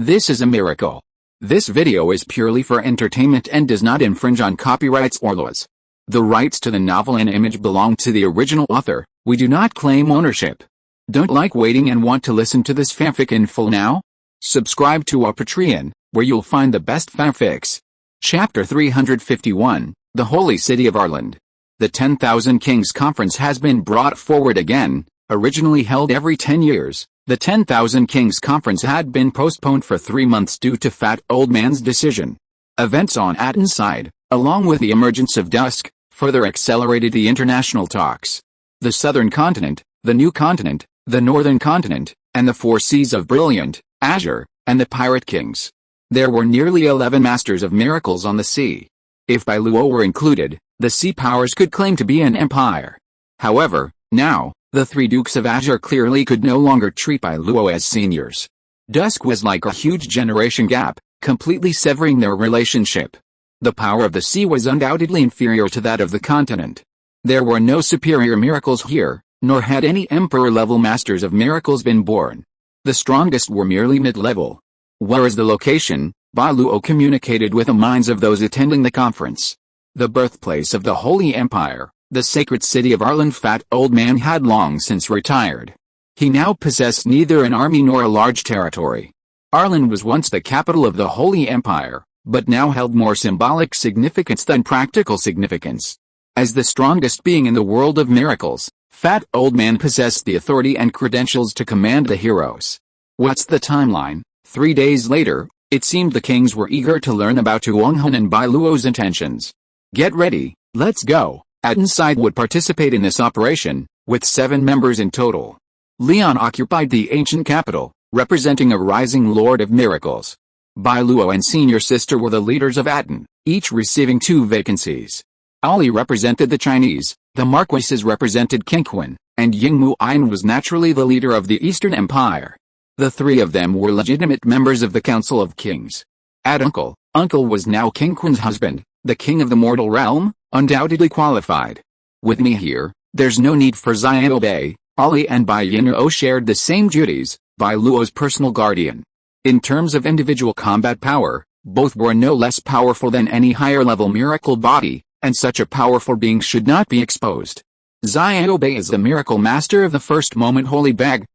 This is a miracle. This video is purely for entertainment and does not infringe on copyrights or laws. The rights to the novel and image belong to the original author. We do not claim ownership. Don't like waiting and want to listen to this fanfic in full now? Subscribe to our Patreon, where you'll find the best fanfics. Chapter 351, The Holy City of Ireland. The 10,000 Kings Conference has been brought forward again. Originally held every 10 years, the 10,000 Kings Conference had been postponed for 3 months due to Fat Old Man's decision. Events on Atón's side, along with the emergence of Dusk, further accelerated the international talks. The southern continent, the new continent, the northern continent, and the four seas of Brilliant, Azure, and the Pirate Kings. There were nearly 11 masters of miracles on the sea. If Bai Luo were included, the sea powers could claim to be an empire. However, now, the three Dukes of Azure clearly could no longer treat Bai Luo as seniors. Dusk was like a huge generation gap, completely severing their relationship. The power of the sea was undoubtedly inferior to that of the continent. There were no superior miracles here, nor had any emperor-level masters of miracles been born. The strongest were merely mid-level. Whereas the location, Bai Luo communicated with the minds of those attending the conference. The birthplace of the Holy Empire, the sacred city of Ireland. Fat Old Man had long since retired. He now possessed neither an army nor a large territory. Ireland was once the capital of the Holy Empire, but now held more symbolic significance than practical significance. As the strongest being in the world of miracles, Fat Old Man possessed the authority and credentials to command the heroes. What's the timeline? 3 days later, it seemed the kings were eager to learn about Tuonghun and Bai Luo's intentions. Get ready, let's go. Atón's side would participate in this operation, with 7 members in total. Leon occupied the ancient capital, representing a rising lord of miracles. Bai Luo and senior sister were the leaders of Atón, each receiving 2 vacancies. Ali represented the Chinese, the marquises represented Qingquan, and Yingmu Ain was naturally the leader of the Eastern Empire. The 3 of them were legitimate members of the Council of Kings. Uncle was now Qingquan's husband, the king of the mortal realm, undoubtedly qualified. With me here, there's no need for Bai. Ali and Bai Luo shared the same duties, Bai Luo's personal guardian. In terms of individual combat power, both were no less powerful than any higher-level miracle body, and such a powerful being should not be exposed. Bai is the miracle master of the first moment. Holy bag,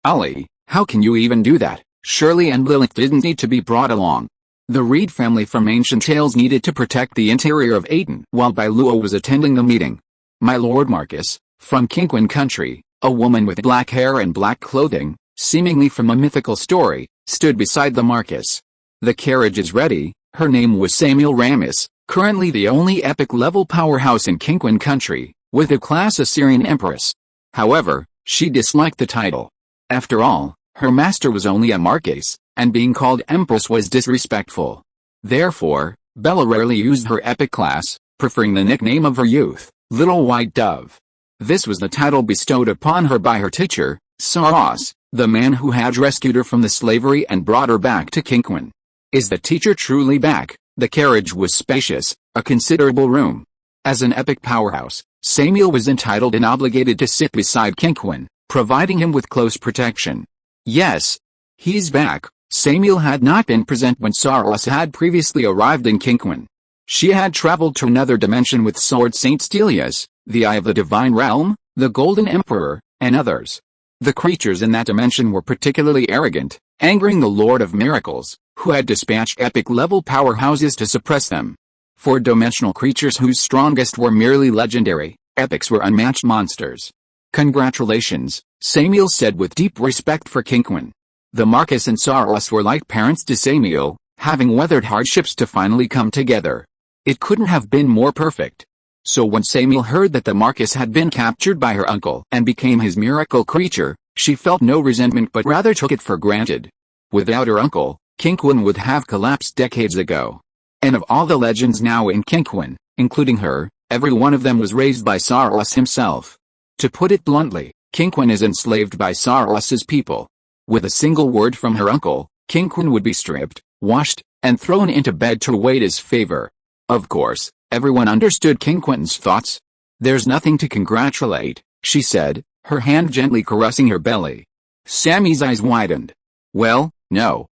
Ali, how can you even do that? Shirley and Lilith didn't need to be brought along. The Reed family from ancient tales needed to protect the interior of Atón while Bai Luo was attending the meeting. My Lord Marcus, from Qingquan country, a woman with black hair and black clothing, seemingly from a mythical story, stood beside the Marcus. The carriage is ready. Her name was Samuel Ramis, currently the only epic-level powerhouse in Qingquan country, with a class Assyrian empress. However, she disliked the title. After all, her master was only a Marquis, and being called Empress was disrespectful. Therefore, Bella rarely used her epic class, preferring the nickname of her youth, Little White Dove. This was the title bestowed upon her by her teacher, Saros, the man who had rescued her from the slavery and brought her back to Qingquan. Is the teacher truly back? The carriage was spacious, a considerable room. As an epic powerhouse, Samuel was entitled and obligated to sit beside Qingquan, providing him with close protection. Yes, he's back. Samuel had not been present when Saros had previously arrived in Qingquan. She had traveled to another dimension with Sword Saint Stelias, the Eye of the Divine Realm, the Golden Emperor, and others. The creatures in that dimension were particularly arrogant, angering the Lord of Miracles, who had dispatched epic-level powerhouses to suppress them. For dimensional creatures whose strongest were merely legendary, epics were unmatched monsters. Congratulations, Samuel said with deep respect for Qingquan. The Marcus and Saros were like parents to Samuel, having weathered hardships to finally come together. It couldn't have been more perfect. So when Samuel heard that the Marcus had been captured by her uncle and became his miracle creature, she felt no resentment but rather took it for granted. Without her uncle, Qingquan would have collapsed decades ago. And of all the legends now in Qingquan, including her, every one of them was raised by Saros himself. To put it bluntly, Qingquan is enslaved by Saros's people. With a single word from her uncle, Qingquan would be stripped, washed, and thrown into bed to await his favor. Of course, everyone understood Qingquan's thoughts. There's nothing to congratulate, she said, her hand gently caressing her belly. Sammy's eyes widened. Well, no,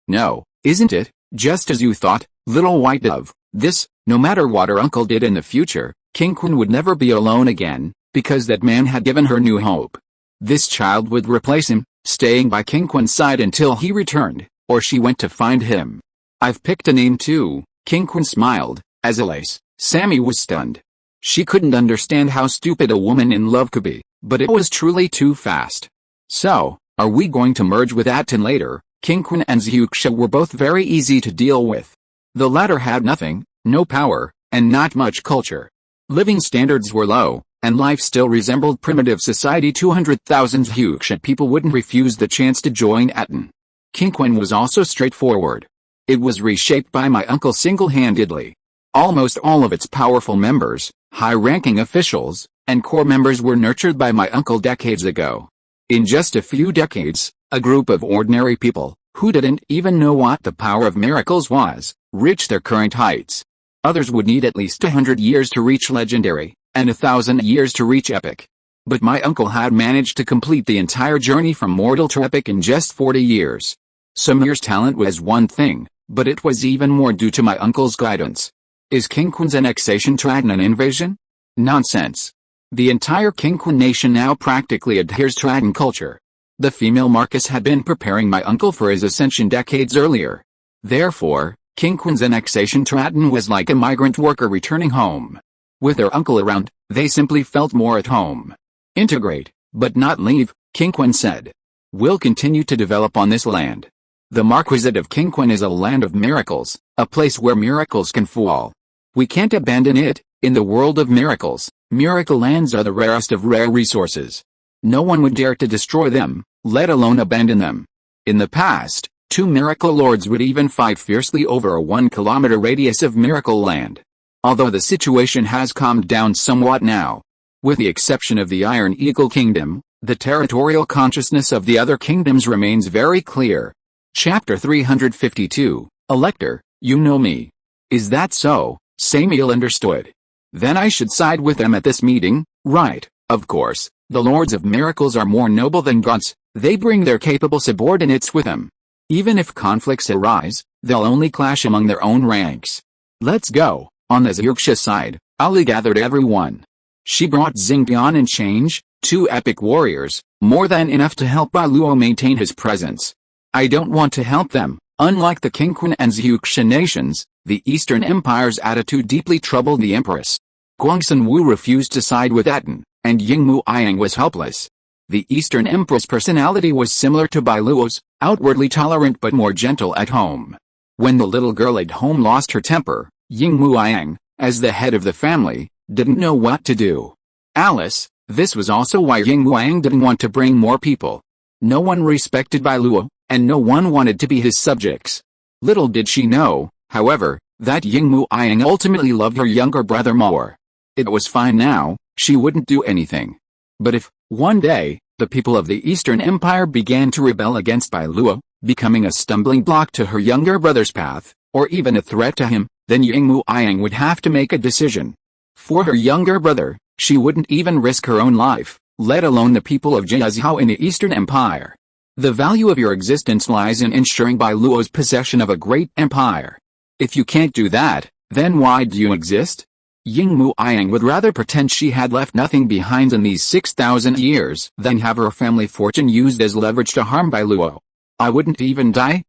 Isn't it, just as you thought, little white dove? This, no matter what her uncle did in the future, King Kun would never be alone again, because that man had given her new hope. This child would replace him, staying by King Kun's side until he returned, or she went to find him. I've picked a name too, King Kun smiled, as Elise. Sammy was stunned. She couldn't understand how stupid a woman in love could be, but it was truly too fast. So, are we going to merge with Atón later? King Kun and Xiuxia were both very easy to deal with. The latter had nothing, no power, and not much culture. Living standards were low, and life still resembled primitive society. 200,000 Xiuxia people wouldn't refuse the chance to join Atón. King Kun was also straightforward. It was reshaped by my uncle single-handedly. Almost all of its powerful members, high-ranking officials, and core members were nurtured by my uncle decades ago. In just a few decades, a group of ordinary people, who didn't even know what the power of miracles was, reached their current heights. Others would need at least 100 years to reach legendary, and 1,000 years to reach epic. But my uncle had managed to complete the entire journey from mortal to epic in just 40 years. Samir's talent was one thing, but it was even more due to my uncle's guidance. Is King Kun's annexation to Atón an invasion? Nonsense. The entire King Kun nation now practically adheres to Atón culture. The female Marcus had been preparing my uncle for his ascension decades earlier. Therefore, King Kun's annexation to Atón was like a migrant worker returning home. With their uncle around, they simply felt more at home. Integrate, but not leave, King Kun said. We'll continue to develop on this land. The Marquisate of King Kun is a land of miracles, a place where miracles can fall. We can't abandon it. In the world of miracles, miracle lands are the rarest of rare resources. No one would dare to destroy them, let alone abandon them. In the past, two miracle lords would even fight fiercely over a 1-kilometer radius of miracle land. Although the situation has calmed down somewhat now. With the exception of the Iron Eagle Kingdom, the territorial consciousness of the other kingdoms remains very clear. Chapter 352, Elector, you know me. Is that so? Samuel understood. Then I should side with them at this meeting, right? Of course, the Lords of Miracles are more noble than gods, they bring their capable subordinates with them. Even if conflicts arise, they'll only clash among their own ranks. Let's go. On the Xiuxia side, Ali gathered everyone. She brought Xingbian and Change, two epic warriors, more than enough to help Bai Luo maintain his presence. I don't want to help them. Unlike the King Kun and Xiuxia nations, the Eastern Empire's attitude deeply troubled the Empress. Guangxin Wu refused to side with Atón, and Yingmu Yang was helpless. The Eastern Empress' personality was similar to Bai Luo's, outwardly tolerant but more gentle at home. When the little girl at home lost her temper, Yingmu Yang, as the head of the family, didn't know what to do. Alice, this was also why Yingmu Yang didn't want to bring more people. No one respected Bai Luo, and no one wanted to be his subjects. Little did she know, however, that Yingmu Yang ultimately loved her younger brother more. It was fine now, she wouldn't do anything. But if, one day, the people of the Eastern Empire began to rebel against Bai Luo, becoming a stumbling block to her younger brother's path, or even a threat to him, then Yingmu Yang would have to make a decision. For her younger brother, she wouldn't even risk her own life, let alone the people of Jiazhou in the Eastern Empire. The value of your existence lies in ensuring Bai Luo's possession of a great empire. If you can't do that, then why do you exist? Yingmu Yang would rather pretend she had left nothing behind in these 6,000 years than have her family fortune used as leverage to harm Bai Luo. I wouldn't die.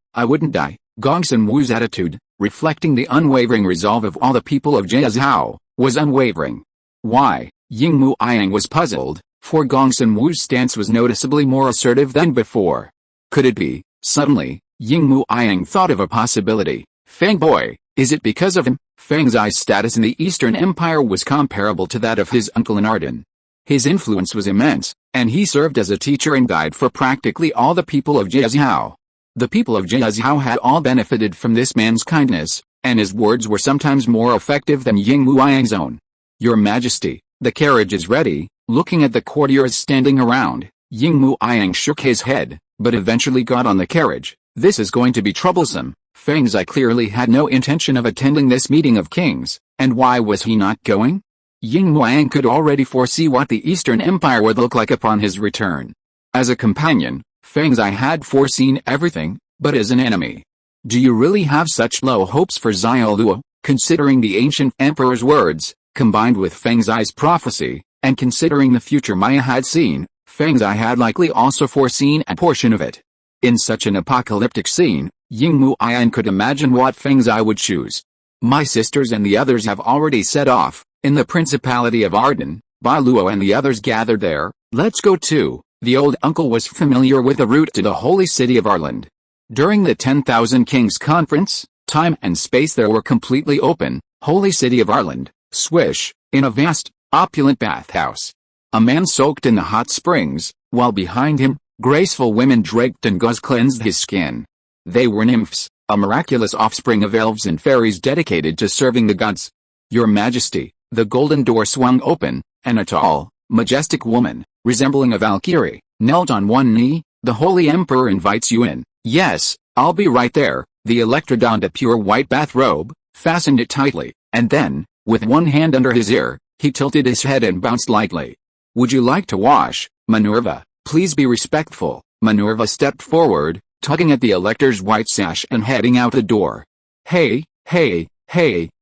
Gongsun Wu's attitude, reflecting the unwavering resolve of all the people of Jiazhou, was unwavering. Why? Yingmu Yang was puzzled, for Gongsun Wu's stance was noticeably more assertive than before. Could it be? Suddenly, Yingmu Yang thought of a possibility. Feng boy, is it because of him? Feng Zai's status in the Eastern Empire was comparable to that of his uncle in Arden. His influence was immense, and he served as a teacher and guide for practically all the people of Jiazhou. The people of Jiazhou had all benefited from this man's kindness, and his words were sometimes more effective than Yingmu Yang's own. Your Majesty, the carriage is ready. Looking at the courtiers standing around, Yingmu Yang shook his head, but eventually got on the carriage. This is going to be troublesome. Feng Zai clearly had no intention of attending this meeting of kings, and why was he not going? Yingmu Yang could already foresee what the Eastern Empire would look like upon his return. As a companion, Feng Zai had foreseen everything, but as an enemy. Do you really have such low hopes for Bai Luo, considering the ancient emperor's words, combined with Feng Zai's prophecy, and considering the future Maya had seen, Feng Zai had likely also foreseen a portion of it. In such an apocalyptic scene, Ying Muiyan could imagine what Feng Zai would choose. My sisters and the others have already set off. In the Principality of Arden, Bai Luo and the others gathered there. Let's go too. The old uncle was familiar with the route to the holy city of Arland. During the 10,000 Kings Conference, time and space there were completely open. Holy city of Arland, swish, in a vast, opulent bathhouse. A man soaked in the hot springs, while behind him, graceful women draped in gauze cleansed his skin. They were nymphs, a miraculous offspring of elves and fairies dedicated to serving the gods. Your Majesty, the golden door swung open, and a tall, majestic woman, resembling a valkyrie, knelt on one knee. The Holy Emperor invites you in. Yes, I'll be right there. The Elector donned a pure white bathrobe, fastened it tightly, and then, with one hand under his ear, he tilted his head and bounced lightly. Would you like to wash, Minerva? Please be respectful. Minerva stepped forward, tugging at the Elector's white sash and heading out the door. Hey,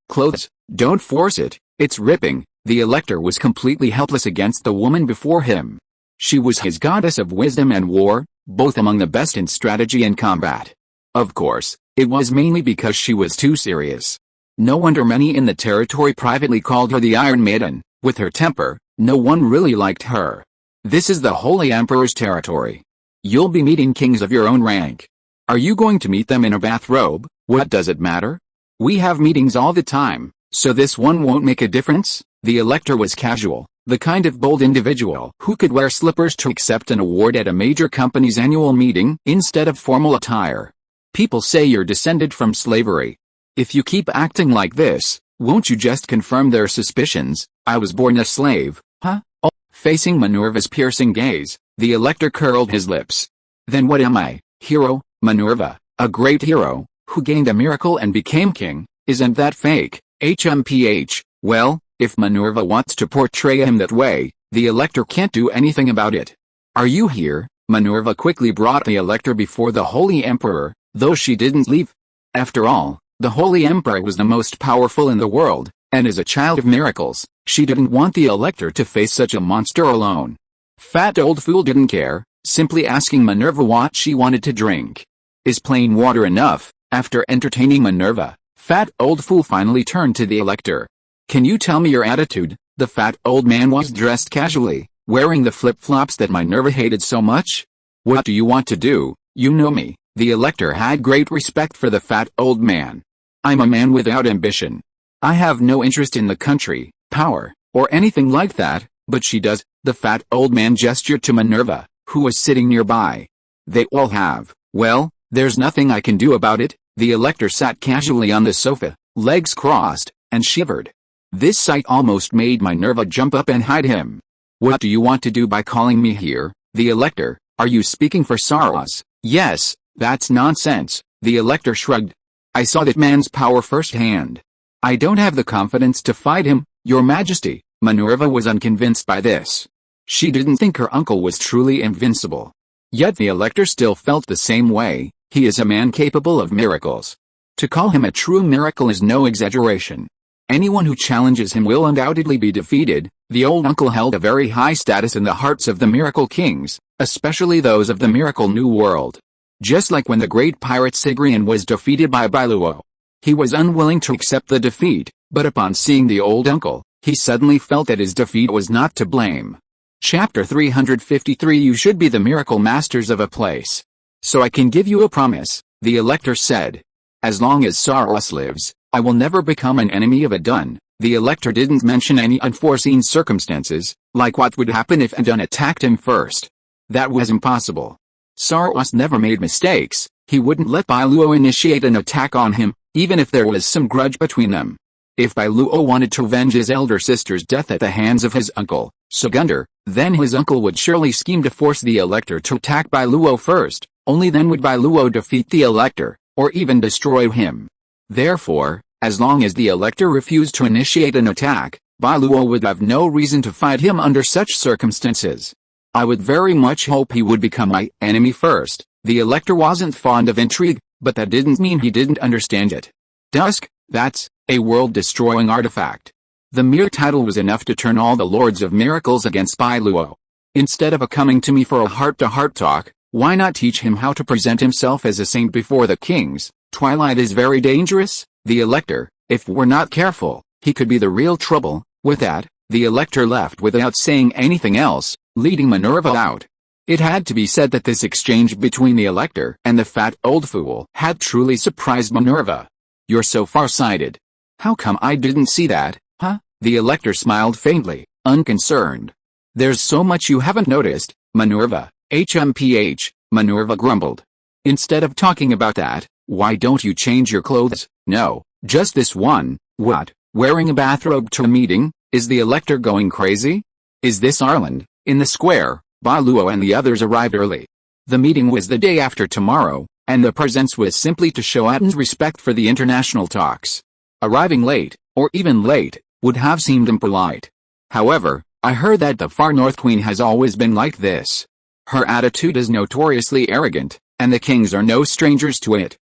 clothes, don't force it, it's ripping. The Elector was completely helpless against the woman before him. She was his goddess of wisdom and war, both among the best in strategy and combat. Of course, it was mainly because she was too serious. No wonder many in the territory privately called her the Iron Maiden. With her temper, no one really liked her. This is the Holy Emperor's territory. You'll be meeting kings of your own rank. Are you going to meet them in a bathrobe? What does it matter? We have meetings all the time, so this one won't make a difference. The Elector was casual, the kind of bold individual who could wear slippers to accept an award at a major company's annual meeting instead of formal attire. People say you're descended from slavery. If you keep acting like this, won't you just confirm their suspicions? I was born a slave, huh? Oh. Facing Minerva's piercing gaze, the Elector curled his lips. Then what am I? Hero? Minerva, a great hero, who gained a miracle and became king. Isn't that fake? HMPH. Well, if Minerva wants to portray him that way, the Elector can't do anything about it. Are you here? Minerva quickly brought the Elector before the Holy Emperor, though she didn't leave. After all, the Holy Emperor was the most powerful in the world, and as a child of miracles, she didn't want the Elector to face such a monster alone. Fat old fool didn't care, simply asking Minerva what she wanted to drink. Is plain water enough? After entertaining Minerva, Fat old fool finally turned to the Elector. Can you tell me your attitude? The fat old man was dressed casually, wearing the flip-flops that Minerva hated so much. What do you want to do? You know me. The Elector had great respect for the fat old man. I'm a man without ambition. I have no interest in the country, power, or anything like that, but she does. The fat old man gestured to Minerva, who was sitting nearby. They all have. Well, there's nothing I can do about it. The Elector sat casually on the sofa, legs crossed, and shivered. This sight almost made Minerva jump up and hide him. What do you want to do by calling me here? The Elector, are you speaking for Saros? Yes, that's nonsense. The Elector shrugged. I saw that man's power firsthand. I don't have the confidence to fight him, Your Majesty. Minerva was unconvinced by this. She didn't think her uncle was truly invincible. Yet the Elector still felt the same way. He is a man capable of miracles. To call him a true miracle is no exaggeration. Anyone who challenges him will undoubtedly be defeated. The old uncle held a very high status in the hearts of the miracle kings, especially those of the miracle New World. Just like when the great pirate Sigrian was defeated by Bai Luo. He was unwilling to accept the defeat, but upon seeing the old uncle, he suddenly felt that his defeat was not to blame. Chapter 353 You should be the miracle masters of a place. So I can give you a promise, the Elector said. As long as Saros lives, I will never become an enemy of Atón. The Elector didn't mention any unforeseen circumstances, like what would happen if Atón attacked him first. That was impossible. Saros never made mistakes. He wouldn't let Bai Luo initiate an attack on him, even if there was some grudge between them. If Bai Luo wanted to avenge his elder sister's death at the hands of his uncle, Segunder, then his uncle would surely scheme to force the Elector to attack Bai Luo first. Only then would Bai Luo defeat the Elector, or even destroy him. Therefore, as long as the Elector refused to initiate an attack, Bai Luo would have no reason to fight him under such circumstances. I would very much hope he would become my enemy first. The Elector wasn't fond of intrigue, But that didn't mean he didn't understand it. Dusk, that's a world-destroying artifact. The mere title was enough to turn all the Lords of Miracles against Bai Luo. Instead of coming to me for a heart-to-heart talk, why not teach him how to present himself as a saint before the kings? Twilight is very dangerous, the Elector. If we're not careful, he could be the real trouble. With that, the Elector left without saying anything else, leading Minerva out. It had to be said that this exchange between the Elector and the fat old fool had truly surprised Minerva. You're so far-sighted. How come I didn't see that, huh? The Elector smiled faintly, unconcerned. There's so much you haven't noticed, Minerva. HMPH, Minerva grumbled. Instead of talking about that, why don't you change your clothes? No, just this one. What, wearing a bathrobe to a meeting? Is the Elector going crazy? Is this Ireland? In the square, Bai Luo and the others arrived early. The meeting was the day after tomorrow, and the presence was simply to show Atón's respect for the international talks. Arriving late, or even late, would have seemed impolite. However, I heard that the Far North Queen has always been like this. Her attitude is notoriously arrogant, and the kings are no strangers to it.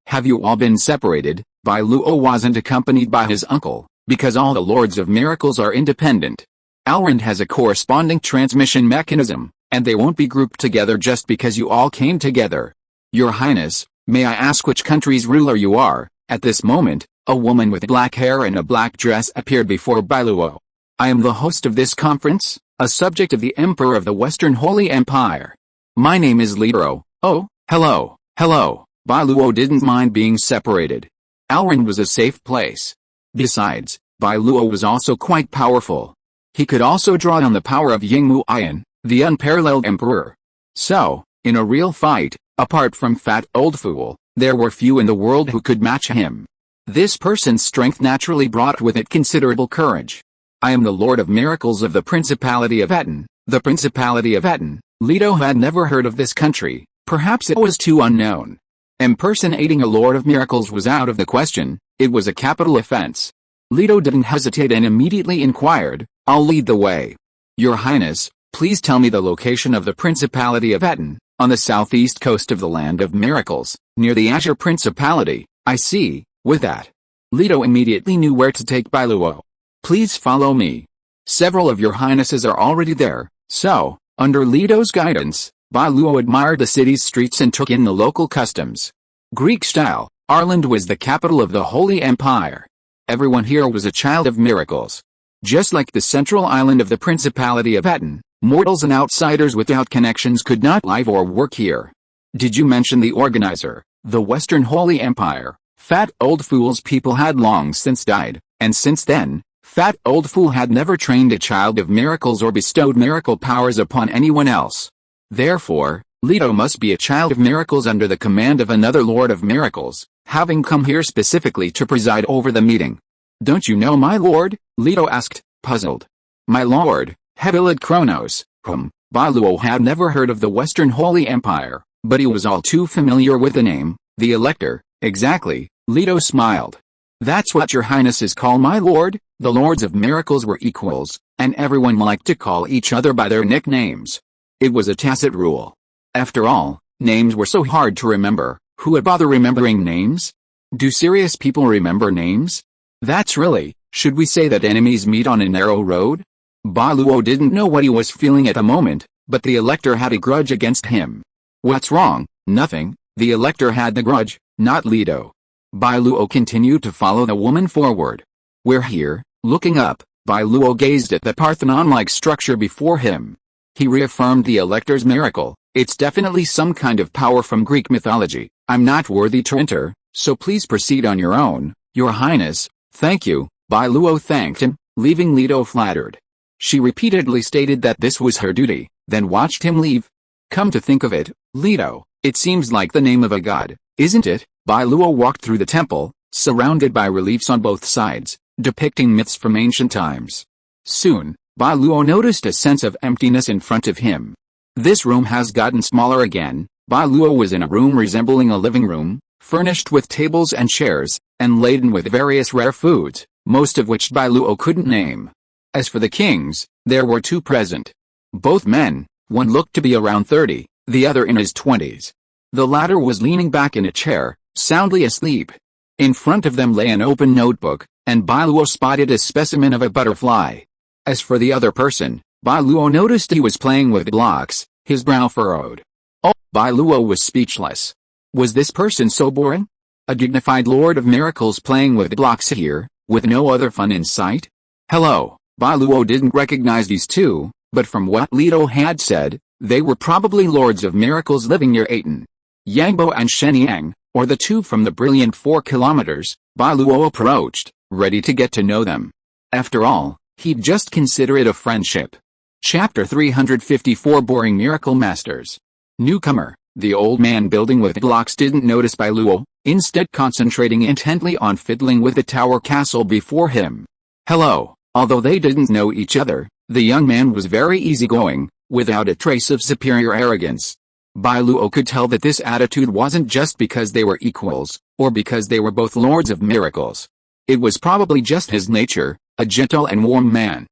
Have you all been separated? Bai Luo wasn't accompanied by his uncle, because all the Lords of Miracles are independent. Alrund has a corresponding transmission mechanism, and they won't be grouped together just because you all came together. Your Highness, may I ask which country's ruler you are? At this moment, a woman with black hair and a black dress appeared before Bai Luo. I am the host of this conference, a subject of the Emperor of the Western Holy Empire. My name is Libero. Oh, hello, hello. Bai Luo didn't mind being separated. Alrund was a safe place. Besides, Bai Luo was also quite powerful. He could also draw on the power of Yingmu Ian, the unparalleled emperor. So, in a real fight, apart from fat old fool, there were few in the world who could match him. This person's strength naturally brought with it considerable courage. I am the Lord of Miracles of the Principality of Atón. The Principality of Atón. Leto had never heard of this country, perhaps it was too unknown. Impersonating a Lord of Miracles was out of the question, it was a capital offense. Leto didn't hesitate and immediately inquired, I'll lead the way. Your Highness, please tell me the location of the Principality of Atón, on the southeast coast of the Land of Miracles, near the Azure Principality. I see. With that, Leto immediately knew where to take Bai Luo. Please follow me. Several of your highnesses are already there, so, under Leto's guidance, Bai Luo admired the city's streets and took in the local customs. Greek style, Ireland was the capital of the Holy Empire. Everyone here was a child of miracles. Just like the central island of the Principality of Atón, mortals and outsiders without connections could not live or work here. Did you mention the organizer, the Western Holy Empire? Fat old fool's people had long since died, and since then, Fat old fool had never trained a child of miracles or bestowed miracle powers upon anyone else. Therefore, Leto must be a child of miracles under the command of another Lord of Miracles, having come here specifically to preside over the meeting. Don't you know my lord? Leto asked, puzzled. My lord, Hebilid Kronos. Bai Luo had never heard of the Western Holy Empire, but he was all too familiar with the name, the Elector. Exactly, Leto smiled. That's what your highnesses call my lord? The Lords of Miracles were equals, and everyone liked to call each other by their nicknames. It was a tacit rule. After all, names were so hard to remember, who would bother remembering names? Do serious people remember names? That's really, should we say that enemies meet on a narrow road? Bai Luo didn't know what he was feeling at the moment, but the Elector had a grudge against him. What's wrong? Nothing, the Elector had the grudge, not Leto. Bai Luo continued to follow the woman forward. We're here. Looking up, Bai Luo gazed at the Parthenon-like structure before him. He reaffirmed the Elector's miracle. It's definitely some kind of power from Greek mythology. I'm not worthy to enter, so please proceed on your own, your highness. Thank you. Bai Luo thanked him, leaving Leto flattered. She repeatedly stated that this was her duty, then watched him leave. Come to think of it, Leto, it seems like the name of a god, isn't it? Bai Luo walked through the temple, surrounded by reliefs on both sides, depicting myths from ancient times. Soon, Bai Luo noticed a sense of emptiness in front of him. This room has gotten smaller again. Bai Luo was in a room resembling a living room, furnished with tables and chairs, and laden with various rare foods, most of which Bai Luo couldn't name. As for the kings, there were two present. Both men, one looked to be around 30, the other in his 20s. The latter was leaning back in a chair, soundly asleep. In front of them lay an open notebook, and Bai Luo spotted a specimen of a butterfly. As for the other person, Bai Luo noticed he was playing with blocks, his brow furrowed. Oh, Bai Luo was speechless. Was this person so boring? A dignified Lord of Miracles playing with blocks here, with no other fun in sight? Hello, Bai Luo didn't recognize these two, but from what Leto had said, they were probably Lords of Miracles living near Atón. Yangbo and Shenyang, or the two from the brilliant 4 kilometers, Bai Luo approached, ready to get to know them. After all, he'd just consider it a friendship. Chapter 354 Boring Miracle Masters. Newcomer, the old man building with blocks didn't notice Bai Luo, instead concentrating intently on fiddling with the tower castle before him. Hello, although they didn't know each other, the young man was very easygoing, without a trace of superior arrogance. Bai Luo could tell that this attitude wasn't just because they were equals, or because they were both Lords of Miracles. It was probably just his nature, a gentle and warm man.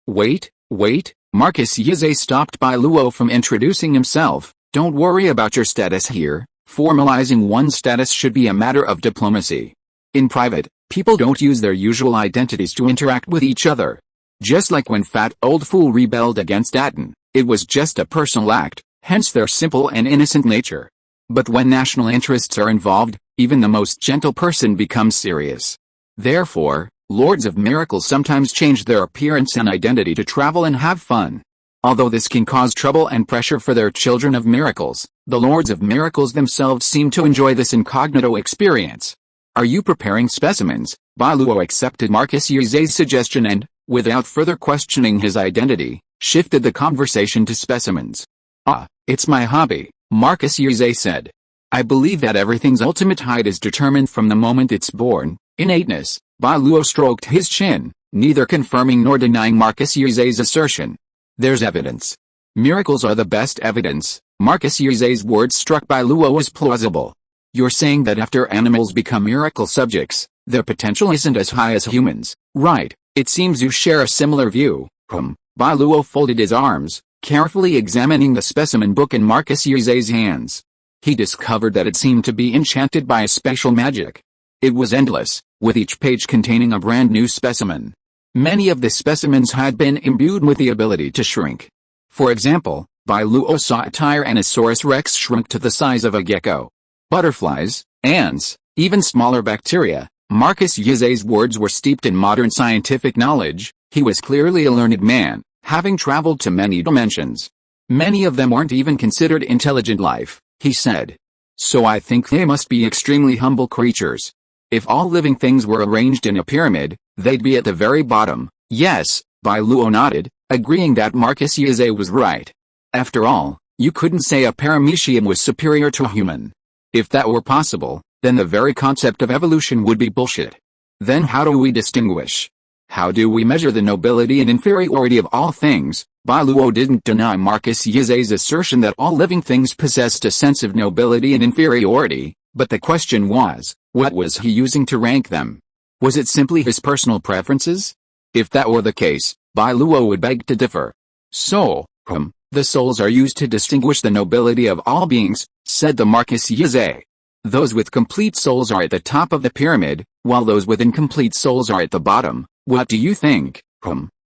Wait, Marcus Yize stopped Bai Luo from introducing himself. Don't worry about your status here, formalizing one's status should be a matter of diplomacy. In private, people don't use their usual identities to interact with each other. Just like when Fat Old Fool rebelled against Atón, it was just a personal act, hence their simple and innocent nature. But when national interests are involved, even the most gentle person becomes serious. Therefore, Lords of Miracles sometimes change their appearance and identity to travel and have fun. Although this can cause trouble and pressure for their children of miracles, the Lords of Miracles themselves seem to enjoy this incognito experience. Are you preparing specimens? Bai Luo accepted Marcus Yize's suggestion and, without further questioning his identity, shifted the conversation to specimens. It's my hobby, Marcus Yize said. I believe that everything's ultimate height is determined from the moment it's born. Innateness. Bai Luo stroked his chin, neither confirming nor denying Marcus Yize's assertion. There's evidence. Miracles are the best evidence. Marcus Yize's words struck Bai Luo as plausible. You're saying that after animals become miracle subjects, their potential isn't as high as humans, right? It seems you share a similar view. Bai Luo folded his arms, carefully examining the specimen book in Marcus Yize's hands. He discovered that it seemed to be enchanted by a special magic. It was endless, with each page containing a brand new specimen. Many of the specimens had been imbued with the ability to shrink. For example, Bai Luo saw a Tyrannosaurus rex shrink to the size of a gecko. Butterflies, ants, even smaller bacteria. Marcus Yize's words were steeped in modern scientific knowledge. He was clearly a learned man, having traveled to many dimensions. Many of them aren't even considered intelligent life, he said. So I think they must be extremely humble creatures. If all living things were arranged in a pyramid, they'd be at the very bottom. Yes, Bai Luo nodded, agreeing that Marcus Yize was right. After all, you couldn't say a paramecium was superior to a human. If that were possible, then the very concept of evolution would be bullshit. Then how do we distinguish? How do we measure the nobility and inferiority of all things? Bai Luo didn't deny Marcus Yize's assertion that all living things possessed a sense of nobility and inferiority, but the question was, what was he using to rank them? Was it simply his personal preferences? If that were the case, Bai Luo would beg to differ. So, the souls are used to distinguish the nobility of all beings, said the Marcus Yize. Those with complete souls are at the top of the pyramid, while those with incomplete souls are at the bottom. What do you think?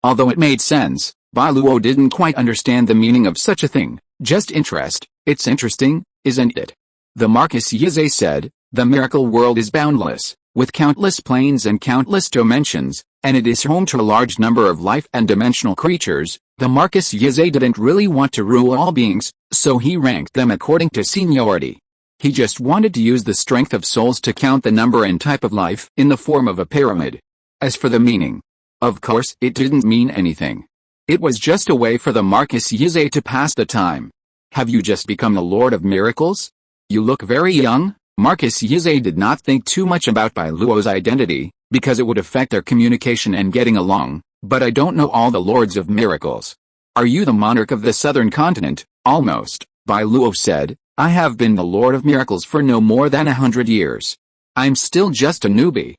Although it made sense, Bai Luo didn't quite understand the meaning of such a thing. Just interest. It's interesting, isn't it? The Marcus Yize said, the miracle world is boundless, with countless planes and countless dimensions, and it is home to a large number of life and dimensional creatures. The Marcus Yize didn't really want to rule all beings, so he ranked them according to seniority. He just wanted to use the strength of souls to count the number and type of life in the form of a pyramid. As for the meaning, of course it didn't mean anything. It was just a way for the Marcus Yize to pass the time. Have you just become the Lord of Miracles? You look very young. Marcus Yize did not think too much about Bai Luo's identity, because it would affect their communication and getting along, but I don't know all the Lords of Miracles. Are you the monarch of the southern continent? Almost, Bai Luo said. I have been the Lord of Miracles for no more than 100 years. I'm still just a newbie.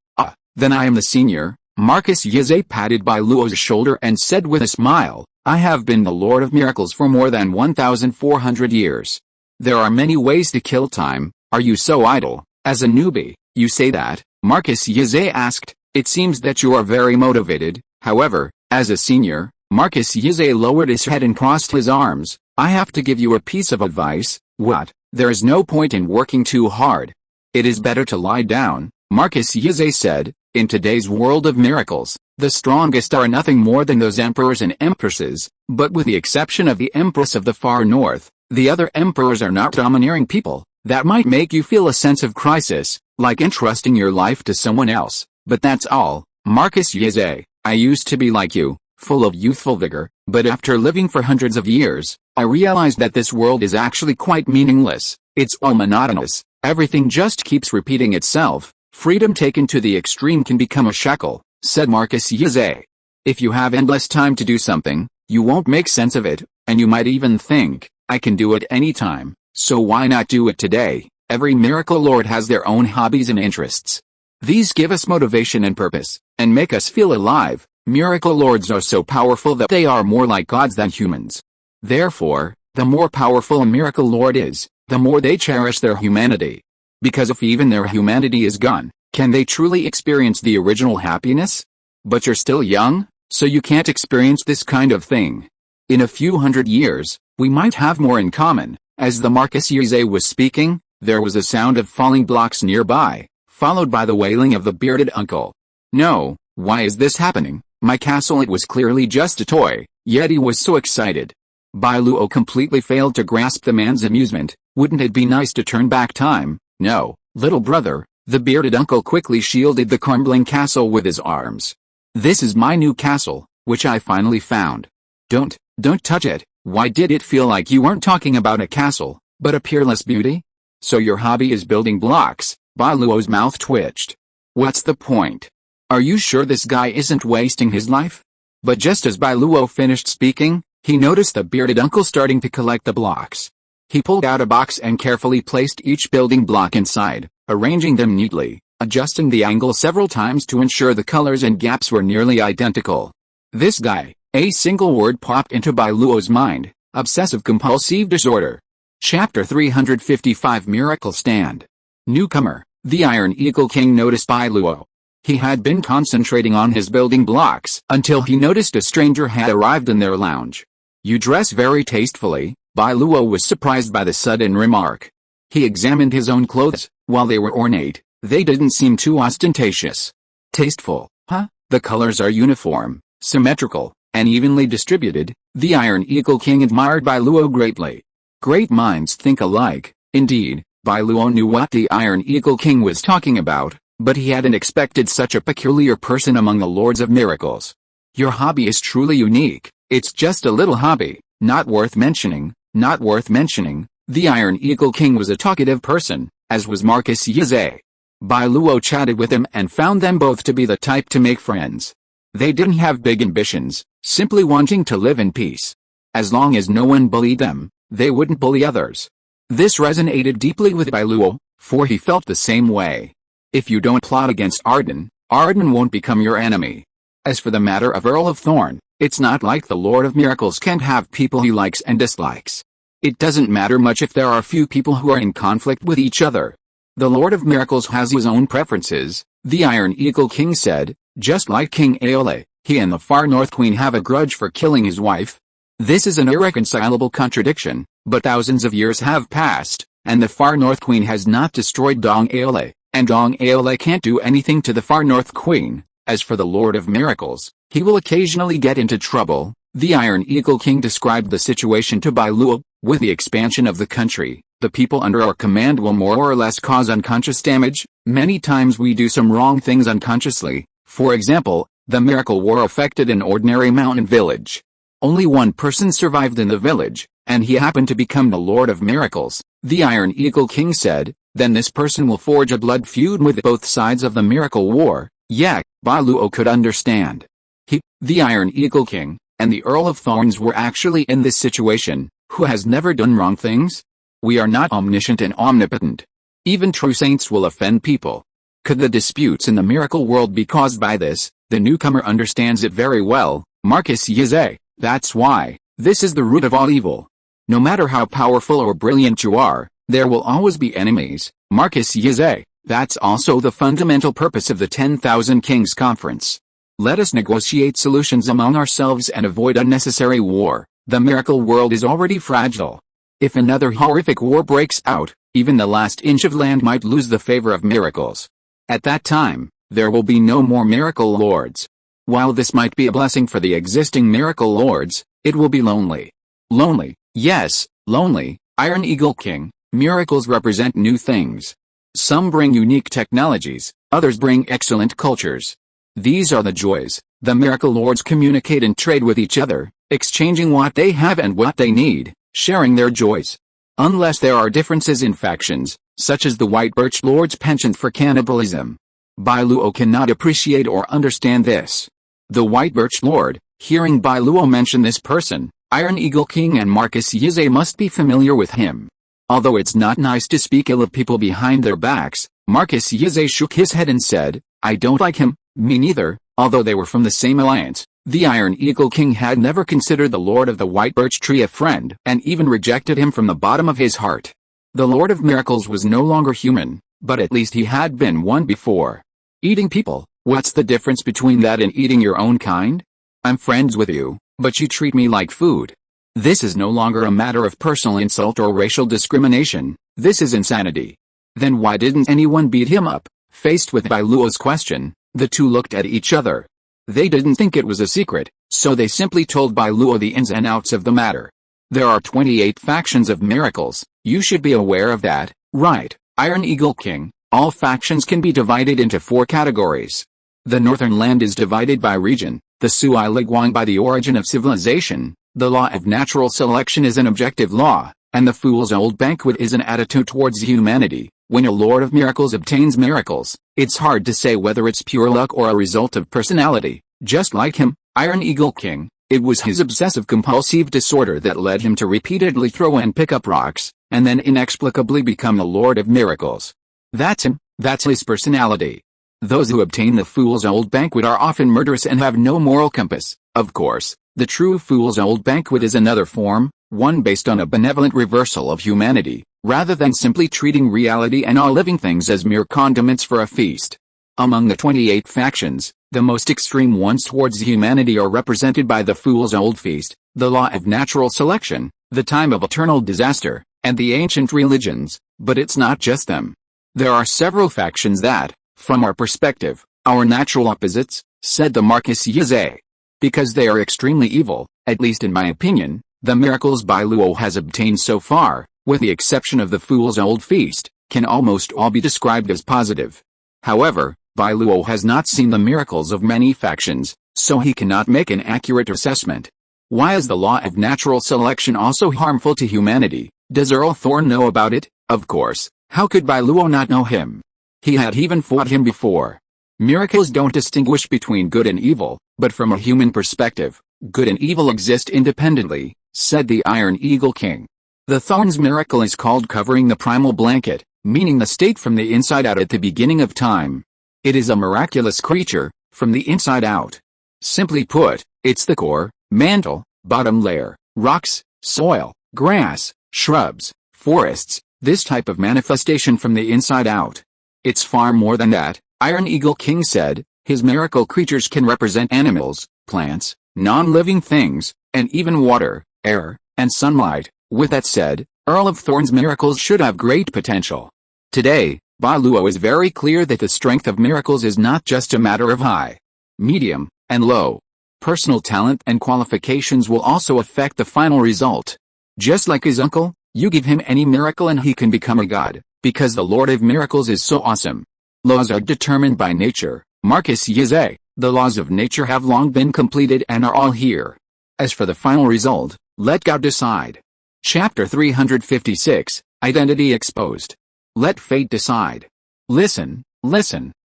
Then I am the senior. Marcus Yize patted Bai Luo's shoulder and said with a smile, I have been the Lord of Miracles for more than 1,400 years. There are many ways to kill time. Are you so idle? As a newbie, you say that, Marcus Yze asked. It seems that you are very motivated. However, as a senior, Marcus Yze lowered his head and crossed his arms. I have to give you a piece of advice. What? There is no point in working too hard. It is better to lie down, Marcus Yze said. In today's world of miracles, the strongest are nothing more than those emperors and empresses, but with the exception of the Empress of the Far North, the other emperors are not domineering people. That might make you feel a sense of crisis, like entrusting your life to someone else, but that's all. Marcus Yze, I used to be like you, full of youthful vigor, but after living for hundreds of years, I realized that this world is actually quite meaningless. It's all monotonous, everything just keeps repeating itself. Freedom taken to the extreme can become a shackle, said Marcus Yze. If you have endless time to do something, you won't make sense of it, and you might even think, I can do it any time, so why not do it today? Every miracle lord has their own hobbies and interests. These give us motivation and purpose, and make us feel alive. Miracle lords are so powerful that they are more like gods than humans. Therefore, the more powerful a miracle lord is, the more they cherish their humanity. Because if even their humanity is gone, can they truly experience the original happiness? But you're still young, so you can't experience this kind of thing. In a few hundred years, we might have more in common. As the Marcus Yze was speaking, there was a sound of falling blocks nearby, followed by the wailing of the bearded uncle. No, why is this happening? My castle, it was clearly just a toy, yet he was so excited. Bai Luo completely failed to grasp the man's amusement. Wouldn't it be nice to turn back time? No, little brother, the bearded uncle quickly shielded the crumbling castle with his arms. This is my new castle, which I finally found. Don't touch it. Why did it feel like you weren't talking about a castle, but a peerless beauty? So your hobby is building blocks? Bai Luo's mouth twitched. What's the point? Are you sure this guy isn't wasting his life? But just as Bai Luo finished speaking, he noticed the bearded uncle starting to collect the blocks. He pulled out a box and carefully placed each building block inside, arranging them neatly, adjusting the angle several times to ensure the colors and gaps were nearly identical. This guy, a single word popped into Bai Luo's mind, obsessive-compulsive disorder. Chapter 355 Miracle Stand. Newcomer, the Iron Eagle King noticed Bai Luo. He had been concentrating on his building blocks until he noticed a stranger had arrived in their lounge. You dress very tastefully. Bai Luo was surprised by the sudden remark. He examined his own clothes. While they were ornate, they didn't seem too ostentatious. Tasteful, huh? The colors are uniform, symmetrical, and evenly distributed. The Iron Eagle King admired Bai Luo greatly. Great minds think alike. Indeed, Bai Luo knew what the Iron Eagle King was talking about, but he hadn't expected such a peculiar person among the Lords of Miracles. Your hobby is truly unique. It's just a little hobby, not worth mentioning. Not worth mentioning. The Iron Eagle King was a talkative person, as was Marcus Yze. Bai Luo chatted with him and found them both to be the type to make friends. They didn't have big ambitions, simply wanting to live in peace. As long as no one bullied them, they wouldn't bully others. This resonated deeply with Bai Luo, for he felt the same way. If you don't plot against Atón, Atón won't become your enemy. As for the matter of Earl of Thorn, it's not like the Lord of Miracles can't have people he likes and dislikes. It doesn't matter much if there are few people who are in conflict with each other. The Lord of Miracles has his own preferences, the Iron Eagle King said, just like King Aole, he and the Far North Queen have a grudge for killing his wife. This is an irreconcilable contradiction, but thousands of years have passed, and the Far North Queen has not destroyed Dong Aole, and Dong Aole can't do anything to the Far North Queen. As for the Lord of Miracles, he will occasionally get into trouble. The Iron Eagle King described the situation to Bai Luo. With the expansion of the country, the people under our command will more or less cause unconscious damage. Many times we do some wrong things unconsciously. For example, the miracle war affected an ordinary mountain village. Only one person survived in the village, and he happened to become the Lord of Miracles. The Iron Eagle King said, then this person will forge a blood feud with both sides of the miracle war. Yeah, Bai Luo could understand. He, the Iron Eagle King, and the Earl of Thorns were actually in this situation. Who has never done wrong things? We are not omniscient and omnipotent. Even true saints will offend people. Could the disputes in the miracle world be caused by this? The newcomer understands it very well, Marcus Yze. That's why. This is the root of all evil. No matter how powerful or brilliant you are, there will always be enemies. Marcus Yze. That's also the fundamental purpose of the 10,000 Kings Conference. Let us negotiate solutions among ourselves and avoid unnecessary war. The miracle world is already fragile. If another horrific war breaks out, even the last inch of land might lose the favor of miracles. At that time, there will be no more miracle lords. While this might be a blessing for the existing miracle lords, it will be lonely. Lonely, yes, lonely. Iron Eagle King. Miracles represent new things. Some bring unique technologies, others bring excellent cultures. These are the joys. The miracle lords communicate and trade with each other, exchanging what they have and what they need, sharing their joys. Unless there are differences in factions, such as the White Birch Lord's penchant for cannibalism. Bai Luo cannot appreciate or understand this. The White Birch Lord, hearing Bai Luo mention this person, Iron Eagle King and Marcus Yze must be familiar with him. Although it's not nice to speak ill of people behind their backs, Marcus Yze shook his head and said, I don't like him. Me neither. Although they were from the same alliance, the Iron Eagle King had never considered the Lord of the White Birch Tree a friend and even rejected him from the bottom of his heart. The Lord of Miracles was no longer human, but at least he had been one before. Eating people, what's the difference between that and eating your own kind? I'm friends with you, but you treat me like food. This is no longer a matter of personal insult or racial discrimination, this is insanity. Then why didn't anyone beat him up? Faced with Bai Luo's question, the two looked at each other. They didn't think it was a secret, so they simply told Bai Luo the ins and outs of the matter. There are 28 factions of miracles, you should be aware of that, right, Iron Eagle King? All factions can be divided into 4 categories. The northern land is divided by region, the Sui Liguang by the origin of civilization, the law of natural selection is an objective law, and the Fool's Old Banquet is an attitude towards humanity. When a Lord of Miracles obtains miracles, it's hard to say whether it's pure luck or a result of personality. Just like him, Iron Eagle King, it was his obsessive-compulsive disorder that led him to repeatedly throw and pick up rocks, and then inexplicably become the Lord of Miracles. That's him, that's his personality. Those who obtain the Fool's Old Banquet are often murderous and have no moral compass. Of course, the true Fool's Old Banquet is another form, one based on a benevolent reversal of humanity, rather than simply treating reality and all living things as mere condiments for a feast. Among the 28 factions, the most extreme ones towards humanity are represented by the Fool's Old Feast, the law of natural selection, the time of eternal disaster, and the ancient religions, but it's not just them. There are several factions that, from our perspective, are natural opposites, said the Marcus Yze. Because they are extremely evil, at least in my opinion, the miracles Bai Luo has obtained so far, with the exception of the Fool's Old Feast, can almost all be described as positive. However, Bai Luo has not seen the miracles of many factions, so he cannot make an accurate assessment. Why is the law of natural selection also harmful to humanity? Does Earl Thorn know about it? Of course, how could Bai Luo not know him? He had even fought him before. Miracles don't distinguish between good and evil, but from a human perspective, good and evil exist independently, said the Iron Eagle King. The Thorn's miracle is called covering the primal blanket, meaning the state from the inside out at the beginning of time. It is a miraculous creature, from the inside out. Simply put, it's the core, mantle, bottom layer, rocks, soil, grass, shrubs, forests, this type of manifestation from the inside out. It's far more than that, Iron Eagle King said. His miracle creatures can represent animals, plants, non-living things, and even water, air, and sunlight. With that said, Earl of Thorn's miracles should have great potential. Today, Bai Luo is very clear that the strength of miracles is not just a matter of high, medium, and low. Personal talent and qualifications will also affect the final result. Just like his uncle, you give him any miracle and he can become a god, because the Lord of Miracles is so awesome. Laws are determined by nature. Marcus Yze, the laws of nature have long been completed and are all here. As for the final result, let God decide. Chapter 356, Identity Exposed. Let fate decide. Listen,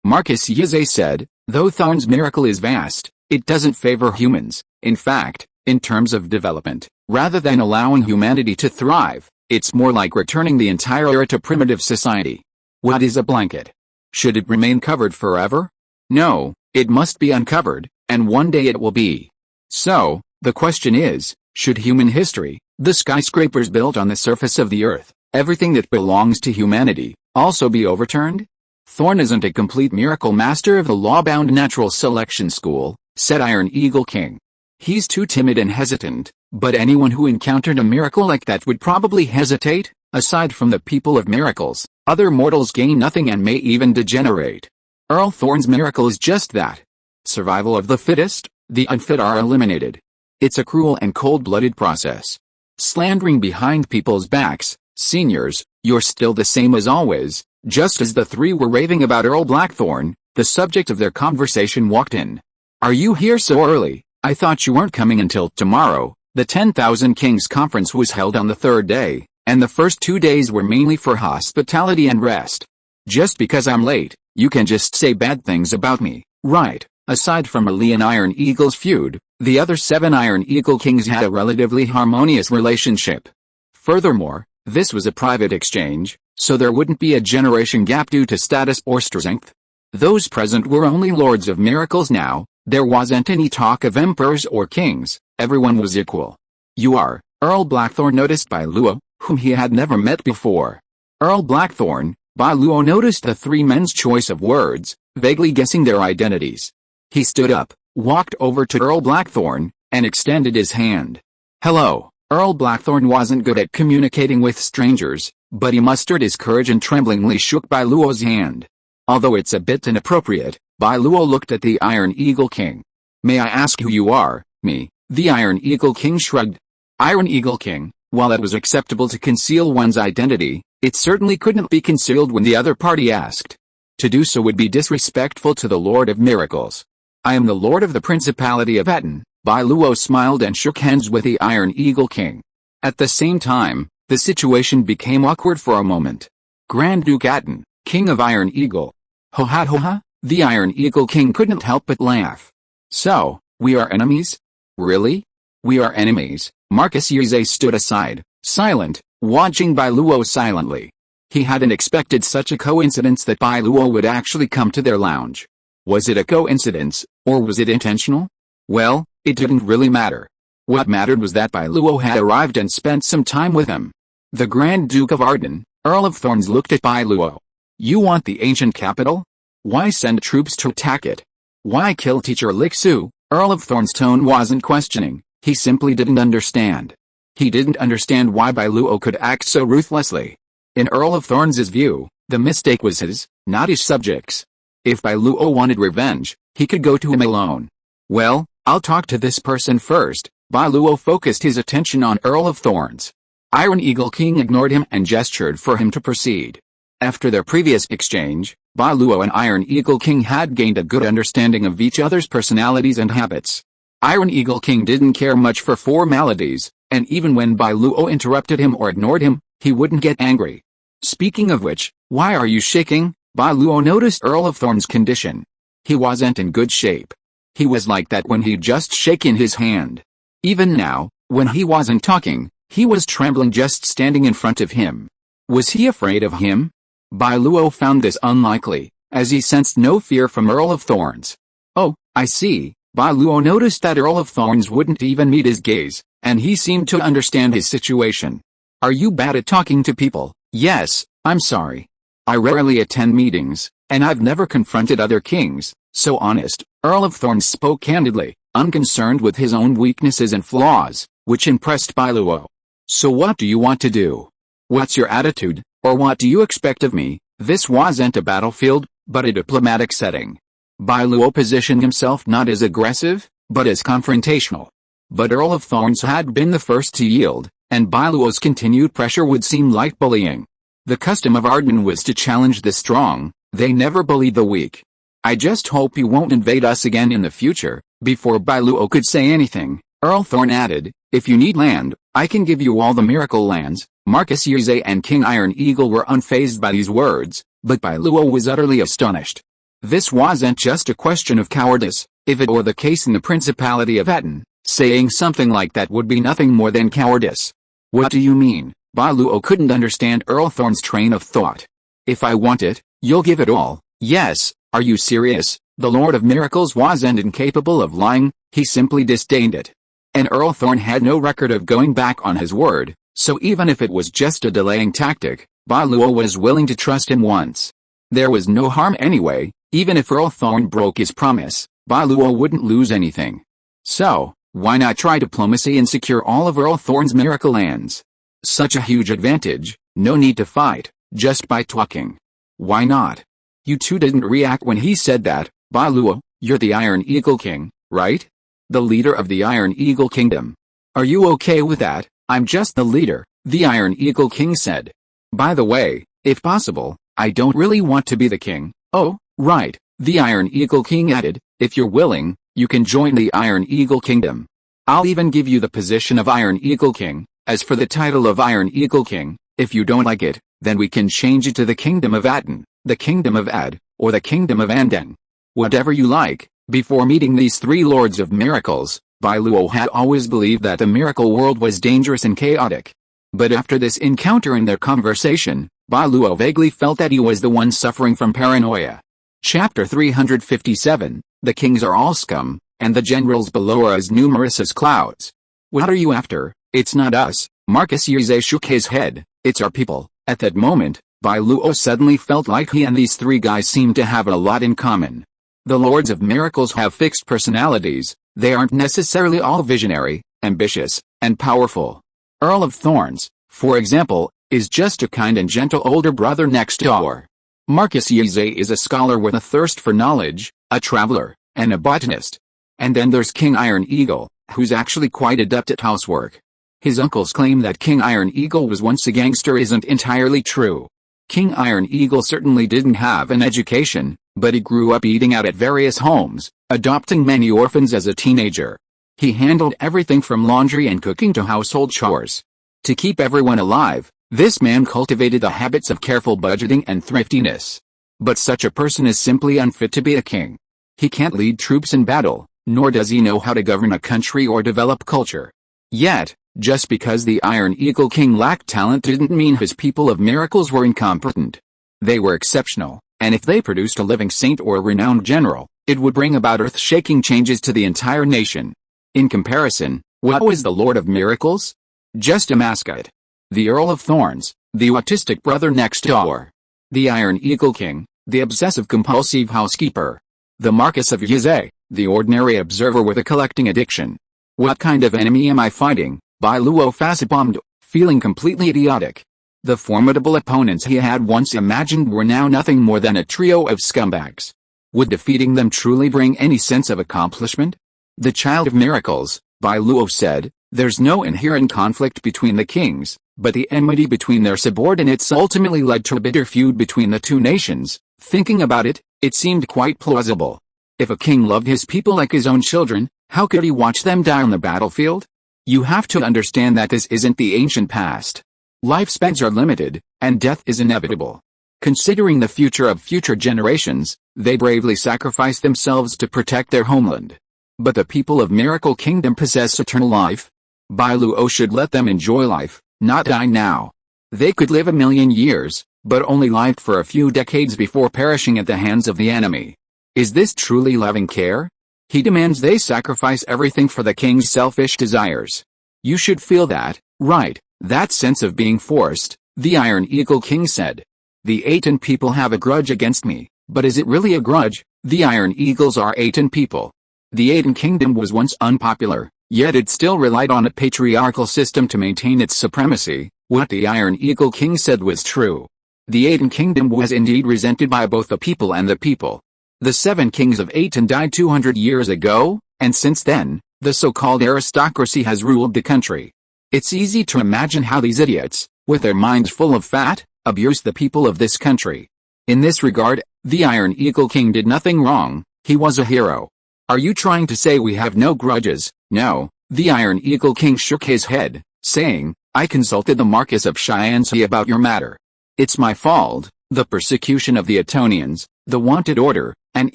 Marcus Yze said, though Thorn's miracle is vast, it doesn't favor humans. In fact, in terms of development, rather than allowing humanity to thrive, it's more like returning the entire era to primitive society. What is a blanket? Should it remain covered forever? No, it must be uncovered, and one day it will be. So, the question is, Should human history, the skyscrapers built on the surface of the earth, everything that belongs to humanity, also be overturned? Thorn isn't a complete miracle master of the law-bound natural selection school, said Iron Eagle King. He's too timid and hesitant, but anyone who encountered a miracle like that would probably hesitate. Aside from the people of miracles, other mortals gain nothing and may even degenerate. Earl Thorn's miracle is just that. Survival of the fittest, the unfit are eliminated. It's a cruel and cold-blooded process. Slandering behind people's backs, seniors, you're still the same as always. Just as the three were raving about Earl Blackthorn, the subject of their conversation walked in. Are you here so early? I thought you weren't coming until tomorrow. The 10,000 Kings Conference was held on the third day, and the first 2 days were mainly for hospitality and rest. Just because I'm late, you can just say bad things about me, right? Aside from Ali and Iron Eagle's feud, the other 7 Iron Eagle Kings had a relatively harmonious relationship. Furthermore, this was a private exchange, so there wouldn't be a generation gap due to status or strength. Those present were only lords of miracles now. There wasn't any talk of emperors or kings. Everyone was equal. You are Earl Blackthorn, noticed Bai Luo, whom he had never met before. Earl Blackthorn, Bai Luo noticed the 3 men's choice of words, vaguely guessing their identities. He stood up, walked over to Earl Blackthorn, and extended his hand. Hello. Earl Blackthorn wasn't good at communicating with strangers, but he mustered his courage and tremblingly shook Bai Luo's hand. Although it's a bit inappropriate, Bai Luo looked at the Iron Eagle King. May I ask who you are? Me. The Iron Eagle King shrugged. Iron Eagle King, while it was acceptable to conceal one's identity, it certainly couldn't be concealed when the other party asked. To do so would be disrespectful to the Lord of Miracles. I am the Lord of the Principality of Atón. Bai Luo smiled and shook hands with the Iron Eagle King. At the same time, the situation became awkward for a moment. Grand Duke Atón, King of Iron Eagle. Ho ha ho ha, the Iron Eagle King couldn't help but laugh. So, we are enemies? Really? We are enemies. Marcus Yze stood aside, silent, watching Bai Luo silently. He hadn't expected such a coincidence that Bai Luo would actually come to their lounge. Was it a coincidence, or was it intentional? Well, it didn't really matter. What mattered was that Bai Luo had arrived and spent some time with him. The Grand Duke of Arden, Earl of Thorns, looked at Bai Luo. You want the ancient capital? Why send troops to attack it? Why kill Teacher Lixu? Earl of Thorns' tone wasn't questioning, he simply didn't understand. He didn't understand why Bai Luo could act so ruthlessly. In Earl of Thorns' view, the mistake was his, not his subjects'. If Bai Luo wanted revenge, he could go to him alone. Well, I'll talk to this person first. Bai Luo focused his attention on Earl of Thorns. Iron Eagle King ignored him and gestured for him to proceed. After their previous exchange, Bai Luo and Iron Eagle King had gained a good understanding of each other's personalities and habits. Iron Eagle King didn't care much for formalities, and even when Bai Luo interrupted him or ignored him, he wouldn't get angry. Speaking of which, why are you shaking? Bai Luo noticed Earl of Thorns' condition. He wasn't in good shape. He was like that when he'd just shaken his hand. Even now, when he wasn't talking, he was trembling just standing in front of him. Was he afraid of him? Bai Luo found this unlikely, as he sensed no fear from Earl of Thorns. Oh, I see. Bai Luo noticed that Earl of Thorns wouldn't even meet his gaze, and he seemed to understand his situation. Are you bad at talking to people? Yes, I'm sorry. I rarely attend meetings, and I've never confronted other kings, so honest. Earl of Thorns spoke candidly, unconcerned with his own weaknesses and flaws, which impressed Bai Luo. So what do you want to do? What's your attitude, or what do you expect of me? This wasn't a battlefield, but a diplomatic setting. Bai Luo positioned himself not as aggressive, but as confrontational. But Earl of Thorns had been the first to yield, and Bai Luo's continued pressure would seem like bullying. The custom of Arden was to challenge the strong, they never bullied the weak. I just hope you won't invade us again in the future. Before Bai Luo could say anything, Earl Thorn added, if you need land, I can give you all the miracle lands. Marcus Yze and King Iron Eagle were unfazed by these words, but Bai Luo was utterly astonished. This wasn't just a question of cowardice. If it were the case in the Principality of Atón, saying something like that would be nothing more than cowardice. What do you mean? Bai Luo couldn't understand Earl Thorn's train of thought. If I want it, you'll give it all. Yes, are you serious? The Lord of Miracles wasn't incapable of lying, he simply disdained it. And Earl Thorn had no record of going back on his word, so even if it was just a delaying tactic, Bai Luo was willing to trust him once. There was no harm anyway, even if Earl Thorn broke his promise, Bai Luo wouldn't lose anything. So, why not try diplomacy and secure all of Earl Thorn's miracle lands? Such a huge advantage, no need to fight, just by talking. Why not? You two didn't react when he said that. Bai Luo, you're the Iron Eagle King, right? The leader of the Iron Eagle Kingdom. Are you okay with that? I'm just the leader, the Iron Eagle King said. By the way, if possible, I don't really want to be the king. Oh, right, the Iron Eagle King added, if you're willing, you can join the Iron Eagle Kingdom. I'll even give you the position of Iron Eagle King. As for the title of Iron Eagle King, if you don't like it, then we can change it to the Kingdom of Atón, the Kingdom of Ad, or the Kingdom of Anden. Whatever you like. Before meeting these three Lords of Miracles, Bai Luo had always believed that the miracle world was dangerous and chaotic. But after this encounter and their conversation, Bai Luo vaguely felt that he was the one suffering from paranoia. Chapter 357, The kings are all scum, and the generals below are as numerous as clouds. What are you after? It's not us. Marcus Yze shook his head. It's our people. At that moment, Bai Luo suddenly felt like he and these three guys seemed to have a lot in common. The Lords of Miracles have fixed personalities. They aren't necessarily all visionary, ambitious, and powerful. Earl of Thorns, for example, is just a kind and gentle older brother next door. Marcus Yze is a scholar with a thirst for knowledge, a traveler, and a botanist. And then there's King Iron Eagle, who's actually quite adept at housework. His uncles claim that King Iron Eagle was once a gangster isn't entirely true. King Iron Eagle certainly didn't have an education, but he grew up eating out at various homes, adopting many orphans as a teenager. He handled everything from laundry and cooking to household chores. To keep everyone alive, this man cultivated the habits of careful budgeting and thriftiness. But such a person is simply unfit to be a king. He can't lead troops in battle, nor does he know how to govern a country or develop culture. Yet, just because the Iron Eagle King lacked talent didn't mean his people of miracles were incompetent. They were exceptional, and if they produced a living saint or a renowned general, it would bring about earth-shaking changes to the entire nation. In comparison, what was the Lord of Miracles? Just a mascot. The Earl of Thorns, the autistic brother next door. The Iron Eagle King, the obsessive-compulsive housekeeper. The Marquis of Yze, the ordinary observer with a collecting addiction. What kind of enemy am I fighting? Bai Luo facepalmed, feeling completely idiotic. The formidable opponents he had once imagined were now nothing more than a trio of scumbags. Would defeating them truly bring any sense of accomplishment? The Child of Miracles, Bai Luo said, there's no inherent conflict between the kings, but the enmity between their subordinates ultimately led to a bitter feud between the two nations. Thinking about it, it seemed quite plausible. If a king loved his people like his own children, how could he watch them die on the battlefield? You have to understand that this isn't the ancient past. Lifespans are limited, and death is inevitable. Considering the future of future generations, they bravely sacrifice themselves to protect their homeland. But the people of Miracle Kingdom possess eternal life. Bai Luo should let them enjoy life, not die now. They could live 1,000,000 years, but only lived for a few decades before perishing at the hands of the enemy. Is this truly loving care? He demands they sacrifice everything for the king's selfish desires. You should feel that, right? That sense of being forced, the Iron Eagle King said. The Atón people have a grudge against me, but is it really a grudge? The Iron Eagles are Atón people. The Atón kingdom was once unpopular, yet it still relied on a patriarchal system to maintain its supremacy. What the Iron Eagle King said was true. The Atón kingdom was indeed resented by both the people and the people. The 7 kings of Atón died 200 years ago, and since then, the so-called aristocracy has ruled the country. It's easy to imagine how these idiots, with their minds full of fat, abuse the people of this country. In this regard, the Iron Eagle King did nothing wrong. He was a hero. Are you trying to say we have no grudges? No, the Iron Eagle King shook his head, saying, I consulted the Marquis of Shiansi about your matter. It's my fault, the persecution of the Atonians, the wanted order, and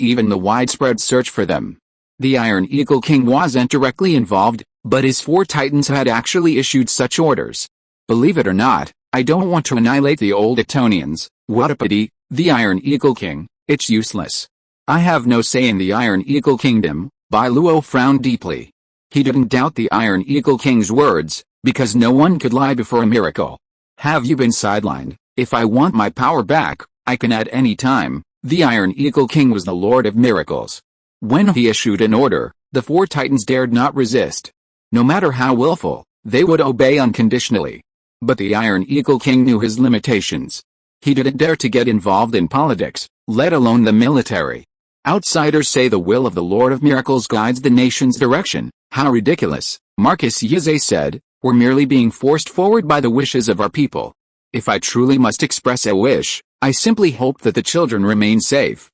even the widespread search for them. The Iron Eagle King wasn't directly involved, but his 4 titans had actually issued such orders. Believe it or not, I don't want to annihilate the old Atonians. What a pity, the Iron Eagle King, it's useless. I have no say in the Iron Eagle Kingdom. Bai Luo frowned deeply. He didn't doubt the Iron Eagle King's words, because no one could lie before a miracle. Have you been sidelined? If I want my power back, I can at any time. The Iron Eagle King was the Lord of Miracles. When he issued an order, the 4 titans dared not resist. No matter how willful, they would obey unconditionally. But the Iron Eagle King knew his limitations. He didn't dare to get involved in politics, let alone the military. Outsiders say the will of the Lord of Miracles guides the nation's direction. How ridiculous, Marcus Yze said, we're merely being forced forward by the wishes of our people. If I truly must express a wish, I simply hope that the children remain safe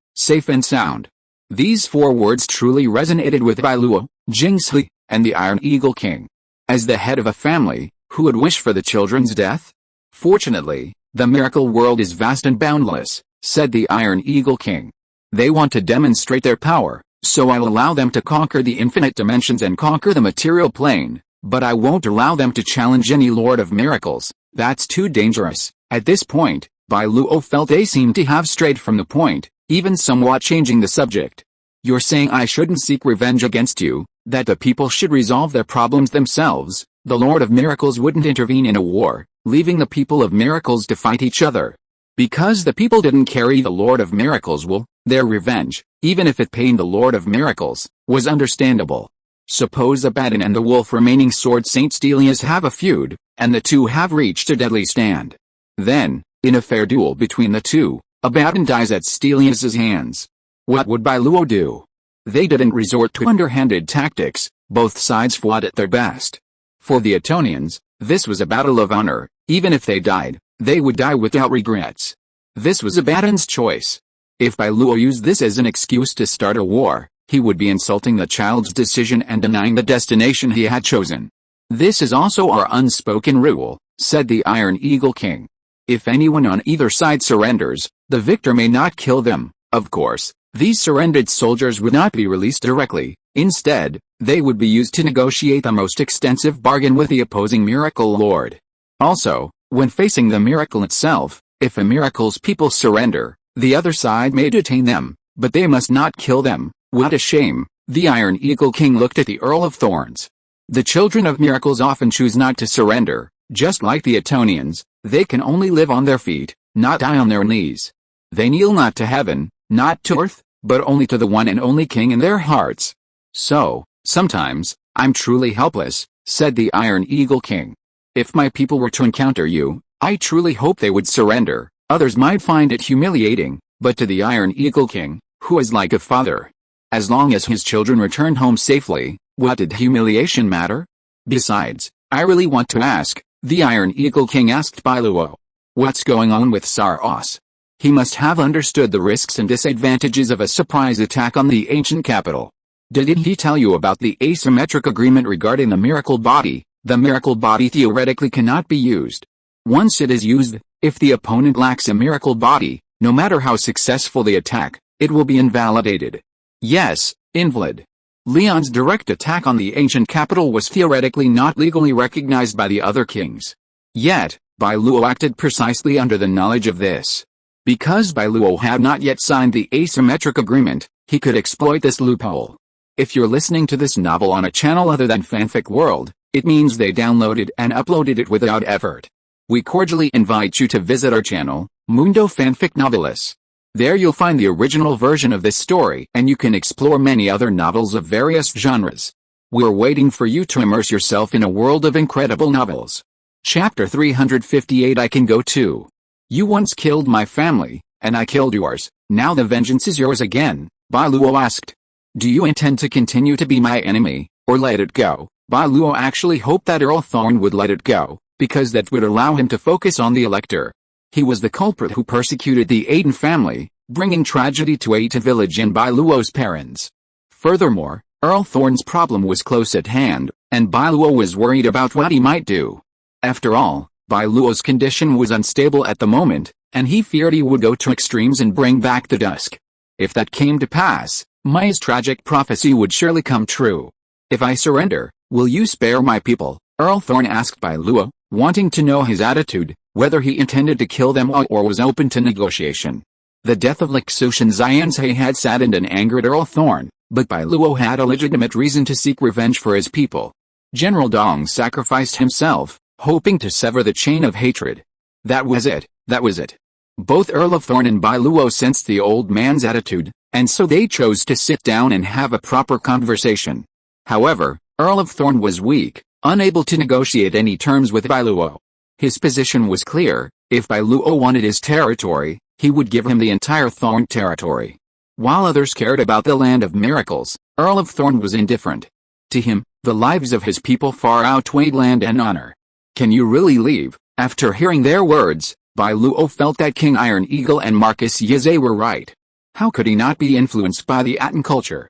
and sound. These 4 words truly resonated with Bai Luo, Jingsi, and the Iron Eagle King. As the head of a family, who would wish for the children's death? Fortunately, the miracle world is vast and boundless, said the Iron Eagle King. They want to demonstrate their power, so I'll allow them to conquer the infinite dimensions and conquer the material plane, but I won't allow them to challenge any Lord of Miracles. That's too dangerous. At this point, Bai Luo felt they seemed to have strayed from the point, even somewhat changing the subject. You're saying I shouldn't seek revenge against you, that the people should resolve their problems themselves. The Lord of Miracles wouldn't intervene in a war, leaving the people of Miracles to fight each other. Because the people didn't carry the Lord of Miracles' will, their revenge, even if it pained the Lord of Miracles, was understandable. Suppose Abaddon and the wolf remaining sword Saint Stelias have a feud, and the 2 have reached a deadly stand. Then, in a fair duel between the 2, Abaddon dies at Stelias's hands. What would Bai Luo do? They didn't resort to underhanded tactics, both sides fought at their best. For the Atonians, this was a battle of honor. Even if they died, they would die without regrets. This was Abaddon's choice. If Bai Luo used this as an excuse to start a war, he would be insulting the child's decision and denying the destination he had chosen. This is also our unspoken rule, said the Iron Eagle King. If anyone on either side surrenders, the victor may not kill them. Of course, these surrendered soldiers would not be released directly. Instead, they would be used to negotiate the most extensive bargain with the opposing miracle lord. Also, when facing the miracle itself, if a miracle's people surrender, the other side may detain them, but they must not kill them. What a shame. The Iron Eagle King looked at the Earl of Thorns. The children of miracles often choose not to surrender. Just like the Atonians, they can only live on their feet, not die on their knees. They kneel not to heaven, not to earth, but only to the one and only King in their hearts. So, sometimes, I'm truly helpless, said the Iron Eagle King. If my people were to encounter you, I truly hope they would surrender. Others might find it humiliating, but to the Iron Eagle King, who is like a father, as long as his children return home safely, what did humiliation matter? Besides, I really want to ask, the Iron Eagle King asked Bai Luo. What's going on with Saros? He must have understood the risks and disadvantages of a surprise attack on the ancient capital. Did he tell you about the asymmetric agreement regarding the miracle body? The miracle body theoretically cannot be used. Once it is used, if the opponent lacks a miracle body, no matter how successful the attack, it will be invalidated. Yes, invalid. Leon's direct attack on the ancient capital was theoretically not legally recognized by the other kings. Yet, Bai Luo acted precisely under the knowledge of this. Because Bai Luo had not yet signed the asymmetric agreement, he could exploit this loophole. If you're listening to this novel on a channel other than Fanfic World, it means they downloaded and uploaded it without effort. We cordially invite you to visit our channel, Mundo Fanfic Novelis. There you'll find the original version of this story and you can explore many other novels of various genres. We're waiting for you to immerse yourself in a world of incredible novels. Chapter 358 I Can Go Too. You once killed my family, and I killed yours. Now the vengeance is yours again, Bai Luo asked. Do you intend to continue to be my enemy, or let it go? Bai Luo actually hoped that Earl Thorn would let it go, because that would allow him to focus on the Elector. He was the culprit who persecuted the Atón family, bringing tragedy to Atón village and Bai Luo's parents. Furthermore, Earl Thorn's problem was close at hand, and Bai Luo was worried about what he might do. After all, Bai Luo's condition was unstable at the moment, and he feared he would go to extremes and bring back the dusk. If that came to pass, Mai's tragic prophecy would surely come true. If I surrender, will you spare my people? Earl Thorn asked Bai Luo, wanting to know his attitude, whether he intended to kill them all or was open to negotiation. The death of Lixushan Xianzhe had saddened and angered Earl Thorn, But Bai Luo had a legitimate reason to seek revenge for his people. General Dong sacrificed himself, hoping to sever the chain of hatred. That was it. Both Earl of Thorn and Bai Luo sensed the old man's attitude, and so they chose to sit down and have a proper conversation. However, Earl of Thorn was weak, unable to negotiate any terms with Bai Luo. His position was clear: if Bai Luo wanted his territory, he would give him the entire Thorn territory. While others cared about the land of miracles, Earl of Thorn was indifferent. To him, the lives of his people far outweighed land and honor. Can you really leave? After hearing their words, Bai Luo felt that King Iron Eagle and Marcus Yeze were right. How could he not be influenced by the Atón culture?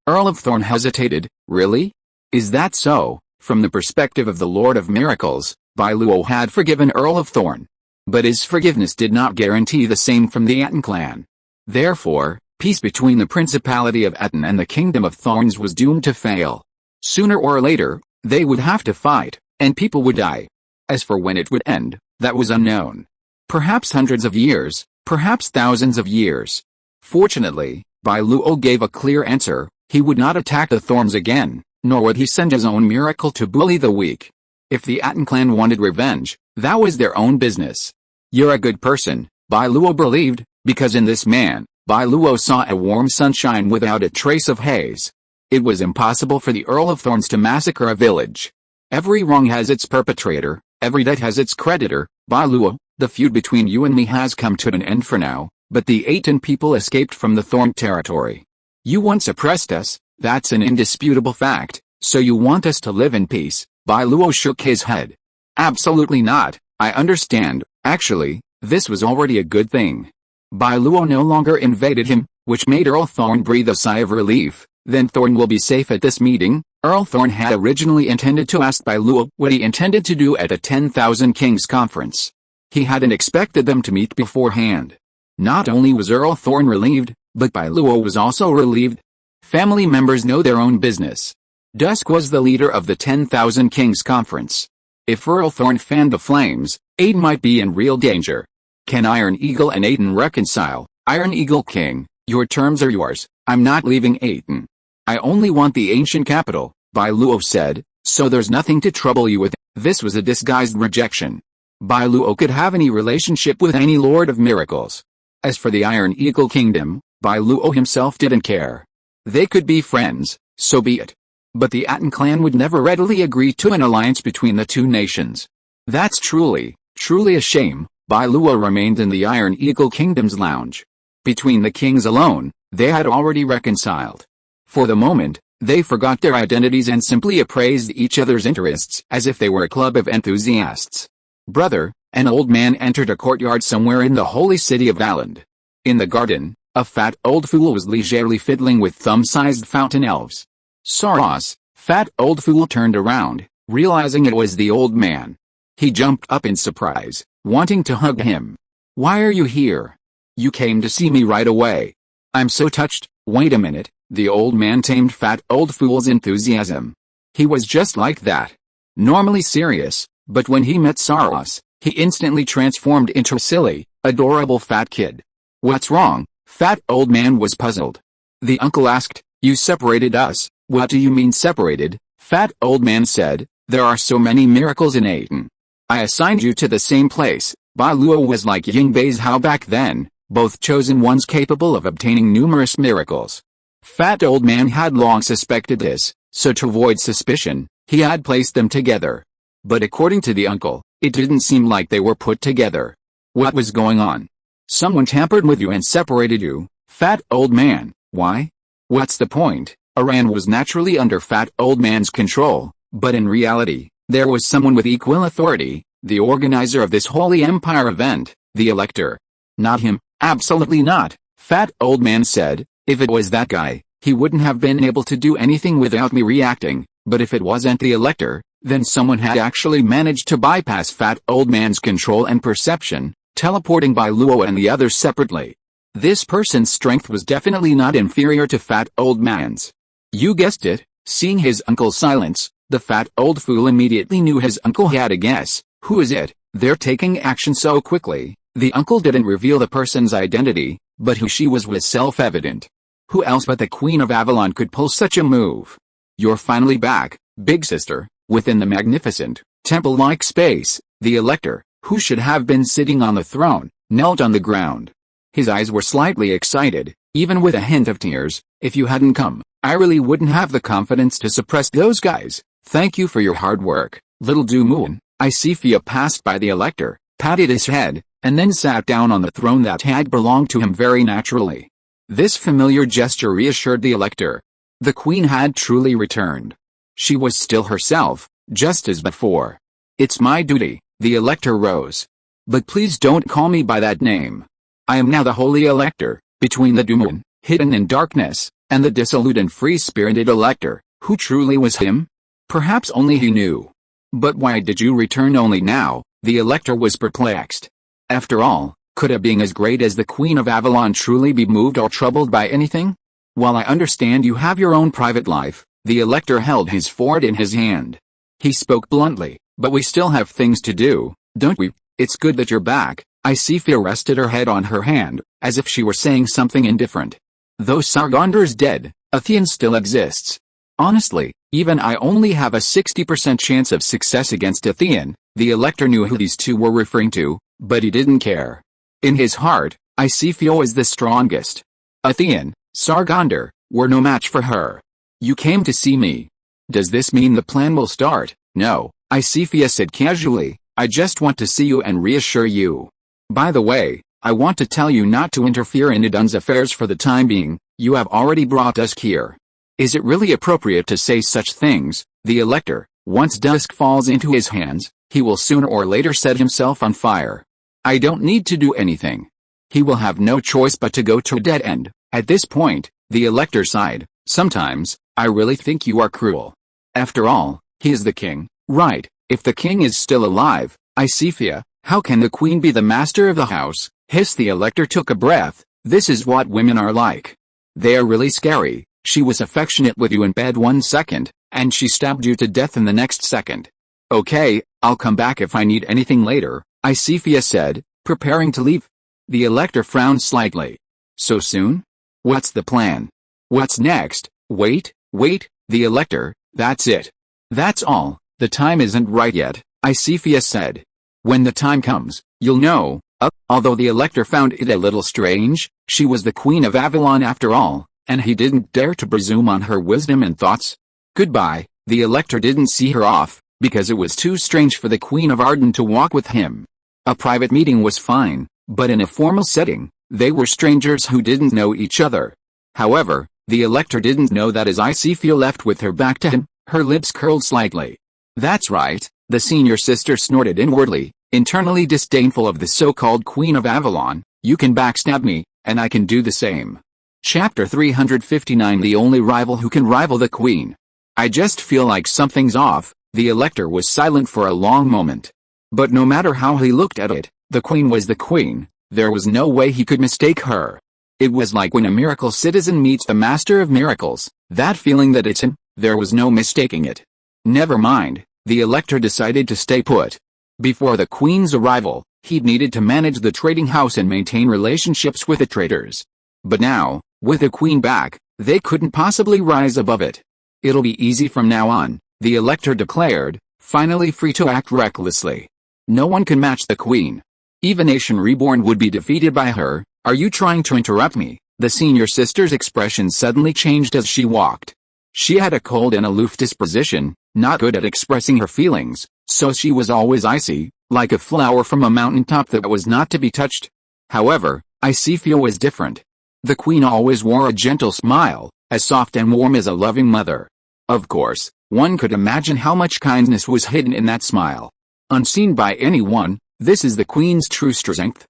Earl of Thorn hesitated. Really? Is that so? From the perspective of the Lord of Miracles, Bai Luo had forgiven Earl of Thorn. But his forgiveness did not guarantee the same from the Atón clan. Therefore, peace between the Principality of Atón and the Kingdom of Thorns was doomed to fail. Sooner or later, they would have to fight, and people would die. As for when it would end, that was unknown. Perhaps hundreds of years, perhaps thousands of years. Fortunately, Bai Luo gave a clear answer: he would not attack the Thorns again, nor would he send his own miracle to bully the weak. If the Atón clan wanted revenge, that was their own business. You're a good person, Bai Luo believed, because in this man, Bai Luo saw a warm sunshine without a trace of haze. It was impossible for the Earl of Thorns to massacre a village. Every wrong has its perpetrator, every debt has its creditor. Bai Luo, the feud between you and me has come to an end for now, but the Atón people escaped from the Thorn territory. You once oppressed us, that's an indisputable fact, so you want us to live in peace? Bai Luo shook his head. Absolutely not. I understand. Actually, this was already a good thing. Bai Luo no longer invaded him, which made Earl Thorn breathe a sigh of relief. Then Thorn will be safe at this meeting. Earl Thorn had originally intended to ask Bai Luo what he intended to do at the 10,000 Kings conference. He hadn't expected them to meet beforehand. Not only was Earl Thorn relieved, but Bai Luo was also relieved. Family members know their own business. Dusk was the leader of the 10,000 Kings conference. If Earl Thorn fanned the flames, Atón might be in real danger. Can Iron Eagle and Atón reconcile? Iron Eagle King, your terms are yours. I'm not leaving Atón. I only want the ancient capital, Bai Luo said, so there's nothing to trouble you with. This was a disguised rejection. Bai Luo could have any relationship with any Lord of Miracles. As for the Iron Eagle Kingdom, Bai Luo himself didn't care. They could be friends, so be it. But the Atón clan would never readily agree to an alliance between the two nations. That's truly a shame. Bai Luo remained in the Iron Eagle Kingdom's lounge. Between the kings alone, they had already reconciled. For the moment, they forgot their identities and simply appraised each other's interests as if they were a club of enthusiasts. Brother, an old man entered a courtyard somewhere in the holy city of Valand. In the garden, a fat old fool was leisurely fiddling with thumb-sized fountain elves. Saros, fat old fool turned around, realizing it was the old man. He jumped up in surprise, wanting to hug him. Why are you here? You came to see me right away. I'm so touched. Wait a minute. The old man tamed fat old fool's enthusiasm. He was just like that. Normally serious, but when he met Saros, he instantly transformed into a silly, adorable fat kid. What's wrong? Fat old man was puzzled. The uncle asked, you separated us. What do you mean separated? Fat old man said, there are so many miracles in Atón. I assigned you to the same place. Bai Luo was like Yingbei's Hao back then, both chosen ones capable of obtaining numerous miracles. Fat old man had long suspected this, so to avoid suspicion, he had placed them together. But according to the uncle, it didn't seem like they were put together. What was going on? Someone tampered with you and separated you, fat old man. Why? What's the point? Iran was naturally under fat old man's control, but in reality, there was someone with equal authority, the organizer of this holy empire event, the elector. Not him, absolutely not, fat old man said. If it was that guy, he wouldn't have been able to do anything without me reacting, but if it wasn't the elector, then someone had actually managed to bypass fat old man's control and perception, teleporting Bai Luo and the others separately. This person's strength was definitely not inferior to fat old man's. You guessed it, seeing his uncle's silence, the fat old fool immediately knew his uncle had a guess. Who is it? They're taking action so quickly. The uncle didn't reveal the person's identity, but who she was self-evident. Who else but the Queen of Avalon could pull such a move? You're finally back, big sister. Within the magnificent, temple-like space, the Elector, who should have been sitting on the throne, knelt on the ground. His eyes were slightly excited, even with a hint of tears. If you hadn't come, I really wouldn't have the confidence to suppress those guys. Thank you for your hard work, little Dumoulin. Isifia passed by the Elector, patted his head, and then sat down on the throne that had belonged to him very naturally. This familiar gesture reassured the Elector. The Queen had truly returned. She was still herself, just as before. It's my duty, the Elector rose. But please don't call me by that name. I am now the Holy Elector, between the Dumoulin, hidden in darkness, and the dissolute and free-spirited Elector, who truly was him? Perhaps only he knew. But why did you return only now? The Elector was perplexed. After all, could a being as great as the Queen of Avalon truly be moved or troubled by anything? While I understand you have your own private life, the Elector held his sword in his hand. He spoke bluntly, but we still have things to do, don't we? It's good that you're back. Isifia rested her head on her hand, as if she were saying something indifferent. Though Sargonder's dead, Athen still exists. Honestly, even I only have a 60% chance of success against Athen. The Elector knew who these two were referring to, but he didn't care. In his heart, Isifia is the strongest. Athen, Sargonder, were no match for her. You came to see me. Does this mean the plan will start? No, Isifia said casually, I just want to see you and reassure you. By the way, I want to tell you not to interfere in Adon's affairs for the time being. You have already brought dusk here. Is it really appropriate to say such things? The Elector, once dusk falls into his hands, he will sooner or later set himself on fire. I don't need to do anything. He will have no choice but to go to a dead end. At this point, the Elector sighed. Sometimes, I really think you are cruel. After all, he is the king, right? If the king is still alive, Isifia, how can the queen be the master of the house? Hiss. The Elector took a breath. This is what women are like. They are really scary. She was affectionate with you in bed 1 second, and she stabbed you to death in the next second. Okay, I'll come back if I need anything later, Isifia said, preparing to leave. The Elector frowned slightly. So soon? What's the plan? What's next? Wait, the Elector, that's it. That's all, the time isn't right yet, Isifia said. When the time comes, you'll know. Although the Elector found it a little strange, she was the Queen of Avalon after all, and he didn't dare to presume on her wisdom and thoughts. Goodbye. The Elector didn't see her off, because it was too strange for the Queen of Arden to walk with him. A private meeting was fine, but in a formal setting, they were strangers who didn't know each other. However, the Elector didn't know that as Isifia left with her back to him, her lips curled slightly. That's right, the senior sister snorted inwardly, internally disdainful of the so-called Queen of Avalon. You can backstab me, and I can do the same. Chapter 359. The only rival who can rival the Queen. I just feel like something's off. The Elector was silent for a long moment. But no matter how he looked at it, the Queen was the Queen. There was no way he could mistake her. It was like when a miracle citizen meets the master of miracles, that feeling that it's him, there was no mistaking it. Never mind, the Elector decided to stay put. Before the Queen's arrival, he'd needed to manage the trading house and maintain relationships with the traders. But now, with the Queen back, they couldn't possibly rise above it. It'll be easy from now on, the Elector declared, finally free to act recklessly. No one can match the Queen. Even Nation Reborn would be defeated by her. Are you trying to interrupt me? The senior sister's expression suddenly changed as she walked. She had a cold and aloof disposition, not good at expressing her feelings, so she was always icy, like a flower from a mountaintop that was not to be touched. However, Isifia was different. The Queen always wore a gentle smile, as soft and warm as a loving mother. Of course, one could imagine how much kindness was hidden in that smile. Unseen by anyone, this is the Queen's true strength.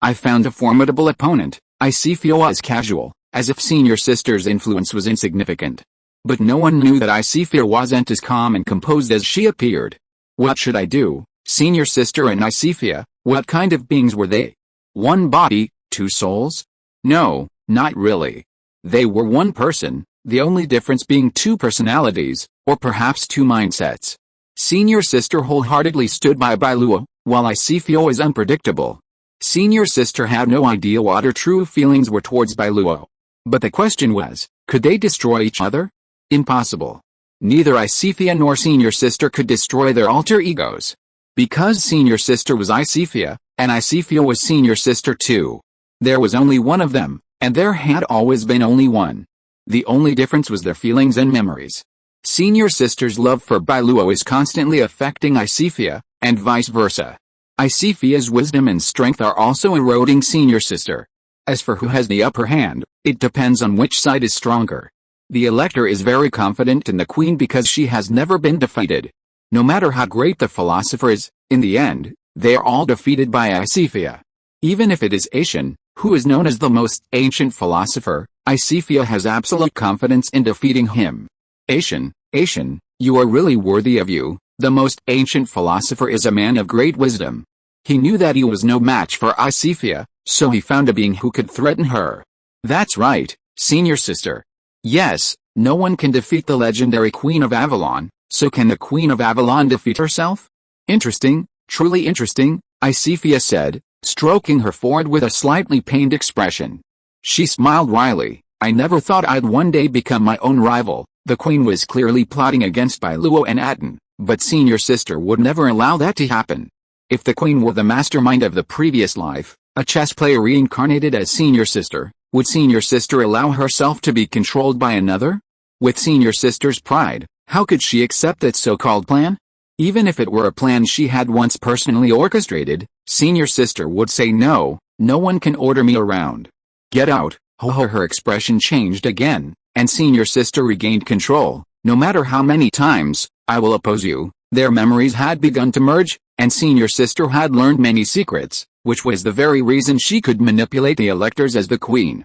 I found a formidable opponent. Isifia was casual, as if senior sister's influence was insignificant. But no one knew that Isifia wasn't as calm and composed as she appeared. What should I do? Senior sister and Isifia, what kind of beings were they? One body, two souls? No, not really. They were one person, the only difference being two personalities, or perhaps two mindsets. Senior sister wholeheartedly stood by Bai Luo, while Isifia was unpredictable. Senior sister had no idea what her true feelings were towards Bai Luo. But the question was, could they destroy each other? Impossible. Neither Isifia nor senior sister could destroy their alter egos. Because senior sister was Isifia, and Isifia was senior sister too. There was only one of them, and there had always been only one. The only difference was their feelings and memories. Senior sister's love for Bai Luo is constantly affecting Isifia, and vice versa. Isifia's wisdom and strength are also eroding senior sister. As for who has the upper hand, it depends on which side is stronger. The Elector is very confident in the Queen because she has never been defeated. No matter how great the philosopher is, in the end, they are all defeated by Isifia. Even if it is Atón, who is known as the most ancient philosopher, Isifia has absolute confidence in defeating him. Atón, you are really worthy of you. The most ancient philosopher is a man of great wisdom. He knew that he was no match for Isifia, so he found a being who could threaten her. That's right, senior sister. Yes, no one can defeat the legendary Queen of Avalon, so can the Queen of Avalon defeat herself? Interesting, truly interesting, Isifia said, stroking her forehead with a slightly pained expression. She smiled wryly. I never thought I'd one day become my own rival. The Queen was clearly plotting against Bai Luo and Atón, but senior sister would never allow that to happen. If the Queen were the mastermind of the previous life, a chess player reincarnated as senior sister, would senior sister allow herself to be controlled by another? With senior sister's pride, how could she accept that so-called plan? Even if it were a plan she had once personally orchestrated, senior sister would say no, no one can order me around. Get out. Her expression changed again, and senior sister regained control. No matter how many times, I will oppose you. Their memories had begun to merge, and senior sister had learned many secrets, which was the very reason she could manipulate the electors as the Queen.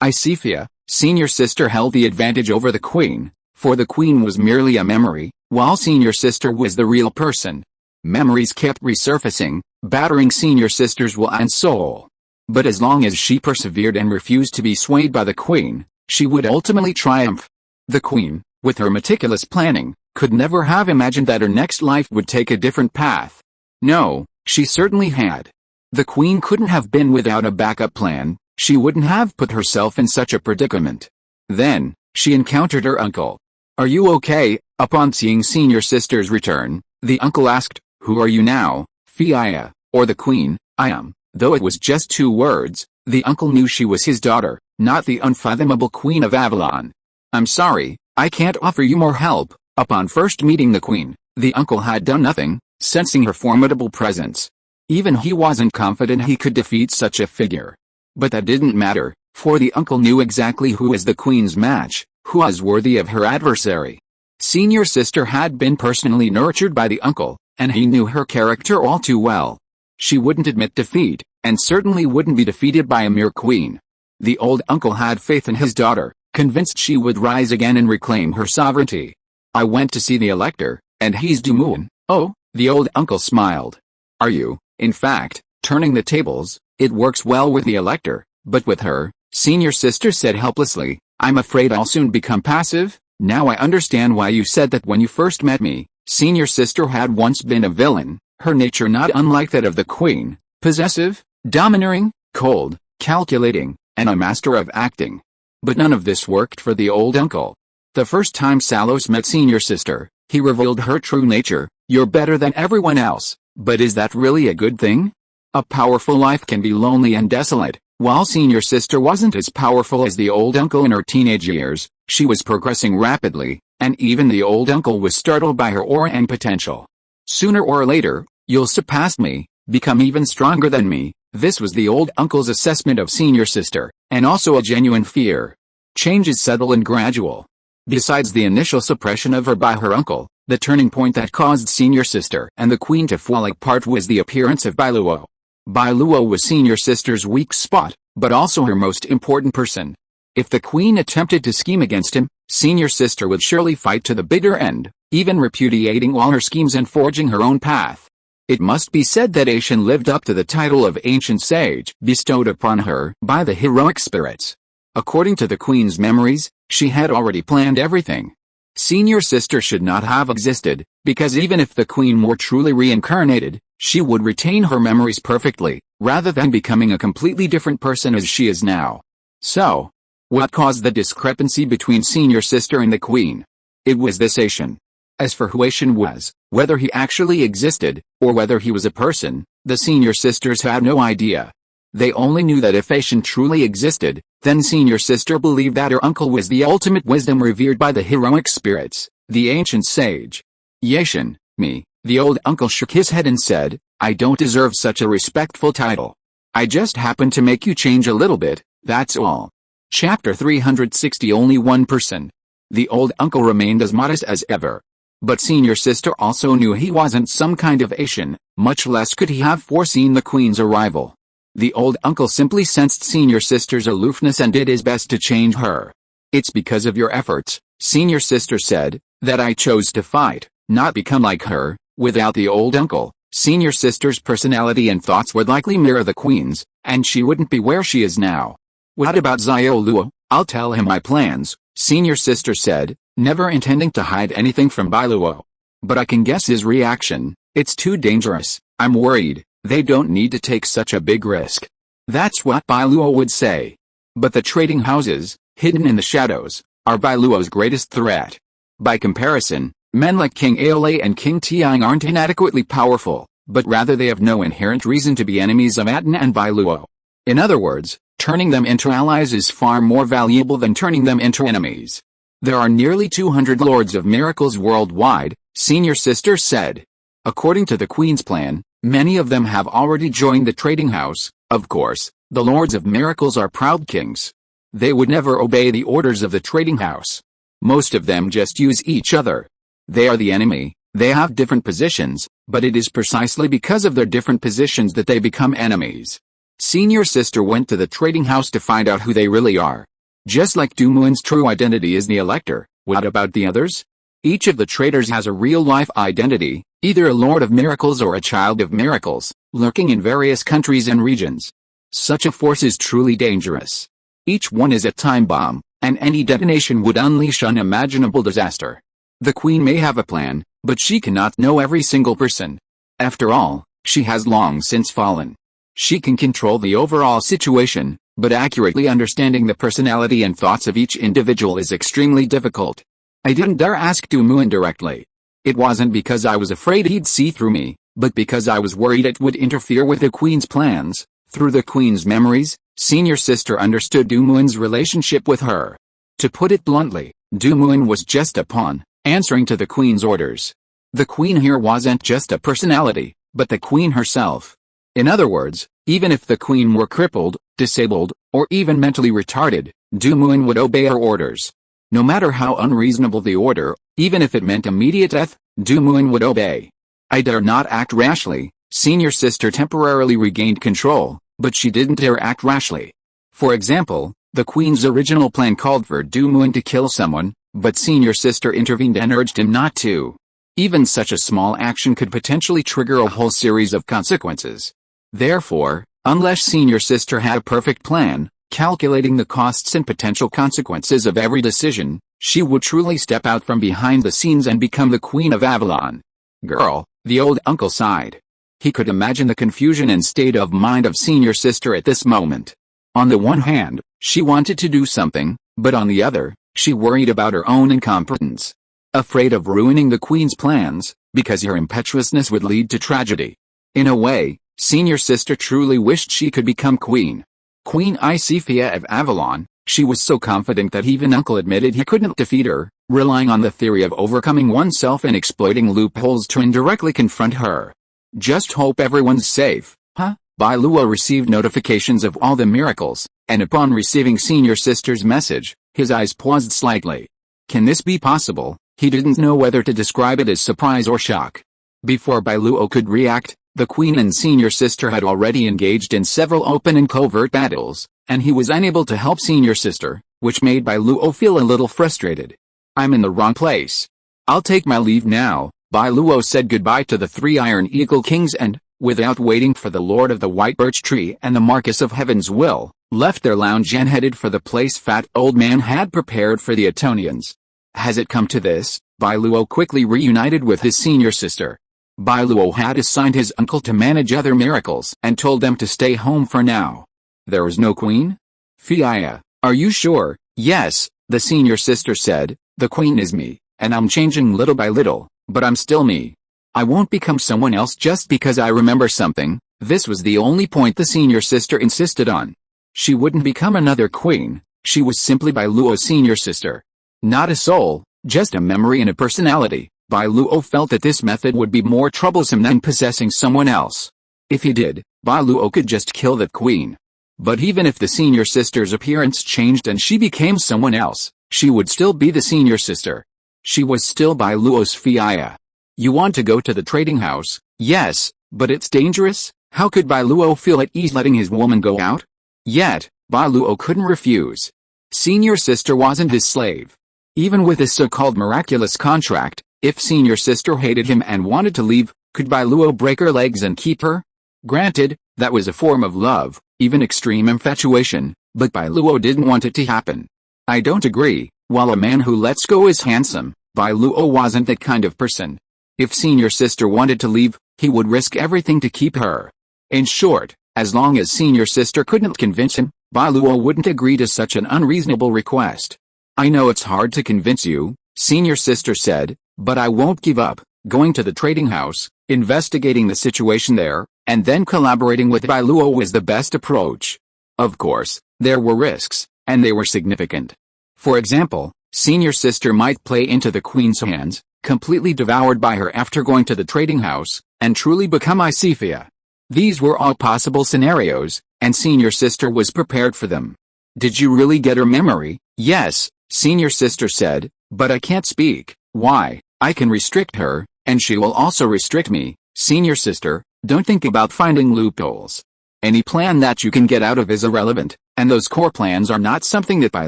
Isifia, senior sister held the advantage over the Queen, for the Queen was merely a memory, while senior sister was the real person. Memories kept resurfacing, battering senior sister's will and soul. But as long as she persevered and refused to be swayed by the Queen, she would ultimately triumph. The Queen, with her meticulous planning, could never have imagined that her next life would take a different path. No, she certainly had. The Queen couldn't have been without a backup plan. She wouldn't have put herself in such a predicament. Then, she encountered her uncle. Are you okay? Upon seeing senior sister's return, the uncle asked, who are you now, Fia, or the Queen? I am. Though it was just 2 words, the uncle knew she was his daughter, not the unfathomable Queen of Avalon. I'm sorry, I can't offer you more help. Upon first meeting the Queen, the uncle had done nothing, sensing her formidable presence. Even he wasn't confident he could defeat such a figure. But that didn't matter, for the uncle knew exactly who was the Queen's match, who was worthy of her adversary. Senior sister had been personally nurtured by the uncle, and he knew her character all too well. She wouldn't admit defeat, and certainly wouldn't be defeated by a mere queen. The old uncle had faith in his daughter, convinced she would rise again and reclaim her sovereignty. I went to see the Elector, and he's Dumoulin. Oh, the old uncle smiled. Are you, in fact, turning the tables? It works well with the Elector, but with her, senior sister said helplessly, I'm afraid I'll soon become passive. Now I understand why you said that when you first met me. Senior sister had once been a villain, her nature not unlike that of the Queen, possessive, domineering, cold, calculating, and a master of acting. But none of this worked for the old uncle. The first time Saros met senior sister, he revealed her true nature. You're better than everyone else, but is that really a good thing? A powerful life can be lonely and desolate. While senior sister wasn't as powerful as the old uncle in her teenage years, she was progressing rapidly, and even the old uncle was startled by her aura and potential. Sooner or later, you'll surpass me, become even stronger than me. This was the old uncle's assessment of senior sister, and also a genuine fear. Change is subtle and gradual. Besides the initial suppression of her by her uncle, the turning point that caused senior sister and the Queen to fall apart was the appearance of Bai Luo. Bai Luo was senior sister's weak spot, but also her most important person. If the Queen attempted to scheme against him, senior sister would surely fight to the bitter end, even repudiating all her schemes and forging her own path. It must be said that Atón lived up to the title of ancient sage bestowed upon her by the heroic spirits. According to the Queen's memories, she had already planned everything. Senior sister should not have existed, because even if the Queen were truly reincarnated, she would retain her memories perfectly, rather than becoming a completely different person as she is now. So, What caused the discrepancy between senior sister and the queen? It was this Atón. As for who Atón was, whether he actually existed, or whether he was a person, the senior sisters had no idea. They only knew that if Atón truly existed, then senior sister believed that her uncle was the ultimate wisdom revered by the heroic spirits, the ancient sage. Atón, me, the old uncle shook his head and said, I don't deserve such a respectful title. I just happened to make you change a little bit, that's all. Chapter 360. Only one person. The old uncle remained as modest as ever. But senior sister also knew he wasn't some kind of Atón, much less could he have foreseen the queen's arrival. The old uncle simply sensed senior sister's aloofness and did his best to change her. It's because of your efforts, senior sister said, that I chose to fight, not become like her. Without the old uncle, senior sister's personality and thoughts would likely mirror the queen's, and she wouldn't be where she is now. What about Bai Luo? I'll tell him my plans, senior sister said, never intending to hide anything from Bai Luo. But I can guess his reaction. It's too dangerous, I'm worried, they don't need to take such a big risk. That's what Bai Luo would say. But the trading houses, hidden in the shadows, are Bai Luo's greatest threat. By comparison, men like King Aole and King Tiang aren't inadequately powerful, but rather they have no inherent reason to be enemies of Atón and Bai Luo. In other words, turning them into allies is far more valuable than turning them into enemies. There are nearly 200 Lords of Miracles worldwide, senior sister said. According to the Queen's plan, many of them have already joined the trading house. Of course, the Lords of Miracles are proud kings. They would never obey the orders of the trading house. Most of them just use each other. They are the enemy, they have different positions, but it is precisely because of their different positions that they become enemies. Senior sister went to the trading house to find out who they really are. Just like Dumuin's true identity is the elector, what about the others? Each of the traders has a real-life identity, either a Lord of Miracles or a Child of Miracles, lurking in various countries and regions. Such a force is truly dangerous. Each one is a time bomb, and any detonation would unleash unimaginable disaster. The Queen may have a plan, but she cannot know every single person. After all, she has long since fallen. She can control the overall situation, but accurately understanding the personality and thoughts of each individual is extremely difficult. I didn't dare ask Dumuin directly. It wasn't because I was afraid he'd see through me, but because I was worried it would interfere with the Queen's plans. Through the Queen's memories, senior sister understood Dumuin's relationship with her. To put it bluntly, Dumuin was just a pawn, answering to the Queen's orders. The Queen here wasn't just a personality, but the Queen herself. In other words, even if the Queen were crippled, disabled, or even mentally retarded, Dumuin would obey her orders. No matter how unreasonable the order, even if it meant immediate death, Dumuin would obey. I dare not act rashly. Senior sister temporarily regained control, but she didn't dare act rashly. For example, the Queen's original plan called for Dumuin to kill someone, but senior sister intervened and urged him not to. Even such a small action could potentially trigger a whole series of consequences. Therefore, unless senior sister had a perfect plan, calculating the costs and potential consequences of every decision, she would truly step out from behind the scenes and become the Queen of Avalon. Girl, the old uncle sighed. He could imagine the confusion and state of mind of senior sister at this moment. On the one hand, she wanted to do something, but on the other, she worried about her own incompetence. Afraid of ruining the Queen's plans, because her impetuousness would lead to tragedy. In a way, senior sister truly wished she could become queen. Queen Isephia of Avalon, she was so confident that even uncle admitted he couldn't defeat her, relying on the theory of overcoming oneself and exploiting loopholes to indirectly confront her. Just hope everyone's safe, huh? Bai Luo received notifications of all the miracles, and upon receiving senior sister's message, his eyes paused slightly. Can this be possible? He didn't know whether to describe it as surprise or shock. Before Bai Luo could react, the Queen and senior sister had already engaged in several open and covert battles, and he was unable to help senior sister, which made Bai Luo feel a little frustrated. I'm in the wrong place. I'll take my leave now. Bai Luo said goodbye to the 3 Iron Eagle Kings and, without waiting for the Lord of the White Birch Tree and the Marquess of Heaven's Will, left their lounge and headed for the place fat old man had prepared for the Atonians. Has it come to this? Bai Luo quickly reunited with his senior sister. Bai Luo had assigned his uncle to manage other miracles and told them to stay home for now. There is no queen? Fiaya, are you sure? Yes, the senior sister said, the queen is me, and I'm changing little by little, but I'm still me. I won't become someone else just because I remember something. This was the only point the senior sister insisted on. She wouldn't become another queen, she was simply Bai Luo's senior sister. Not a soul, just a memory and a personality. Bai Luo felt that this method would be more troublesome than possessing someone else. If he did, Bai Luo could just kill the queen. But even if the senior sister's appearance changed and she became someone else, she would still be the senior sister. She was still Bai Luo's Fia. You want to go to the trading house? Yes, but it's dangerous? How could Bai Luo feel at ease letting his woman go out? Yet, Bai Luo couldn't refuse. Senior sister wasn't his slave. Even with his so-called miraculous contract, if senior sister hated him and wanted to leave, could Bai Luo break her legs and keep her? Granted, that was a form of love, even extreme infatuation, but Bai Luo didn't want it to happen. I don't agree. While a man who lets go is handsome, Bai Luo wasn't that kind of person. If senior sister wanted to leave, he would risk everything to keep her. In short, as long as senior sister couldn't convince him, Bai Luo wouldn't agree to such an unreasonable request. I know it's hard to convince you, senior sister said, but I won't give up. Going to the trading house, investigating the situation there, and then collaborating with Bai Luo was the best approach. Of course, there were risks, and they were significant. For example, senior sister might play into the queen's hands, completely devoured by her after going to the trading house, and truly become Isifia. These were all possible scenarios, and senior sister was prepared for them. Did you really get her memory? Yes, senior sister said, but I can't speak. Why? I can restrict her, and she will also restrict me. Senior sister, don't think about finding loopholes. Any plan that you can get out of is irrelevant, and those core plans are not something that Bai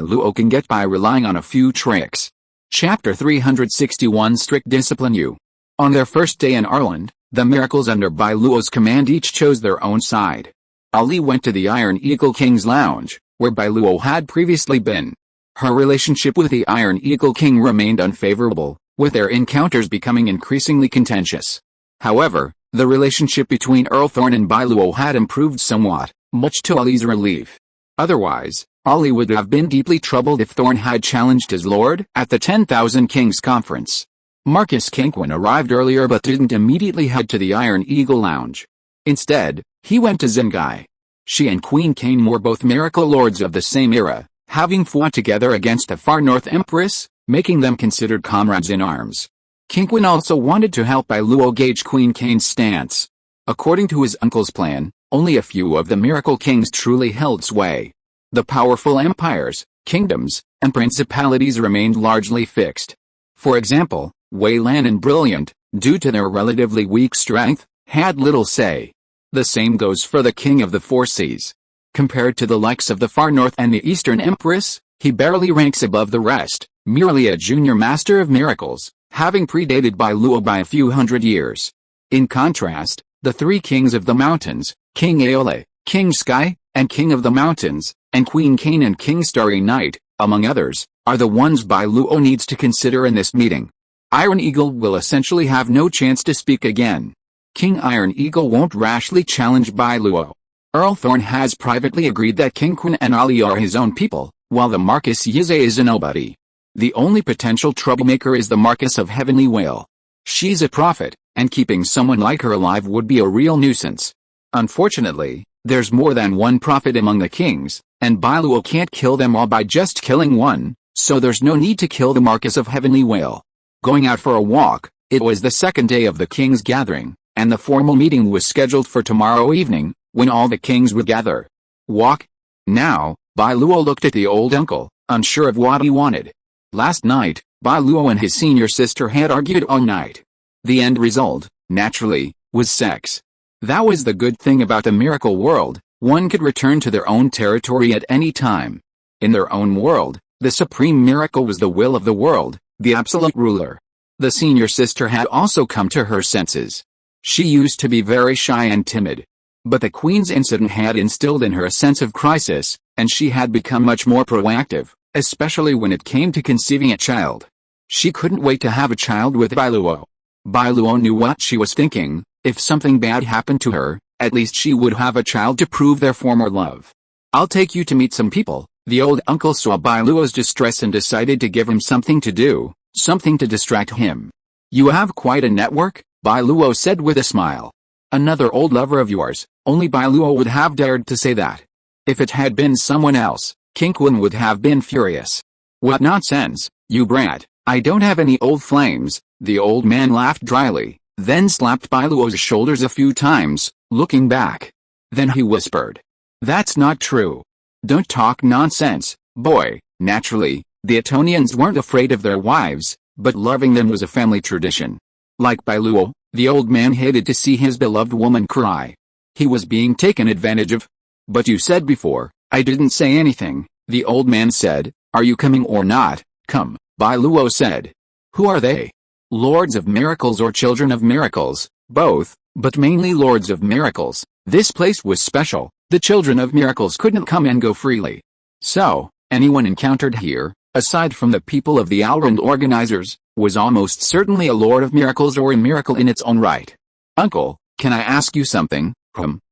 Luo can get by relying on a few tricks. Chapter 361 Strict Discipline U. On their first day in Ireland, the miracles under Bai Luo's command each chose their own side. Ali went to the Iron Eagle King's lounge, where Bai Luo had previously been. Her relationship with the Iron Eagle King remained unfavorable, with their encounters becoming increasingly contentious. However, the relationship between Earl Thorn and Bai Luo had improved somewhat, much to Ali's relief. Otherwise, Ali would have been deeply troubled if Thorn had challenged his lord at the 10,000 Kings Conference. Marcus Kinquin arrived earlier but didn't immediately head to the Iron Eagle Lounge. Instead, he went to Zengai. She and Queen Kane were both miracle lords of the same era, having fought together against the Far North Empress, making them considered comrades in arms. Kinquin also wanted to help Bai Luo gauge Queen Kane's stance. According to his uncle's plan, only a few of the miracle kings truly held sway. The powerful empires, kingdoms, and principalities remained largely fixed. For example, Wei Lan and Brilliant, due to their relatively weak strength, had little say. The same goes for the King of the Four Seas. Compared to the likes of the Far North and the Eastern Empress, he barely ranks above the rest, merely a junior master of miracles, having predated Bai Luo by a few hundred years. In contrast, the three kings of the mountains, King Aole, King Sky, and King of the Mountains, and Queen Kane and King Starry Night, among others, are the ones Bai Luo needs to consider in this meeting. Iron Eagle will essentially have no chance to speak again. King Iron Eagle won't rashly challenge Bai Luo. Earl Thorn has privately agreed that King Quinn and Ali are his own people, while the Marquis Yize is a nobody. The only potential troublemaker is the Marquis of Heavenly Whale. She's a prophet, and keeping someone like her alive would be a real nuisance. Unfortunately, there's more than one prophet among the kings, and Bai Luo can't kill them all by just killing one, so there's no need to kill the Marquis of Heavenly Whale. Going out for a walk, it was the second day of the king's gathering, and the formal meeting was scheduled for tomorrow evening, when all the kings would gather. Walk? Now, Bai Luo looked at the old uncle, unsure of what he wanted. Last night, Bai Luo and his senior sister had argued all night. The end result, naturally, was sex. That was the good thing about the miracle world, one could return to their own territory at any time. In their own world, the supreme miracle was the will of the world, the absolute ruler. The senior sister had also come to her senses. She used to be very shy and timid. But the Queen's incident had instilled in her a sense of crisis, and she had become much more proactive, especially when it came to conceiving a child. She couldn't wait to have a child with Bai Luo. Bai Luo knew what she was thinking. If something bad happened to her, at least she would have a child to prove their former love. I'll take you to meet some people, The old uncle saw Bai Luo's distress and decided to give him something to do, something to distract him. You have quite a network, Bai Luo said with a smile. Another old lover of yours, only Bai Luo would have dared to say that. If it had been someone else, King Kun would have been furious. What nonsense, you brat, I don't have any old flames, the old man laughed dryly, then slapped Bai Luo's shoulders a few times, looking back. Then he whispered. That's not true. Don't talk nonsense, boy. Naturally, the Atonians weren't afraid of their wives, but loving them was a family tradition. Like Bai Luo, the old man hated to see his beloved woman cry. He was being taken advantage of. But you said before, I didn't say anything, the old man said. Are you coming or not? Come, Bai Luo said. Who are they? Lords of miracles or children of miracles, both, but mainly lords of miracles. This place was special. The children of miracles couldn't come and go freely. So, anyone encountered here, aside from the people of the Alrund organizers, was almost certainly a lord of miracles or a miracle in its own right. Uncle, can I ask you something?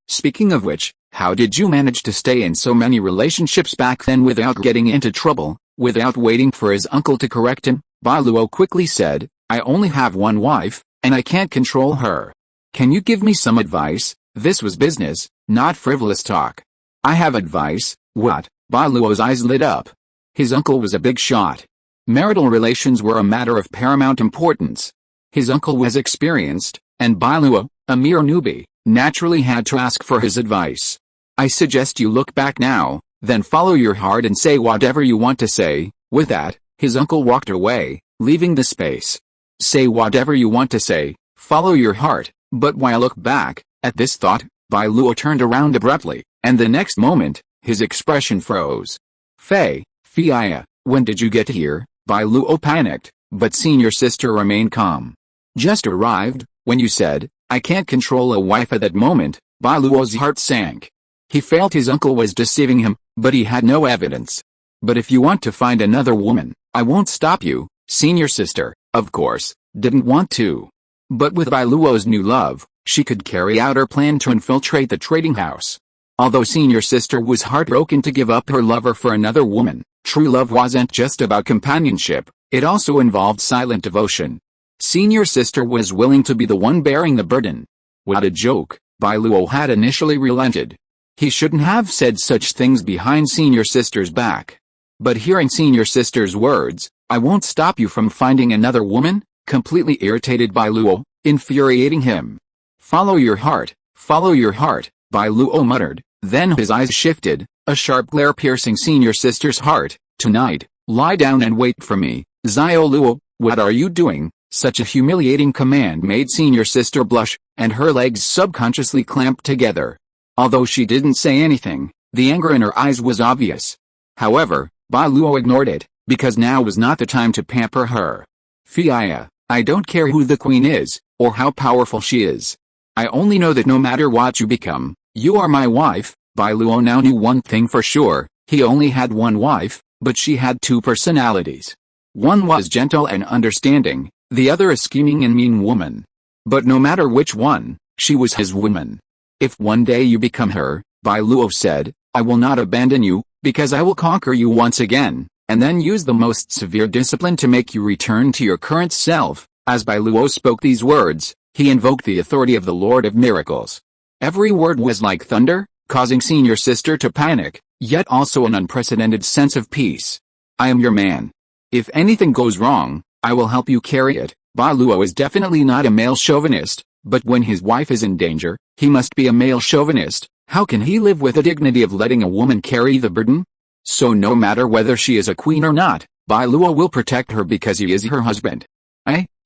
Speaking of which, how did you manage to stay in so many relationships back then without getting into trouble? Without waiting for his uncle to correct him, Bai Luo quickly said, I only have one wife, and I can't control her. Can you give me some advice? This was business, not frivolous talk. I have advice. What? Bai Luo's eyes lit up. His uncle was a big shot. Marital relations were a matter of paramount importance. His uncle was experienced, and Bai Luo, a mere newbie, naturally had to ask for his advice. I suggest you look back now, then follow your heart and say whatever you want to say. With that, his uncle walked away, leaving the space. Say whatever you want to say, follow your heart, but why look back? At this thought, Bai Luo turned around abruptly, and the next moment, his expression froze. Inya, when did you get here? Bai Luo panicked, but senior sister remained calm. Just arrived. When you said, I can't control a wife at that moment, Bai Luo's heart sank. He felt his uncle was deceiving him, but he had no evidence. But if you want to find another woman, I won't stop you. Senior sister, of course, didn't want to. But with Bai Luo's new love, she could carry out her plan to infiltrate the trading house. Although senior sister was heartbroken to give up her lover for another woman, true love wasn't just about companionship, it also involved silent devotion. Senior sister was willing to be the one bearing the burden. What a joke, Bai Luo had initially relented. He shouldn't have said such things behind senior sister's back. But hearing senior sister's words, I won't stop you from finding another woman, completely irritated Bai Luo, infuriating him. Follow your heart, Bai Luo muttered, then his eyes shifted, a sharp glare piercing senior sister's heart. Tonight, lie down and wait for me. Xiao Luo, what are you doing? Such a humiliating command made senior sister blush, and her legs subconsciously clamped together. Although she didn't say anything, the anger in her eyes was obvious. However, Bai Luo ignored it, because now was not the time to pamper her. Inya, I don't care who the queen is, or how powerful she is. I only know that no matter what you become, you are my wife. Bai Luo now knew one thing for sure, he only had one wife, but she had two personalities. One was gentle and understanding, the other a scheming and mean woman. But no matter which one, she was his woman. If one day you become her, Bai Luo said, I will not abandon you, because I will conquer you once again, and then use the most severe discipline to make you return to your current self. As Bai Luo spoke these words, he invoked the authority of the Lord of Miracles. Every word was like thunder, causing senior sister to panic, yet also an unprecedented sense of peace. I am your man. If anything goes wrong, I will help you carry it. Bai Luo is definitely not a male chauvinist, but when his wife is in danger, he must be a male chauvinist. How can he live with the dignity of letting a woman carry the burden? So no matter whether she is a queen or not, Bai Luo will protect her because he is her husband.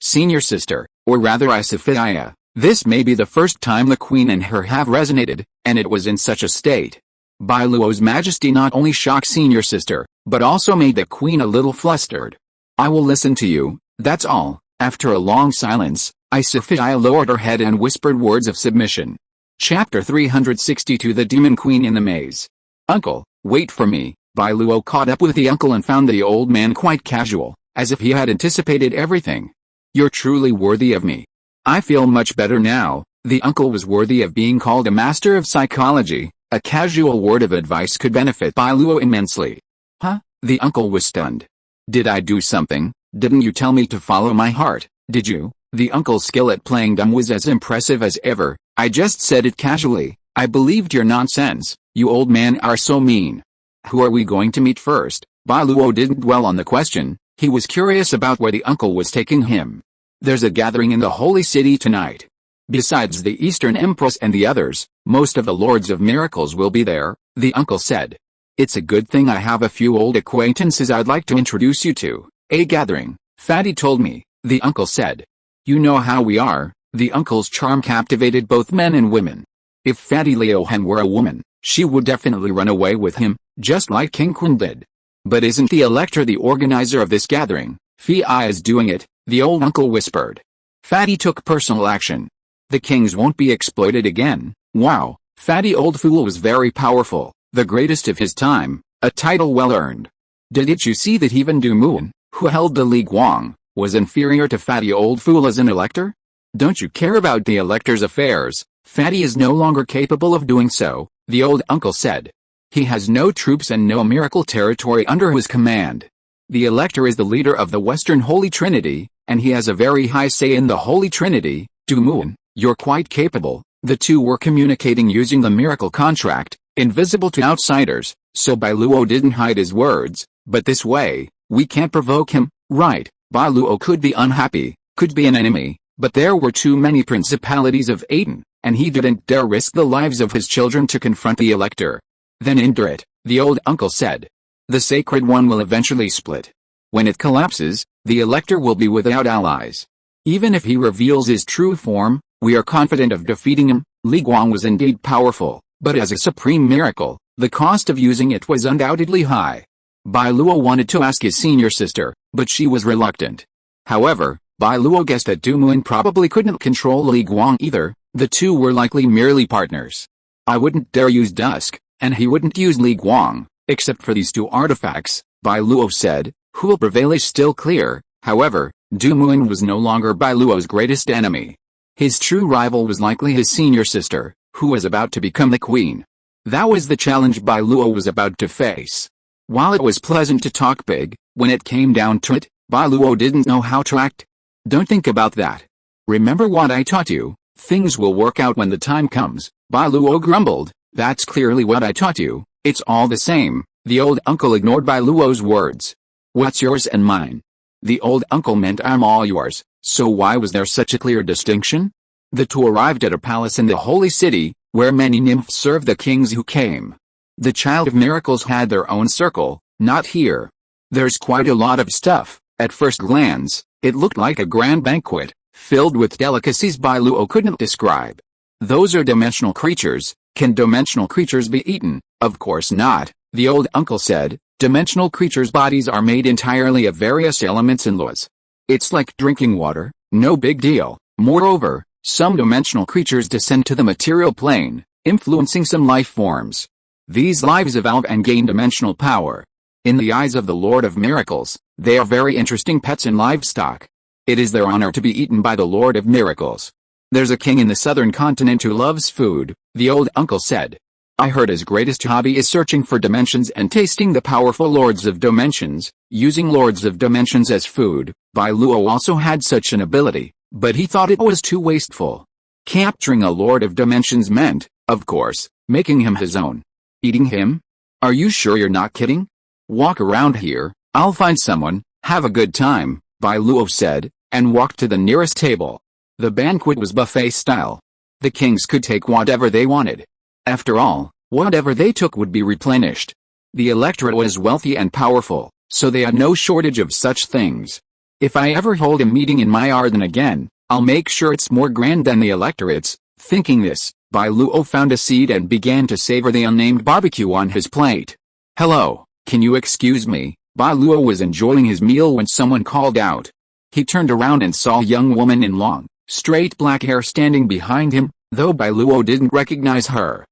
Senior sister, or rather Inya, this may be the first time the queen and her have resonated, and it was in such a state. Bai Luo's majesty not only shocked senior sister, but also made the queen a little flustered. I will listen to you, that's all. After a long silence, Inya lowered her head and whispered words of submission. Chapter 362 The Demon Queen in the Maze. Uncle, wait for me. Bai Luo caught up with the uncle and found the old man quite casual, as if he had anticipated everything. You're truly worthy of me. I feel much better now. The uncle was worthy of being called a master of psychology. A casual word of advice could benefit Bai Luo immensely. Huh? The uncle was stunned. Did I do something? Didn't you tell me to follow my heart, did you? The uncle's skill at playing dumb was as impressive as ever. I just said it casually. I believed your nonsense. You old man are so mean. Who are we going to meet first? Bai Luo didn't dwell on the question. He was curious about where the uncle was taking him. There's a gathering in the holy city tonight. Besides the Eastern Empress and the others, most of the Lords of Miracles will be there, the uncle said. It's a good thing I have a few old acquaintances I'd like to introduce you to. A gathering, Fatty told me, the uncle said. You know how we are. The uncle's charm captivated both men and women. If Fatty Liuhan were a woman, she would definitely run away with him, just like King Kun did. But isn't the Elector the organizer of this gathering? Fi is doing it, the old uncle whispered. Fatty took personal action. The kings won't be exploited again. Wow, Fatty old fool was very powerful, the greatest of his time, a title well earned. Didn't you see that even Du Muan, who held the Li Guang, was inferior to Fatty old fool as an elector? Don't you care about the elector's affairs? Fatty is no longer capable of doing so, the old uncle said. He has no troops and no miracle territory under his command. The elector is the leader of the Western Holy Trinity, and he has a very high say in the Holy Trinity. Du Muan, you're quite capable. The two were communicating using the miracle contract, invisible to outsiders, so Bai Luo didn't hide his words, but this way, we can't provoke him, right? Bai Luo could be unhappy, could be an enemy, but there were too many principalities of Atón, and he didn't dare risk the lives of his children to confront the elector. Then endure it, the old uncle said. The sacred one will eventually split. When it collapses, the elector will be without allies. Even if he reveals his true form, we are confident of defeating him. Li Guang was indeed powerful, but as a supreme miracle, the cost of using it was undoubtedly high. Bai Luo wanted to ask his senior sister, but she was reluctant. However, Bai Luo guessed that Du Muan probably couldn't control Li Guang either. The two were likely merely partners. I wouldn't dare use Dusk, and he wouldn't use Li Guang, except for these two artifacts, Bai Luo said. Who will prevail is still clear. However, Du Muan was no longer Bai Luo's greatest enemy. His true rival was likely his senior sister, who was about to become the queen. That was the challenge Bai Luo was about to face. While it was pleasant to talk big, when it came down to it, Bai Luo didn't know how to act. Don't think about that. Remember what I taught you. Things will work out when the time comes, Bai Luo grumbled. That's clearly what I taught you. It's all the same. The old uncle ignored Bai Luo's words. What's yours and mine? The old uncle meant I'm all yours, so why was there such a clear distinction? The two arrived at a palace in the holy city, where many nymphs served the kings who came. The Child of Miracles had their own circle, not here. There's quite a lot of stuff. At first glance, it looked like a grand banquet, filled with delicacies Bai Luo couldn't describe. Those are dimensional creatures. Can dimensional creatures be eaten? Of course not, the old uncle said. Dimensional creatures' bodies are made entirely of various elements and laws. It's like drinking water, no big deal. Moreover, some dimensional creatures descend to the material plane, influencing some life forms. These lives evolve and gain dimensional power. In the eyes of the Lord of Miracles, they are very interesting pets and livestock. It is their honor to be eaten by the Lord of Miracles. There's a king in the southern continent who loves food, the old uncle said. I heard his greatest hobby is searching for dimensions and tasting the powerful lords of dimensions, using lords of dimensions as food. Bai Luo also had such an ability, but he thought it was too wasteful. Capturing a lord of dimensions meant, of course, making him his own. Eating him? Are you sure you're not kidding? Walk around here, I'll find someone, have a good time, Bai Luo said, and walked to the nearest table. The banquet was buffet style. The kings could take whatever they wanted. After all, whatever they took would be replenished. The electorate was wealthy and powerful, so they had no shortage of such things. If I ever hold a meeting in my Arden again, I'll make sure it's more grand than the electorate's. Thinking this, Bai Luo found a seat and began to savor the unnamed barbecue on his plate. Hello, can you excuse me? Bai Luo was enjoying his meal when someone called out. He turned around and saw a young woman in long, straight black hair standing behind him, though Bai Luo didn't recognize her.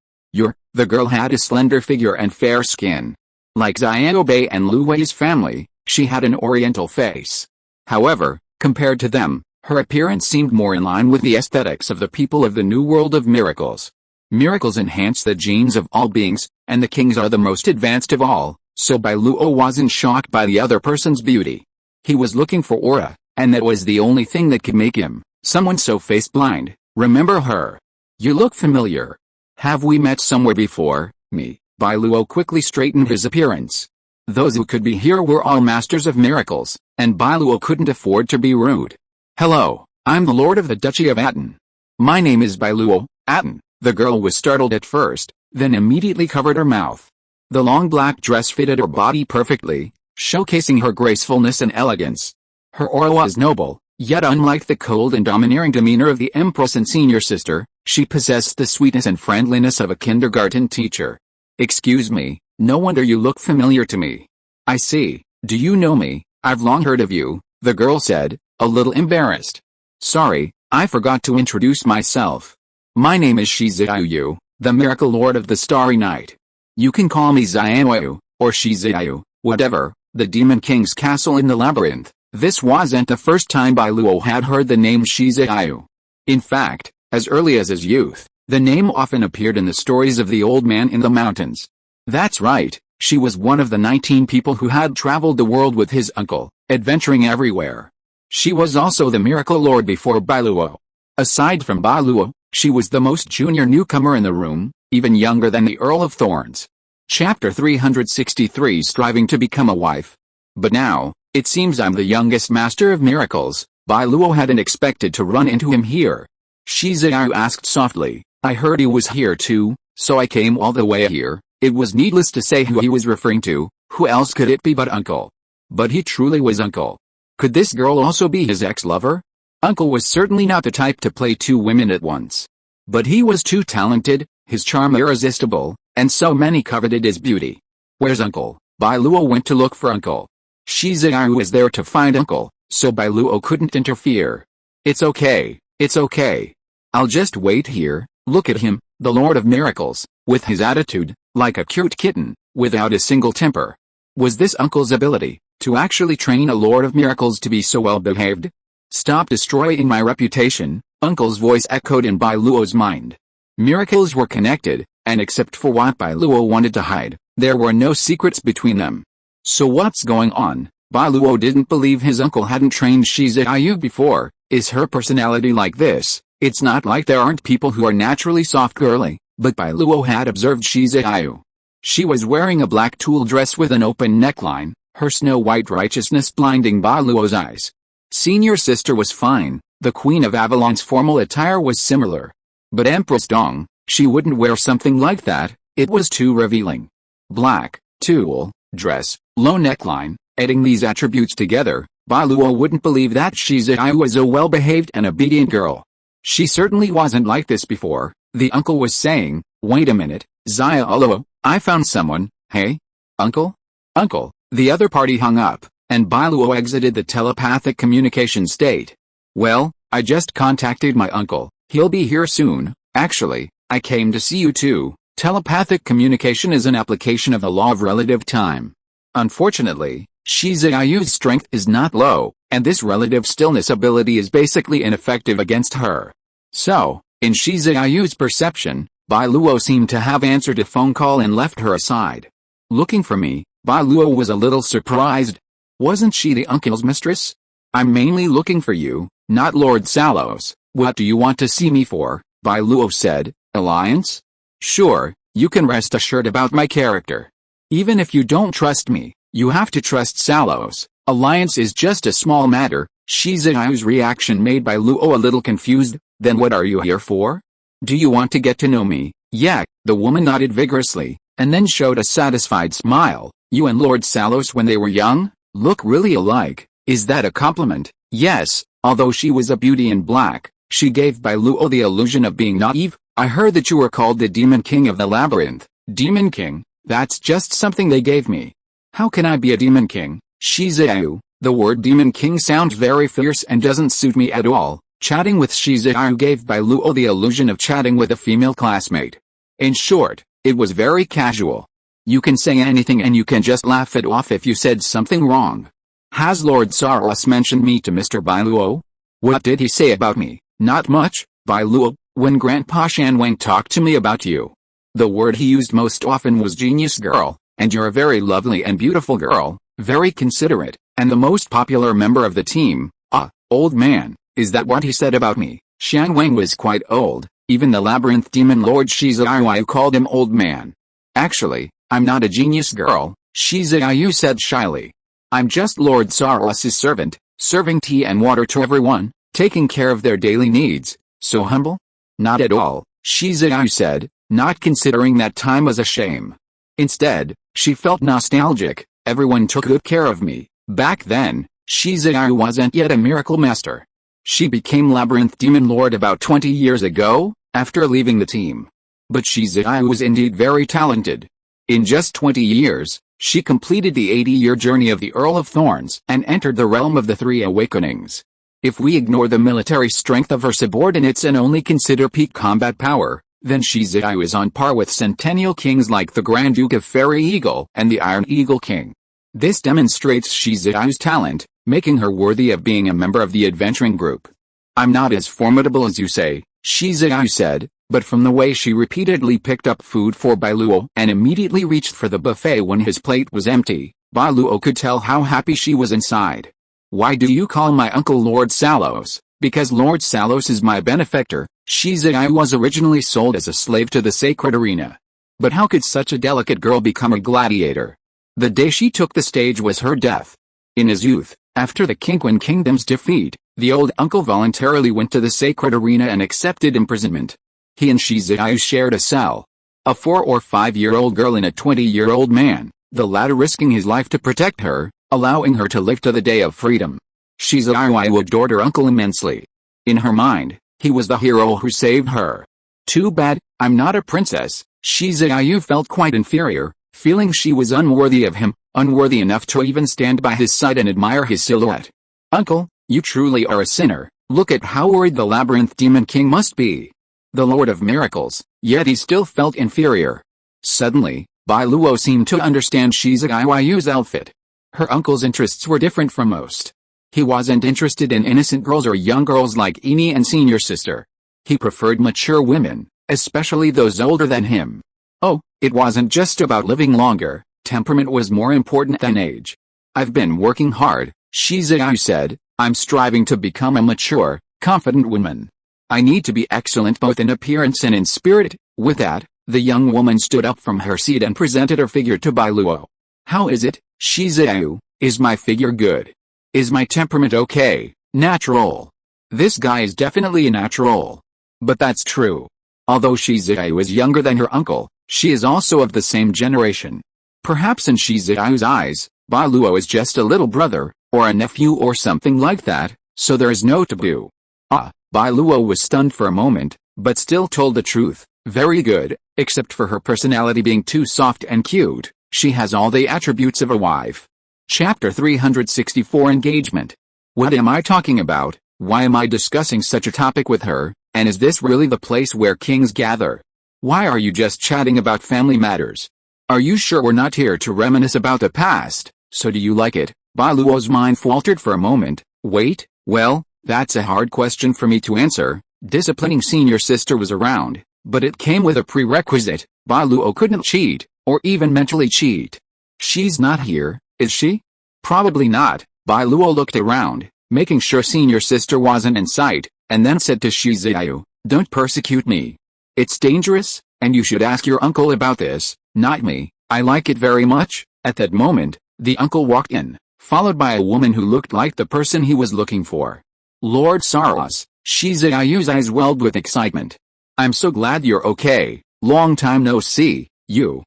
The girl had a slender figure and fair skin. Like Xiaobei and Lu Wei's family, she had an oriental face. However, compared to them, her appearance seemed more in line with the aesthetics of the people of the New World of Miracles. Miracles enhance the genes of all beings, and the kings are the most advanced of all. So Bai Luo wasn't shocked by the other person's beauty. He was looking for aura, and that was the only thing that could make him, someone so face-blind, remember her. You look familiar. Have we met somewhere before? Me. Bai Luo quickly straightened his appearance. Those who could be here were all masters of miracles, and Bai Luo couldn't afford to be rude. Hello, I'm the Lord of the Duchy of Atón. My name is Bai Luo, Atón. The girl was startled at first, then immediately covered her mouth. The long black dress fitted her body perfectly, showcasing her gracefulness and elegance. Her aura was noble, yet unlike the cold and domineering demeanor of the Empress and senior sister, she possessed the sweetness and friendliness of a kindergarten teacher. Excuse me, no wonder you look familiar to me. I see, do you know me? I've long heard of you, the girl said, a little embarrassed. Sorry, I forgot to introduce myself. My name is Shizuyu, the Miracle Lord of the Starry Night. You can call me Xiaoyu, or Shizuyu, whatever, the Demon King's castle in the labyrinth. This wasn't the first time Bai Luo had heard the name Shizuyu. In fact, as early as his youth, the name often appeared in the stories of the old man in the mountains. That's right, she was one of the 19 people who had traveled the world with his uncle, adventuring everywhere. She was also the Miracle Lord before Bai Luo. Aside from Bai Luo, she was the most junior newcomer in the room, even younger than the Earl of Thorns. Chapter 363 Striving to Become a Wife. But now, it seems I'm the youngest master of miracles. Bai Luo hadn't expected to run into him here. Shizuyu asked softly, I heard he was here too, so I came all the way here. It was needless to say who he was referring to, who else could it be but Uncle? But he truly was Uncle. Could this girl also be his ex-lover? Uncle was certainly not the type to play two women at once. But he was too talented, his charm irresistible, and so many coveted his beauty. Where's Uncle? Bai Luo went to look for Uncle. Shizuyu was there to find Uncle, so Bai Luo couldn't interfere. It's okay, it's okay. I'll just wait here. Look at him, the Lord of Miracles, with his attitude, like a cute kitten, without a single temper. Was this Uncle's ability, to actually train a Lord of Miracles to be so well behaved? Stop destroying my reputation, Uncle's voice echoed in Bai Luo's mind. Miracles were connected, and except for what Bai Luo wanted to hide, there were no secrets between them. So what's going on? Bai Luo didn't believe his uncle hadn't trained Shizuyu before. Is her personality like this? It's not like there aren't people who are naturally soft girly, but Bai Luo had observed Shizuyu. She was wearing a black tulle dress with an open neckline, her snow-white righteousness blinding Bai Luo's eyes. Senior sister was fine, the Queen of Avalon's formal attire was similar. But Empress Dong, she wouldn't wear something like that, it was too revealing. Black, tulle, dress, low neckline, adding these attributes together, Bai Luo wouldn't believe that Shizuyu was a well-behaved and obedient girl. She certainly wasn't like this before, the uncle was saying. Wait a minute, Xiaoluo, I found someone. Hey? Uncle? Uncle. The other party hung up, and Bai Luo exited the telepathic communication state. Well, I just contacted my uncle, he'll be here soon. Actually, I came to see you too. Telepathic communication is an application of the law of relative time. Unfortunately, Shizuyu's strength is not low, and this relative stillness ability is basically ineffective against her. So, in Shizuyu's perception, Bai Luo seemed to have answered a phone call and left her aside. Looking for me, Bai Luo was a little surprised. Wasn't she the uncle's mistress? I'm mainly looking for you, not Lord Saros. What do you want to see me for? Bai Luo said. Alliance? Sure, you can rest assured about my character. Even if you don't trust me, you have to trust Saros. Alliance is just a small matter. Shizuyu's reaction made Bai Luo a little confused. Then what are you here for? Do you want to get to know me? Yeah, the woman nodded vigorously, and then showed a satisfied smile. You and Lord Saros when they were young? Look really alike. Is that a compliment? Yes, although she was a beauty in black, she gave Bai Luo the illusion of being naive. I heard that you were called the Demon King of the Labyrinth. Demon King? That's just something they gave me. How can I be a Demon King? Shizuyu, the word Demon King sounds very fierce and doesn't suit me at all. Chatting with Shizuyu gave Bai Luo the illusion of chatting with a female classmate. In short, it was very casual. You can say anything and you can just laugh it off if you said something wrong. Has Lord Saros mentioned me to Mr. Bai Luo? What did he say about me? Not much, Bai Luo. When Grandpa Shan Wang talked to me about you, the word he used most often was genius girl, And you're a very lovely and beautiful girl, very considerate, and the most popular member of the team. Ah, old man, is that what he said about me? Xiang Wang was quite old, even the labyrinth demon Lord Shizuyu called him old man. Actually, I'm not a genius girl, Shizuyu said shyly. I'm just Lord Saros' servant, serving tea and water to everyone, taking care of their daily needs. So humble? Not at all, Shizuyu said, not considering that time as a shame. Instead, she felt nostalgic. Everyone took good care of me. Back then, Shizuyu wasn't yet a miracle master. She became Labyrinth Demon Lord about 20 years ago, after leaving the team. But Shizuyu was indeed very talented. In just 20 years, she completed the 80-year journey of the Earl of Thorns and entered the realm of the Three Awakenings. If we ignore the military strength of her subordinates and only consider peak combat power, then Shizuyu is on par with Centennial Kings like the Grand Duke of Fairy Eagle and the Iron Eagle King. This demonstrates Shizuyu's talent, making her worthy of being a member of the adventuring group. I'm not as formidable as you say, Shizuyu said, but from the way she repeatedly picked up food for Bai Luo and immediately reached for the buffet when his plate was empty, Bai Luo could tell how happy she was inside. Why do you call my uncle Lord Salos? Because Lord Salos is my benefactor. Shizuyu was originally sold as a slave to the sacred arena. But how could such a delicate girl become a gladiator? The day she took the stage was her death. In his youth, after the Qingquan Kingdom's defeat, the old uncle voluntarily went to the sacred arena and accepted imprisonment. He and Shizuyu shared a cell. A 4 or 5-year-old girl and a 20-year-old man, the latter risking his life to protect her, allowing her to live to the day of freedom. Shizuyu adored her uncle immensely. In her mind, he was the hero who saved her. Too bad, I'm not a princess. Shizuyu felt quite inferior, feeling she was unworthy of him, unworthy enough to even stand by his side and admire his silhouette. Uncle, you truly are a sinner. Look at how worried the Labyrinth Demon King must be. The Lord of Miracles, yet he still felt inferior. Suddenly, Bai Luo seemed to understand Shizuyu's outfit. Her uncle's interests were different from most. He wasn't interested in innocent girls or young girls like Inya and senior sister. He preferred mature women, especially those older than him. Oh, it wasn't just about living longer, temperament was more important than age. I've been working hard, Shizuyu said, I'm striving to become a mature, confident woman. I need to be excellent both in appearance and in spirit. With that, the young woman stood up from her seat and presented her figure to Bai Luo. How is it, Shizuyu? Is my figure good? Is my temperament okay? Natural. This guy is definitely a natural. But that's true. Although Shizuyu is younger than her uncle, she is also of the same generation. Perhaps in Shizuyu's eyes, Bai Luo is just a little brother, or a nephew or something like that, so there is no taboo. Bai Luo was stunned for a moment, but still told the truth. Very good, except for her personality being too soft and cute, she has all the attributes of a wife. Chapter 364 Engagement. What am I talking about? Why am I discussing such a topic with her, and is this really the place where kings gather? Why are you just chatting about family matters? Are you sure we're not here to reminisce about the past? So do you like it? Bai Luo's mind faltered for a moment. Wait, well, that's a hard question for me to answer. Disciplining senior sister was around, but it came with a prerequisite. Bai Luo couldn't cheat, or even mentally cheat. She's not here, is she? Probably not. Bai Luo looked around, making sure senior sister wasn't in sight, and then said to Shizuyu, don't persecute me. It's dangerous, and you should ask your uncle about this, not me. I like it very much. At that moment, the uncle walked in, followed by a woman who looked like the person he was looking for. Lord Saros. Shizuyu's eyes welled with excitement. I'm so glad you're okay. Long time no see. You,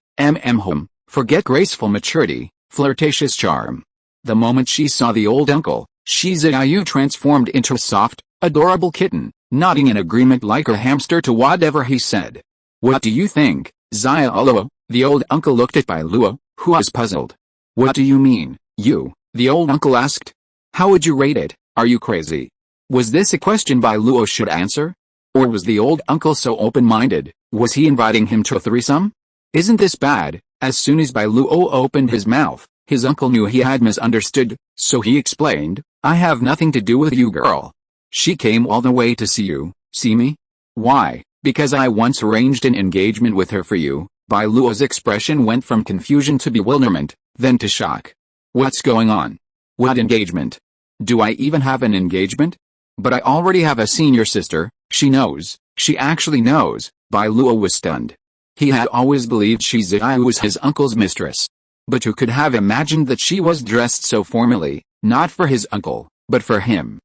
forget graceful maturity, flirtatious charm. The moment she saw the old uncle, Shizuyu transformed into a soft, adorable kitten, nodding in agreement like a hamster to whatever he said. What do you think, Zia Luo? The old uncle looked at Bai Luo, who was puzzled. What do you mean, you? The old uncle asked. How would you rate it? Are you crazy? Was this a question Bai Luo should answer? Or was the old uncle so open-minded? Was he inviting him to a threesome? Isn't this bad? As soon as Bai Luo opened his mouth, his uncle knew he had misunderstood, so he explained, I have nothing to do with you, girl. She came all the way to see you. See me? Why? Because I once arranged an engagement with her for you. Bai Luo's expression went from confusion to bewilderment, then to shock. What's going on? What engagement? Do I even have an engagement? But I already have a senior sister. She knows. She actually knows. Bai Luo was stunned. He had always believed Shi Ziyu was his uncle's mistress. But who could have imagined that she was dressed so formally, not for his uncle, but for him?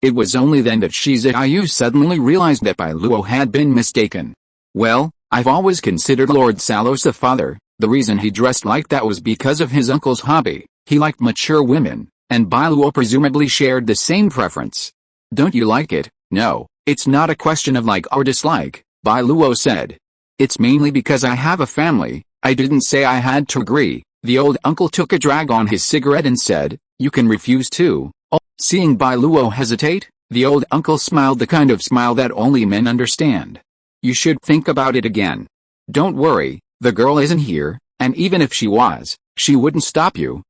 It was only then that Shi Ziyu suddenly realized that Bai Luo had been mistaken. Well, I've always considered Lord Saros a father. The reason he dressed like that was because of his uncle's hobby. He liked mature women, and Bai Luo presumably shared the same preference. Don't you like it? No, it's not a question of like or dislike, Bai Luo said. It's mainly because I have a family. I didn't say I had to agree. The old uncle took a drag on his cigarette and said, you can refuse too. Seeing Bai Luo hesitate, the old uncle smiled, the kind of smile that only men understand. You should think about it again. Don't worry, the girl isn't here, and even if she was, she wouldn't stop you.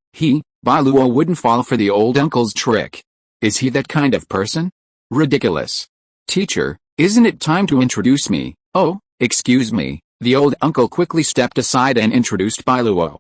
Bai Luo wouldn't fall for the old uncle's trick. Is he that kind of person? Ridiculous. Teacher, isn't it time to introduce me? Oh, excuse me. The old uncle quickly stepped aside and introduced Bai Luo.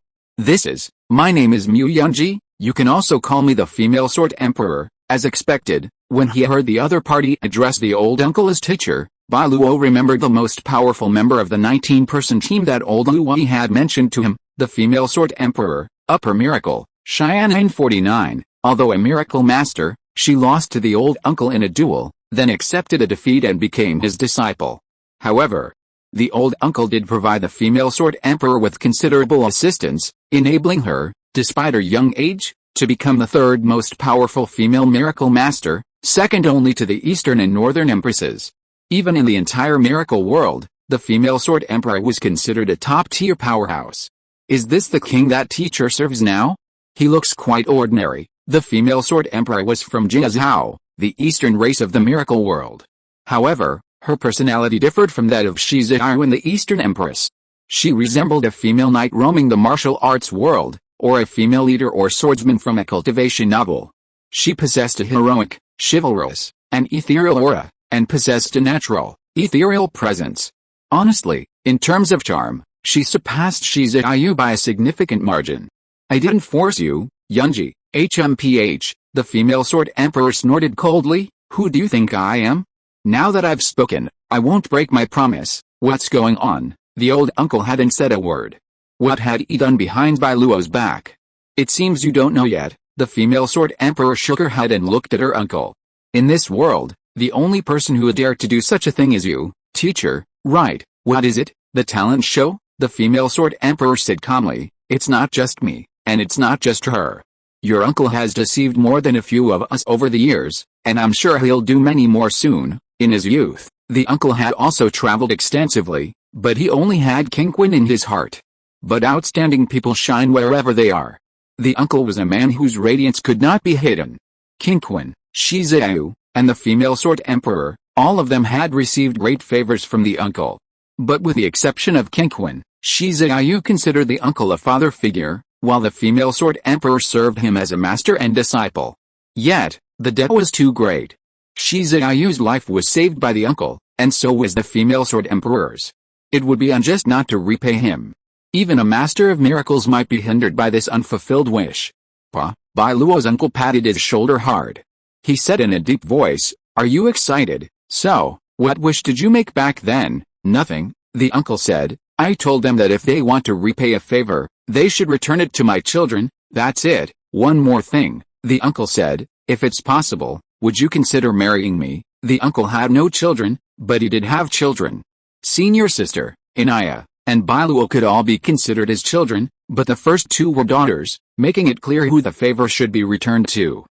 My name is Mu Yunji. You can also call me the female sword emperor. As expected, when he heard the other party address the old uncle as teacher, Bai Luo remembered the most powerful member of the 19-person team that old Luo had mentioned to him, the female sword emperor, upper miracle, Cheyenne 49. Although a miracle master, she lost to the old uncle in a duel, then accepted a defeat and became his disciple. However, the old uncle did provide the female sword emperor with considerable assistance, enabling her, despite her young age, to become the third most powerful female miracle master, second only to the Eastern and Northern Empresses. Even in the entire miracle world, the female sword emperor was considered a top-tier powerhouse. Is this the king that teacher serves now? He looks quite ordinary. The female sword emperor was from Jiazhou, the eastern race of the miracle world. However, her personality differed from that of Shi Ziyu, the Eastern Empress. She resembled a female knight roaming the martial arts world, or a female leader or swordsman from a cultivation novel. She possessed a heroic, chivalrous, and ethereal aura, and possessed a natural, ethereal presence. Honestly, in terms of charm, she surpassed Shi Ziyu by a significant margin. I didn't force you, Yunji. HMPH, the female sword emperor snorted coldly. Who do you think I am? Now that I've spoken, I won't break my promise. What's going on? The old uncle hadn't said a word. What had he done behind Bai Luo's back? It seems you don't know yet. The female sword emperor shook her head and looked at her uncle. In this world, the only person who would dare to do such a thing is you, teacher, right? What is it? The talent show? The female sword emperor said calmly. It's not just me, and it's not just her. Your uncle has deceived more than a few of us over the years, and I'm sure he'll do many more soon. In his youth, the uncle had also traveled extensively, but he only had Qingquan in his heart. But outstanding people shine wherever they are. The uncle was a man whose radiance could not be hidden. Qingquan, Shi Ziyu, and the female sword emperor, all of them had received great favors from the uncle. But with the exception of Qingquan, Shi Ziyu considered the uncle a father figure, while the female sword emperor served him as a master and disciple. Yet, the debt was too great. Shi Ziyu's life was saved by the uncle, and so was the female sword emperor's. It would be unjust not to repay him. Even a master of miracles might be hindered by this unfulfilled wish. Bai Luo's uncle patted his shoulder hard. He said in a deep voice, "Are you excited? So, what wish did you make back then?" "Nothing," the uncle said. "I told them that if they want to repay a favor, they should return it to my children, that's it." "One more thing," the uncle said, "if it's possible, would you consider marrying me?" The uncle had no children, but he did have children. Senior sister, Inya, and Bai Luo could all be considered as children, but the first two were daughters, making it clear who the favor should be returned to.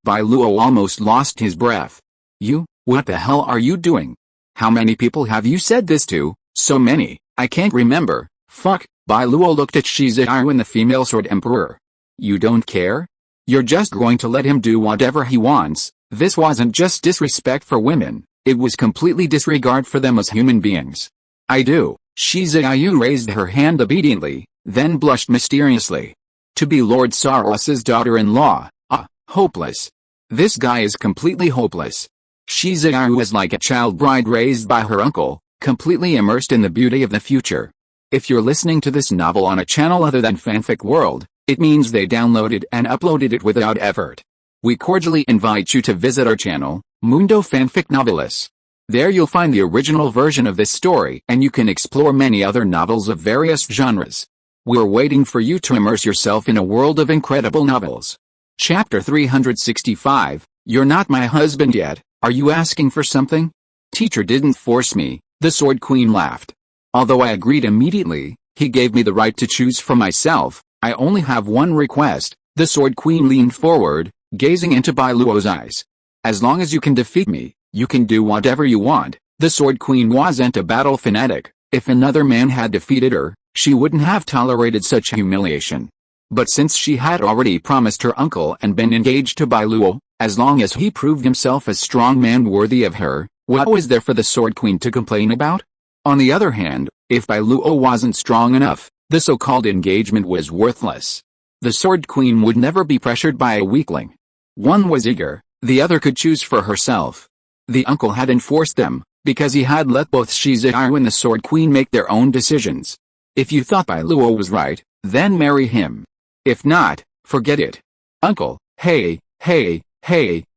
Bai Luo almost lost his breath. What the hell are you doing? How many people have you said this to? So many, I can't remember. Fuck, Bai Luo looked at Shi Ziyu and the female sword emperor. You don't care? You're just going to let him do whatever he wants? This wasn't just disrespect for women, it was completely disregard for them as human beings. I do. Shi Ziyu raised her hand obediently, then blushed mysteriously. To be Lord Saros's daughter-in-law, hopeless. This guy is completely hopeless. Shi Ziyu was like a child bride raised by her uncle, completely immersed in the beauty of the future. If you're listening to this novel on a channel other than Fanfic World, it means they downloaded and uploaded it without effort. We cordially invite you to visit our channel, Mundo Fanfic Novelis. There you'll find the original version of this story and you can explore many other novels of various genres. We're waiting for you to immerse yourself in a world of incredible novels. Chapter 365, You're not my husband yet, are you asking for something? Teacher didn't force me, the Sword Queen laughed. Although I agreed immediately, he gave me the right to choose for myself. I only have one request. The Sword Queen leaned forward, gazing into Bai Luo's eyes. As long as you can defeat me, you can do whatever you want. The Sword Queen wasn't a battle fanatic. If another man had defeated her, she wouldn't have tolerated such humiliation. But since she had already promised her uncle and been engaged to Bai Luo, as long as he proved himself a strong man worthy of her, what was there for the Sword Queen to complain about? On the other hand, if Bai Luo wasn't strong enough, the so-called engagement was worthless. The Sword Queen would never be pressured by a weakling. One was eager, the other could choose for herself. The uncle had enforced them, because he had let both Shizuyu and the Sword Queen make their own decisions. If you thought Bai Luo was right, then marry him. If not, forget it. Uncle, hey,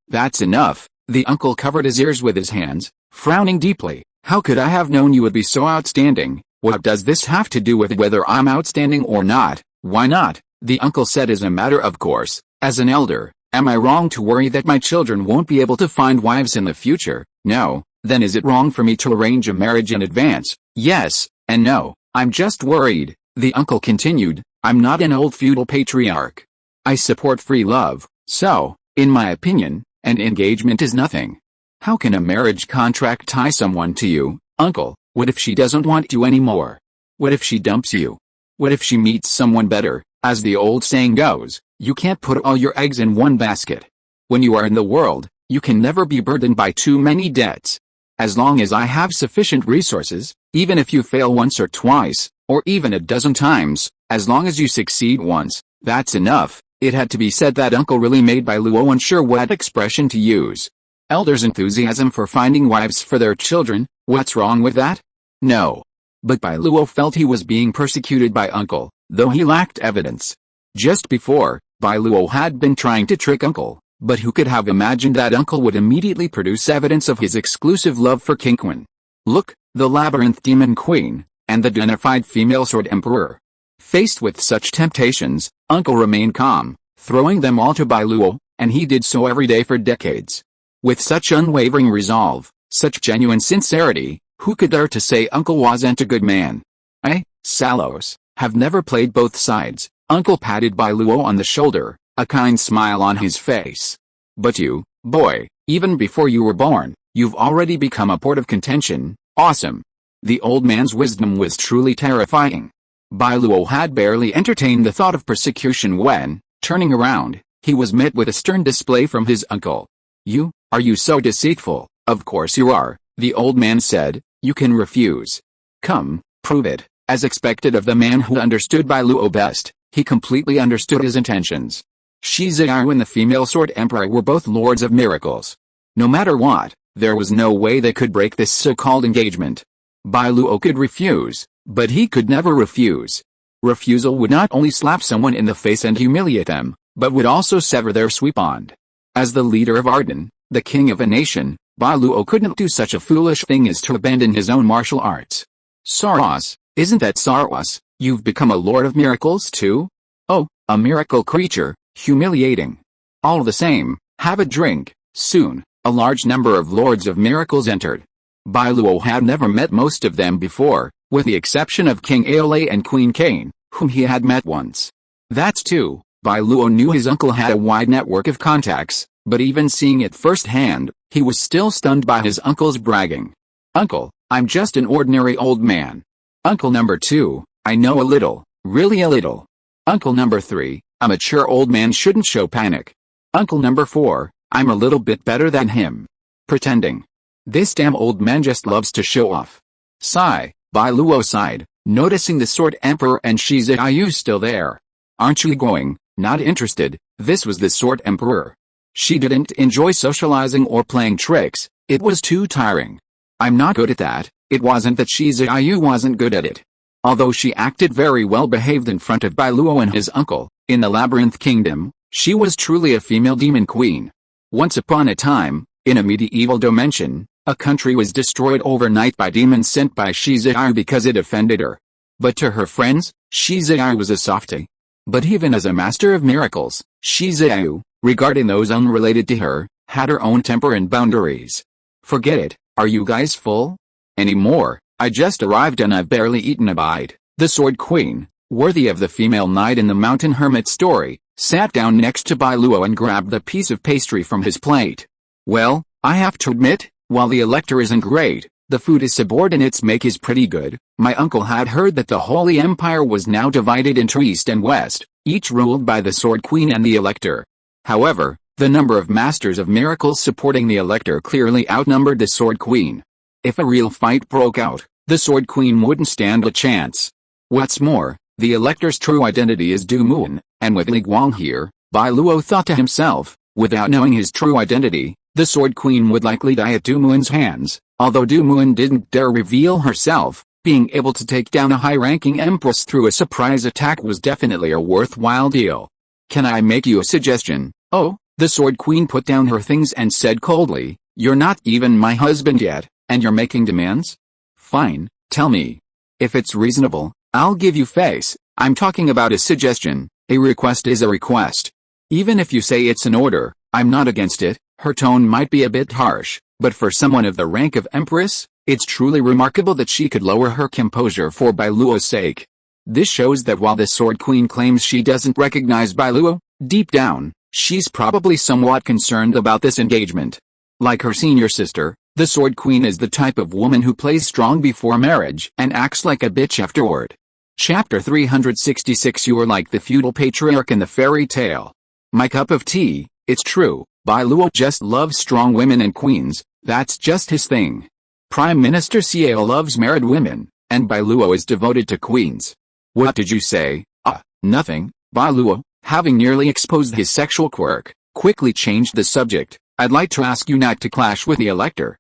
that's enough. The uncle covered his ears with his hands, frowning deeply. How could I have known you would be so outstanding? What does this have to do with whether I'm outstanding or not? Why not? The uncle said as a matter of course. As an elder, am I wrong to worry that my children won't be able to find wives in the future? No. Then is it wrong for me to arrange a marriage in advance? Yes, and no. I'm just worried. The uncle continued. I'm not an old feudal patriarch. I support free love, so, in my opinion, an engagement is nothing. How can a marriage contract tie someone to you, uncle? What if she doesn't want you anymore? What if she dumps you? What if she meets someone better? As the old saying goes, you can't put all your eggs in one basket. When you are in the world, you can never be burdened by too many debts. As long as I have sufficient resources, even if you fail once or twice, or even a dozen times, as long as you succeed once, that's enough. It had to be said that uncle really made Bai Luo unsure what expression to use. Elders' enthusiasm for finding wives for their children, what's wrong with that? No. But Bai Luo felt he was being persecuted by uncle, though he lacked evidence. Just before, Bai Luo had been trying to trick uncle, but who could have imagined that uncle would immediately produce evidence of his exclusive love for Qingquan? Look, the labyrinth demon queen, and the deified female sword emperor. Faced with such temptations, uncle remained calm, throwing them all to Bai Luo, and he did so every day for decades. With such unwavering resolve, such genuine sincerity, who could dare to say uncle wasn't a good man? Saros, have never played both sides. Uncle patted Bai Luo on the shoulder, a kind smile on his face. But you, boy, even before you were born, you've already become a point of contention. Awesome. The old man's wisdom was truly terrifying. Bai Luo had barely entertained the thought of persecution when, turning around, he was met with a stern display from his uncle. Are you so deceitful? Of course you are, the old man said. You can refuse. Come, prove it. As expected of the man who understood Bai Luo best, he completely understood his intentions. Shizuyu and the female sword emperor were both lords of miracles. No matter what, there was no way they could break this so-called engagement. Bai Luo could refuse, but he could never refuse. Refusal would not only slap someone in the face and humiliate them, but would also sever their sweet bond. As the leader of Atón, the king of a nation, Bai Luo couldn't do such a foolish thing as to abandon his own martial arts. Saros, isn't that Saros? You've become a lord of miracles too? Oh, a miracle creature, humiliating. All the same, have a drink. Soon, a large number of lords of miracles entered. Bai Luo had never met most of them before, with the exception of King Aole and Queen Cain, whom he had met once. That's two. Bai Luo knew his uncle had a wide network of contacts, but even seeing it firsthand, he was still stunned by his uncle's bragging. Uncle, I'm just an ordinary old man. Uncle number 2, I know a little, really a little. Uncle number 3, a mature old man shouldn't show panic. Uncle number 4, I'm a little bit better than him. Pretending. This damn old man just loves to show off. Sigh, Bai Luo sighed, noticing the Sword Emperor and Shizuyu still there. Aren't you going? Not interested. This was the Sword Emperor. She didn't enjoy socializing or playing tricks, it was too tiring. I'm not good at that. It wasn't that Shizuyu wasn't good at it. Although she acted very well behaved in front of Bai Luo and his uncle, in the Labyrinth Kingdom, she was truly a female demon queen. Once upon a time, in a medieval dimension, a country was destroyed overnight by demons sent by Shizai because it offended her. But to her friends, Shizai was a softie. But even as a master of miracles, Shizai, regarding those unrelated to her, had her own temper and boundaries. Forget it, are you guys full? Anymore, I just arrived and I've barely eaten a bite. The Sword Queen, worthy of the female knight in the Mountain Hermit story, sat down next to Bai Luo and grabbed a piece of pastry from his plate. Well, I have to admit, while the Elector isn't great, the food is subordinate's make is pretty good. My uncle had heard that the Holy Empire was now divided into East and West, each ruled by the Sword Queen and the Elector. However, the number of masters of miracles supporting the Elector clearly outnumbered the Sword Queen. If a real fight broke out, the Sword Queen wouldn't stand a chance. What's more, the Elector's true identity is Du Muon, and with Li Guang here, Bai Luo thought to himself, without knowing his true identity, the Sword Queen would likely die at Du Muon's hands. Although Du Muon didn't dare reveal herself, being able to take down a high-ranking empress through a surprise attack was definitely a worthwhile deal. Can I make you a suggestion? Oh, the Sword Queen put down her things and said coldly, you're not even my husband yet, and you're making demands? Fine, tell me. If it's reasonable, I'll give you face. I'm talking about a suggestion. A request is a request. Even if you say it's an order, I'm not against it. Her tone might be a bit harsh, but for someone of the rank of Empress, it's truly remarkable that she could lower her composure for Bai Luo's sake. This shows that while the Sword Queen claims she doesn't recognize Bai Luo, deep down, she's probably somewhat concerned about this engagement. Like her senior sister, the Sword Queen is the type of woman who plays strong before marriage and acts like a bitch afterward. Chapter 366 You're like the feudal patriarch in the fairy tale. My cup of tea. It's true, Bai Luo just loves strong women and queens, that's just his thing. Prime Minister Xiao loves married women, and Bai Luo is devoted to queens. What did you say? Nothing. Bai Luo, having nearly exposed his sexual quirk, quickly changed the subject. I'd like to ask you not to clash with the Elector.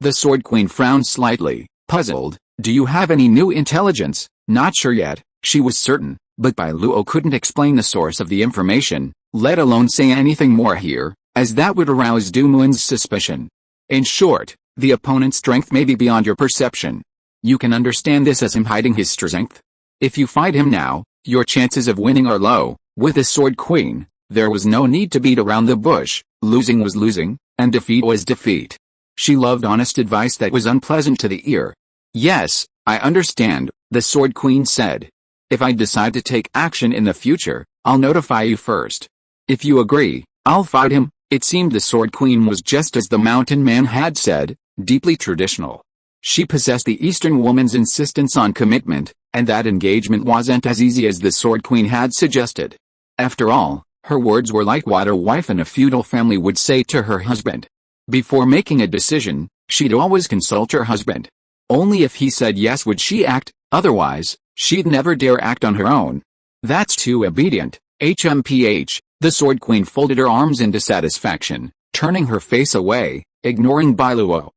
The Sword Queen frowned slightly, puzzled. Do you have any new intelligence? Not sure yet, she was certain, but Bai Luo couldn't explain the source of the information, let alone say anything more here, as that would arouse Du Muon's suspicion. In short, the opponent's strength may be beyond your perception. You can understand this as him hiding his strength. If you fight him now, your chances of winning are low. With the Sword Queen, there was no need to beat around the bush. Losing was losing, and defeat was defeat. She loved honest advice that was unpleasant to the ear. Yes, I understand, the Sword Queen said. If I decide to take action in the future, I'll notify you first. If you agree, I'll fight him. It seemed the Sword Queen was just as the mountain man had said, deeply traditional. She possessed the Eastern woman's insistence on commitment, and that engagement wasn't as easy as the Sword Queen had suggested. After all, her words were like what a wife in a feudal family would say to her husband. Before making a decision, she'd always consult her husband. Only if he said yes would she act, otherwise, she'd never dare act on her own. That's too obedient. HMPH, the Sword Queen folded her arms in dissatisfaction, turning her face away, ignoring Bai Luo.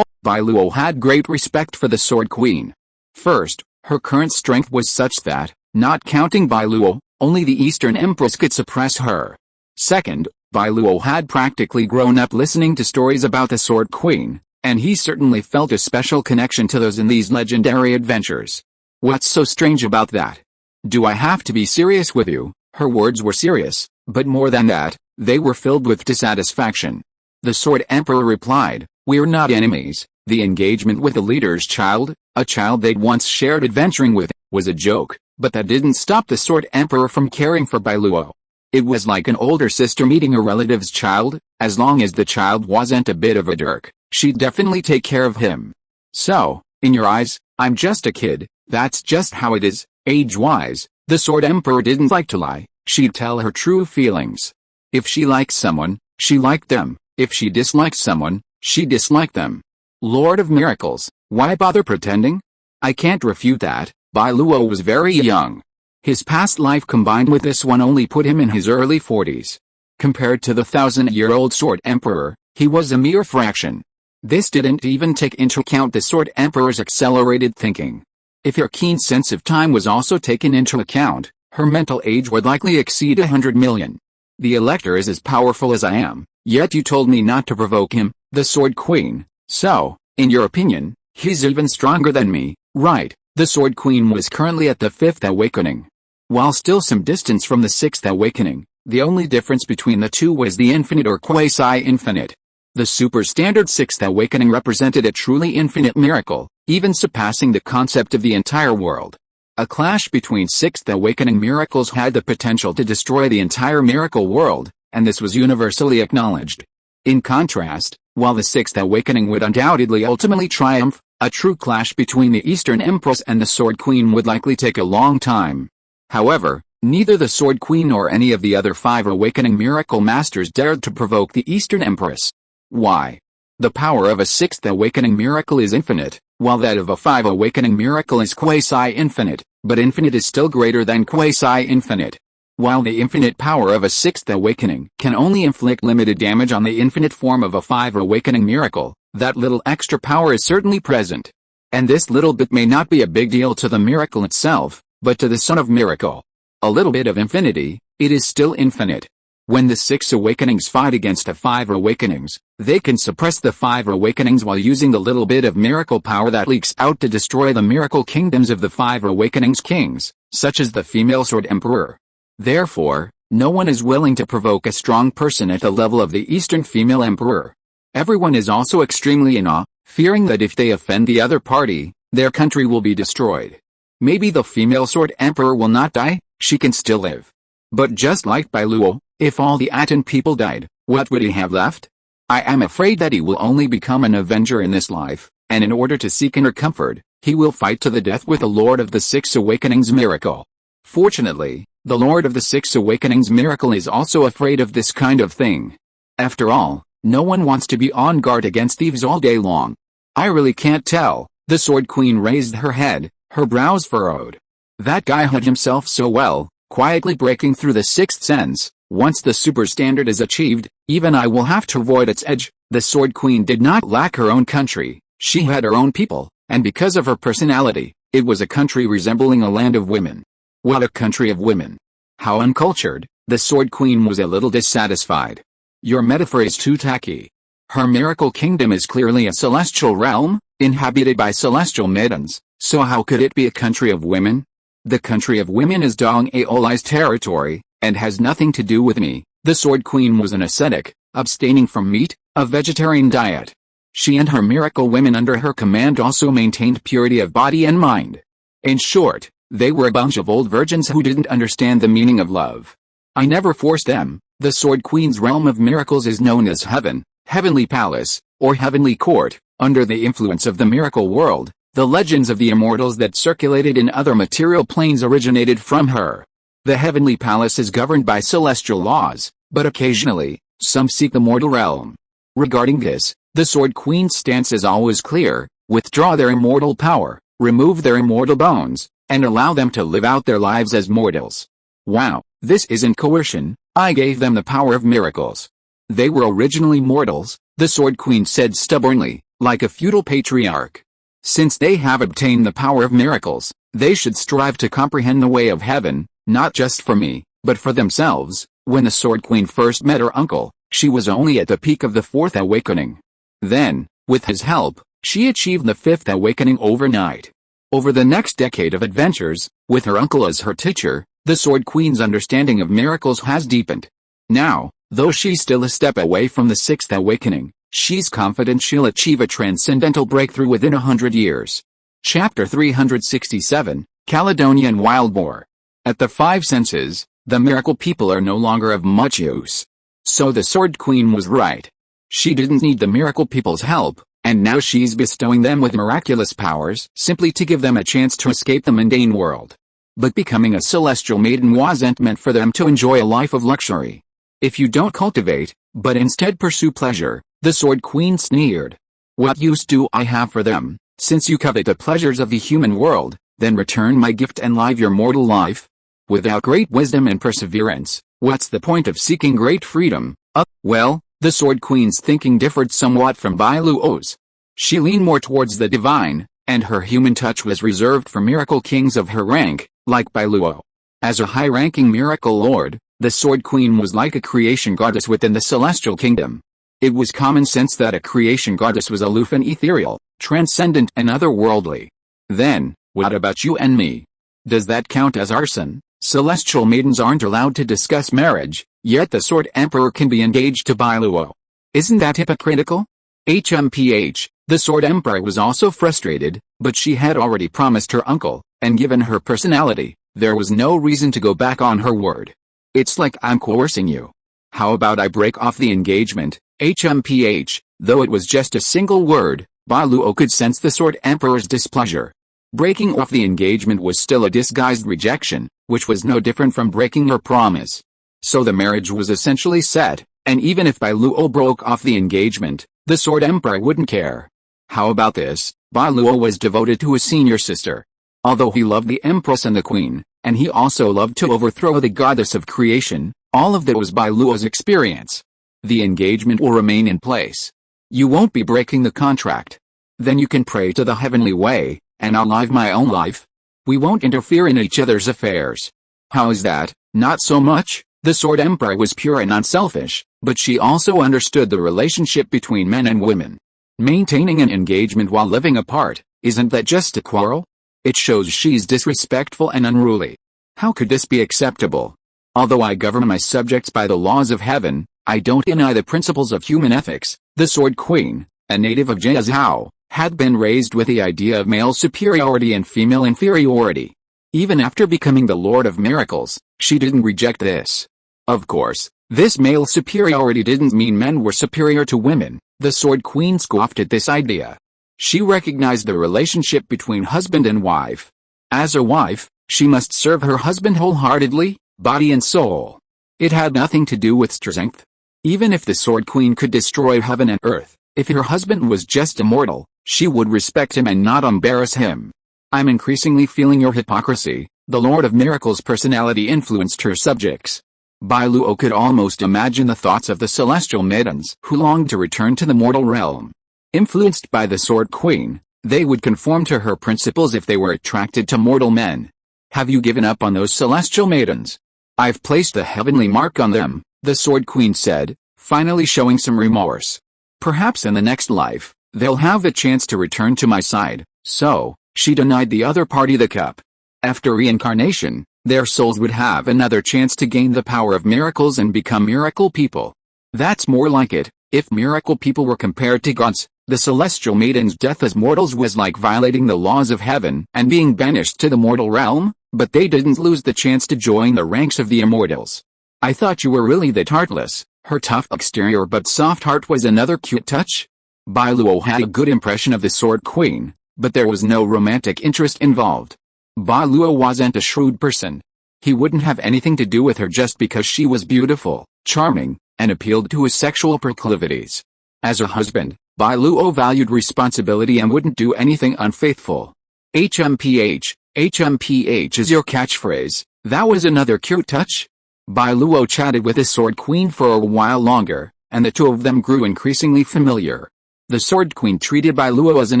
Bai Luo had great respect for the Sword Queen. First, her current strength was such that, not counting Bai Luo, only the Eastern Empress could suppress her. Second, Bai Luo had practically grown up listening to stories about the Sword Queen, and he certainly felt a special connection to those in these legendary adventures. What's so strange about that? Do I have to be serious with you? Her words were serious, but more than that, they were filled with dissatisfaction. The Sword Emperor replied, we're not enemies. The engagement with the leader's child, a child they'd once shared adventuring with, was a joke, but that didn't stop the Sword Emperor from caring for Bai Luo. It was like an older sister meeting a relative's child. As long as the child wasn't a bit of a jerk, she'd definitely take care of him. So, in your eyes, I'm just a kid. That's just how it is. Age-wise, the Sword Emperor didn't like to lie. She'd tell her true feelings. If she liked someone, she liked them. If she disliked someone, she disliked them. Lord of Miracles, why bother pretending? I can't refute that. Bai Luo was very young. His past life combined with this one only put him in his early 40s. Compared to the 1,000-year-old Sword Emperor, he was a mere fraction. This didn't even take into account the Sword Emperor's accelerated thinking. If her keen sense of time was also taken into account, her mental age would likely exceed 100 million. The Elector is as powerful as I am, yet you told me not to provoke him, the Sword Queen, so, in your opinion, he's even stronger than me, right? The Sword Queen was currently at the 5th awakening. While still some distance from the 6th awakening, the only difference between the two was the infinite or quasi-infinite. The super-standard 6th awakening represented a truly infinite miracle, even surpassing the concept of the entire world. A clash between 6th awakening miracles had the potential to destroy the entire miracle world, and this was universally acknowledged. In contrast, while the 6th awakening would undoubtedly ultimately triumph, a true clash between the Eastern Empress and the Sword Queen would likely take a long time. However, neither the Sword Queen nor any of the other 5 awakening miracle masters dared to provoke the Eastern Empress. Why? The power of a 6th awakening miracle is infinite, while that of a 5 awakening miracle is quasi-infinite, but infinite is still greater than quasi-infinite. While the infinite power of a 6th awakening can only inflict limited damage on the infinite form of a 5 awakening miracle, that little extra power is certainly present. And this little bit may not be a big deal to the miracle itself, but to the son of miracle. A little bit of infinity, it is still infinite. When the 6 awakenings fight against the 5 awakenings, they can suppress the 5 awakenings while using the little bit of miracle power that leaks out to destroy the miracle kingdoms of the 5 awakenings kings, such as the female sword emperor. Therefore, no one is willing to provoke a strong person at the level of the Eastern female emperor. Everyone is also extremely in awe, fearing that if they offend the other party, their country will be destroyed. Maybe the female sword emperor will not die, she can still live. But just like Bai Luo, if all the Atón people died, what would he have left? I am afraid that he will only become an avenger in this life, and in order to seek inner comfort, he will fight to the death with the Lord of the 6 Awakenings miracle. Fortunately, the Lord of the 6 Awakenings miracle is also afraid of this kind of thing. After all, no one wants to be on guard against thieves all day long. I really can't tell. The Sword Queen raised her head, her brows furrowed. That guy hid himself so well, quietly breaking through the 6th sense. Once the super standard is achieved, even I will have to avoid its edge. The Sword Queen did not lack her own country, she had her own people, and because of her personality, it was a country resembling a land of women. What a country of women! How uncultured! The Sword Queen was a little dissatisfied. Your metaphor is too tacky. Her miracle kingdom is clearly a celestial realm, inhabited by celestial maidens, so how could it be a country of women? The country of women is Dong Aoli's territory, and has nothing to do with me. The Sword Queen was an ascetic, abstaining from meat, a vegetarian diet. She and her miracle women under her command also maintained purity of body and mind. In short, they were a bunch of old virgins who didn't understand the meaning of love. I never forced them. The Sword Queen's realm of miracles is known as heaven, heavenly palace, or heavenly court. Under the influence of the miracle world, the legends of the immortals that circulated in other material planes originated from her. The heavenly palace is governed by celestial laws, but occasionally, some seek the mortal realm. Regarding this, the Sword Queen's stance is always clear: withdraw their immortal power, remove their immortal bones, and allow them to live out their lives as mortals. Wow, this isn't coercion, I gave them the power of miracles. They were originally mortals, the Sword Queen said stubbornly, like a feudal patriarch. Since they have obtained the power of miracles, they should strive to comprehend the way of heaven, not just for me, but for themselves. When the Sword Queen first met her uncle, she was only at the peak of the 4th awakening. Then, with his help, she achieved the 5th awakening overnight. Over the next decade of adventures, with her uncle as her teacher, the Sword Queen's understanding of miracles has deepened. Now, though she's still a step away from the 6th awakening, she's confident she'll achieve a transcendental breakthrough within 100 years. Chapter 367, Caledonian Wild Boar. At the 5 senses, the miracle people are no longer of much use. So the Sword Queen was right. She didn't need the miracle people's help, and now she's bestowing them with miraculous powers simply to give them a chance to escape the mundane world. But becoming a celestial maiden wasn't meant for them to enjoy a life of luxury. If you don't cultivate, but instead pursue pleasure, the Sword Queen sneered. What use do I have for them, since you covet the pleasures of the human world? Then return my gift and live your mortal life. Without great wisdom and perseverance, what's the point of seeking great freedom? Well, the Sword Queen's thinking differed somewhat from Bai Luo's. She leaned more towards the divine, and her human touch was reserved for miracle kings of her rank, like Bai Luo. As a high-ranking miracle lord, the Sword Queen was like a creation goddess within the celestial kingdom. It was common sense that a creation goddess was aloof and ethereal, transcendent and otherworldly. Then, what about you and me? Does that count as arson? Celestial maidens aren't allowed to discuss marriage, yet the Sword Emperor can be engaged to Bai Luo. Isn't that hypocritical? HMPH, the Sword Emperor was also frustrated, but she had already promised her uncle, and given her personality, there was no reason to go back on her word. It's like I'm coercing you. How about I break off the engagement? HMPH, though it was just a single word, Bai Luo could sense the Sword Emperor's displeasure. Breaking off the engagement was still a disguised rejection, which was no different from breaking her promise. So the marriage was essentially set, and even if Bai Luo broke off the engagement, the Sword Emperor wouldn't care. How about this? Bai Luo was devoted to his senior sister. Although he loved the Empress and the Queen, and he also loved to overthrow the goddess of creation, all of that was Bai Luo's experience. The engagement will remain in place. You won't be breaking the contract. Then you can pray to the heavenly way, and I'll live my own life. We won't interfere in each other's affairs. How is that? Not so much. The Sword Emperor was pure and unselfish, but she also understood the relationship between men and women. Maintaining an engagement while living apart, isn't that just a quarrel? It shows she's disrespectful and unruly. How could this be acceptable? Although I govern my subjects by the laws of heaven, I don't deny the principles of human ethics. The Sword Queen, a native of Jiazhou, had been raised with the idea of male superiority and female inferiority. Even after becoming the Lord of Miracles, she didn't reject this. Of course, this male superiority didn't mean men were superior to women. The Sword Queen scoffed at this idea. She recognized the relationship between husband and wife. As a wife, she must serve her husband wholeheartedly, body and soul. It had nothing to do with strength. Even if the Sword Queen could destroy heaven and earth, if her husband was just a mortal, she would respect him and not embarrass him. I'm increasingly feeling your hypocrisy. The Lord of Miracles' personality influenced her subjects. Bai Luo could almost imagine the thoughts of the celestial maidens who longed to return to the mortal realm. Influenced by the Sword Queen, they would conform to her principles if they were attracted to mortal men. Have you given up on those celestial maidens? I've placed the heavenly mark on them, the Sword Queen said, finally showing some remorse. Perhaps in the next life, they'll have the chance to return to my side. So, she denied the other party the cup. After reincarnation, their souls would have another chance to gain the power of miracles and become miracle people. That's more like it. If miracle people were compared to gods, the celestial maidens' death as mortals was like violating the laws of heaven and being banished to the mortal realm, but they didn't lose the chance to join the ranks of the immortals. I thought you were really that heartless. Her tough exterior but soft heart was another cute touch. Bai Luo had a good impression of the Sword Queen, but there was no romantic interest involved. Bai Luo wasn't a shrewd person. He wouldn't have anything to do with her just because she was beautiful, charming, and appealed to his sexual proclivities. As a husband, Bai Luo valued responsibility and wouldn't do anything unfaithful. HMPH is your catchphrase. That was another cute touch. Bai Luo chatted with the Sword Queen for a while longer, and the two of them grew increasingly familiar. The Sword Queen treated Bai Luo as an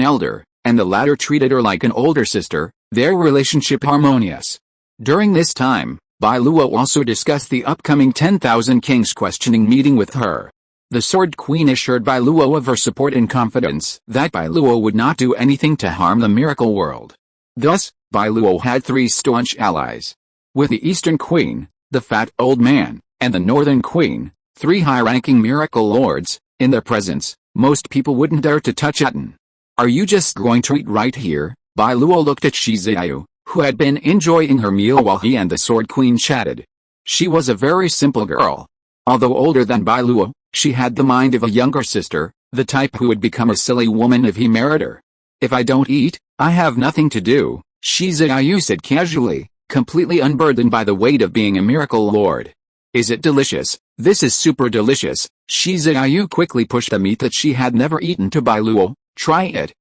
elder, and the latter treated her like an older sister, their relationship harmonious. During this time, Bai Luo also discussed the upcoming 10,000 Kings questioning meeting with her. The Sword Queen assured Bai Luo of her support and confidence that Bai Luo would not do anything to harm the miracle world. Thus, Bai Luo had three staunch allies. With the Eastern Queen, the fat old man, and the Northern Queen, three high-ranking miracle lords, in their presence, most people wouldn't dare to touch Atón. Are you just going to eat right here? Bai Luo looked at Shi Xiaoyu, who had been enjoying her meal while he and the Sword Queen chatted. She was a very simple girl. Although older than Bai Luo, she had the mind of a younger sister, the type who would become a silly woman if he married her. If I don't eat, I have nothing to do, Shi Xiaoyu said casually, completely unburdened by the weight of being a miracle lord. Is it delicious? This is super delicious. Shi Xiaoyu quickly pushed the meat that she had never eaten to Bai Luo. Try it.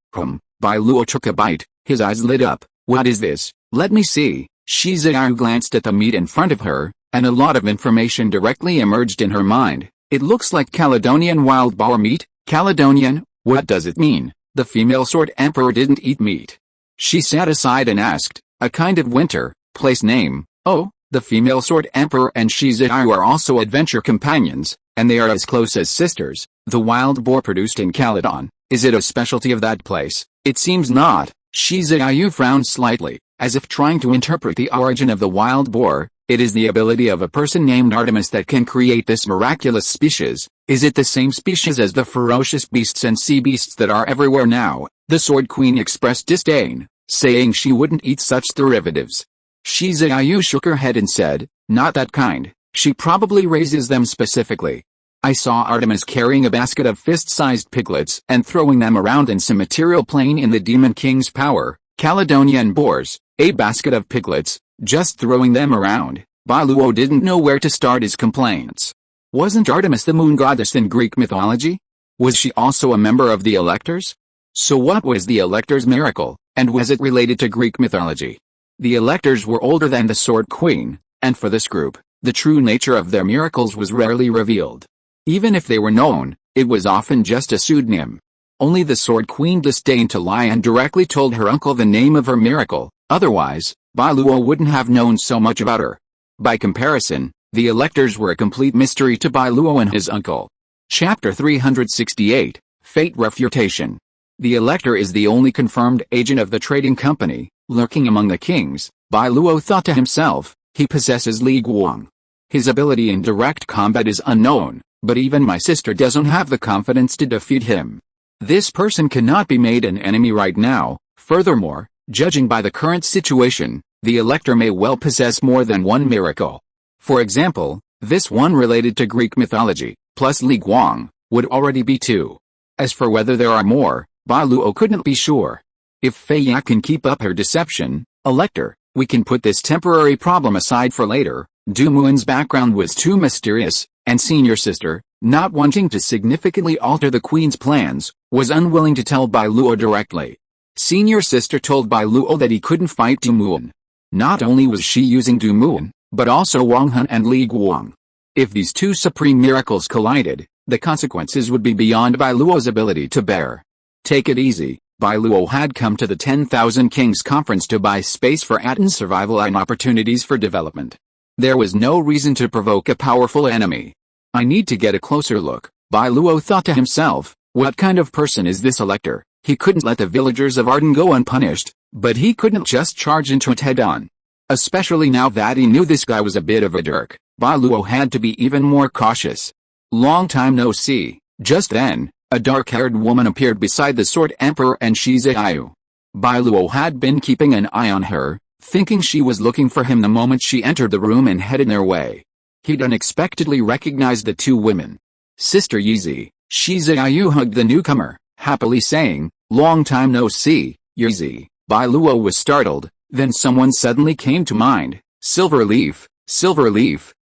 Bai Luo took a bite, his eyes lit up. What is this? Let me see. Shi Xiaoyu glanced at the meat in front of her, and a lot of information directly emerged in her mind. It looks like Caledonian wild boar meat. Caledonian? What does it mean? The female sword emperor didn't eat meat. She sat aside and asked, "A kind of winter, place name?" "Oh, the female sword emperor and Shizuyu are also adventure companions, and they are as close as sisters." "The wild boar produced in Caledon, is it a specialty of that place?" "It seems not." Shizuyu frowned slightly, as if trying to interpret the origin of the wild boar. "It is the ability of a person named Artemis that can create this miraculous species." "Is it the same species as the ferocious beasts and sea beasts that are everywhere now?" The Sword Queen expressed disdain, saying she wouldn't eat such derivatives. Shizuyu shook her head and said, "Not that kind. She probably raises them specifically." "I saw Artemis carrying a basket of fist-sized piglets and throwing them around in some material plane in the Demon King's power, Caledonian boars, a basket of piglets, just throwing them around." Bai Luo didn't know where to start his complaints. Wasn't Artemis the moon goddess in Greek mythology? Was she also a member of the Electors? So what was the Electors' miracle, and was it related to Greek mythology? The Electors were older than the Sword Queen, and for this group, the true nature of their miracles was rarely revealed. Even if they were known, it was often just a pseudonym. Only the Sword Queen disdained to lie and directly told her uncle the name of her miracle, otherwise, Bai Luo wouldn't have known so much about her. By comparison, the Electors were a complete mystery to Bai Luo and his uncle. Chapter 368, Fate Refutation. The Elector is the only confirmed agent of the trading company, lurking among the kings. Bai Luo thought to himself, he possesses Li Guang. His ability in direct combat is unknown, but even my sister doesn't have the confidence to defeat him. This person cannot be made an enemy right now. Furthermore, judging by the current situation, the Elector may well possess more than one miracle. For example, this one related to Greek mythology, plus Li Guang, would already be two. As for whether there are more, Bai Luo couldn't be sure. If Fei Ya can keep up her deception, Elector, we can put this temporary problem aside for later. Du Muan's background was too mysterious, and senior sister, not wanting to significantly alter the queen's plans, was unwilling to tell Bai Luo directly. Senior sister told Bai Luo that he couldn't fight Du Muan. Not only was she using Du Muan, but also Wang Hun and Li Guang. If these two supreme miracles collided, the consequences would be beyond Bai Luo's ability to bear. Take it easy. Bai Luo had come to the 10,000 Kings Conference to buy space for Aton's survival and opportunities for development. There was no reason to provoke a powerful enemy. I need to get a closer look, Bai Luo thought to himself. What kind of person is this Elector? He couldn't let the villagers of Arden go unpunished, but he couldn't just charge into it head-on. Especially now that he knew this guy was a bit of a jerk, Bai Luo had to be even more cautious. Long time no see. Just then, a dark-haired woman appeared beside the Sword Emperor and Shizuyu. Bai Luo had been keeping an eye on her, thinking she was looking for him the moment she entered the room and headed their way. He'd unexpectedly recognized the two women. Sister Yizi. Shizuyu hugged the newcomer, happily saying, "Long time no see, Yizi." Bai Luo was startled. Then someone suddenly came to mind, Silverleaf,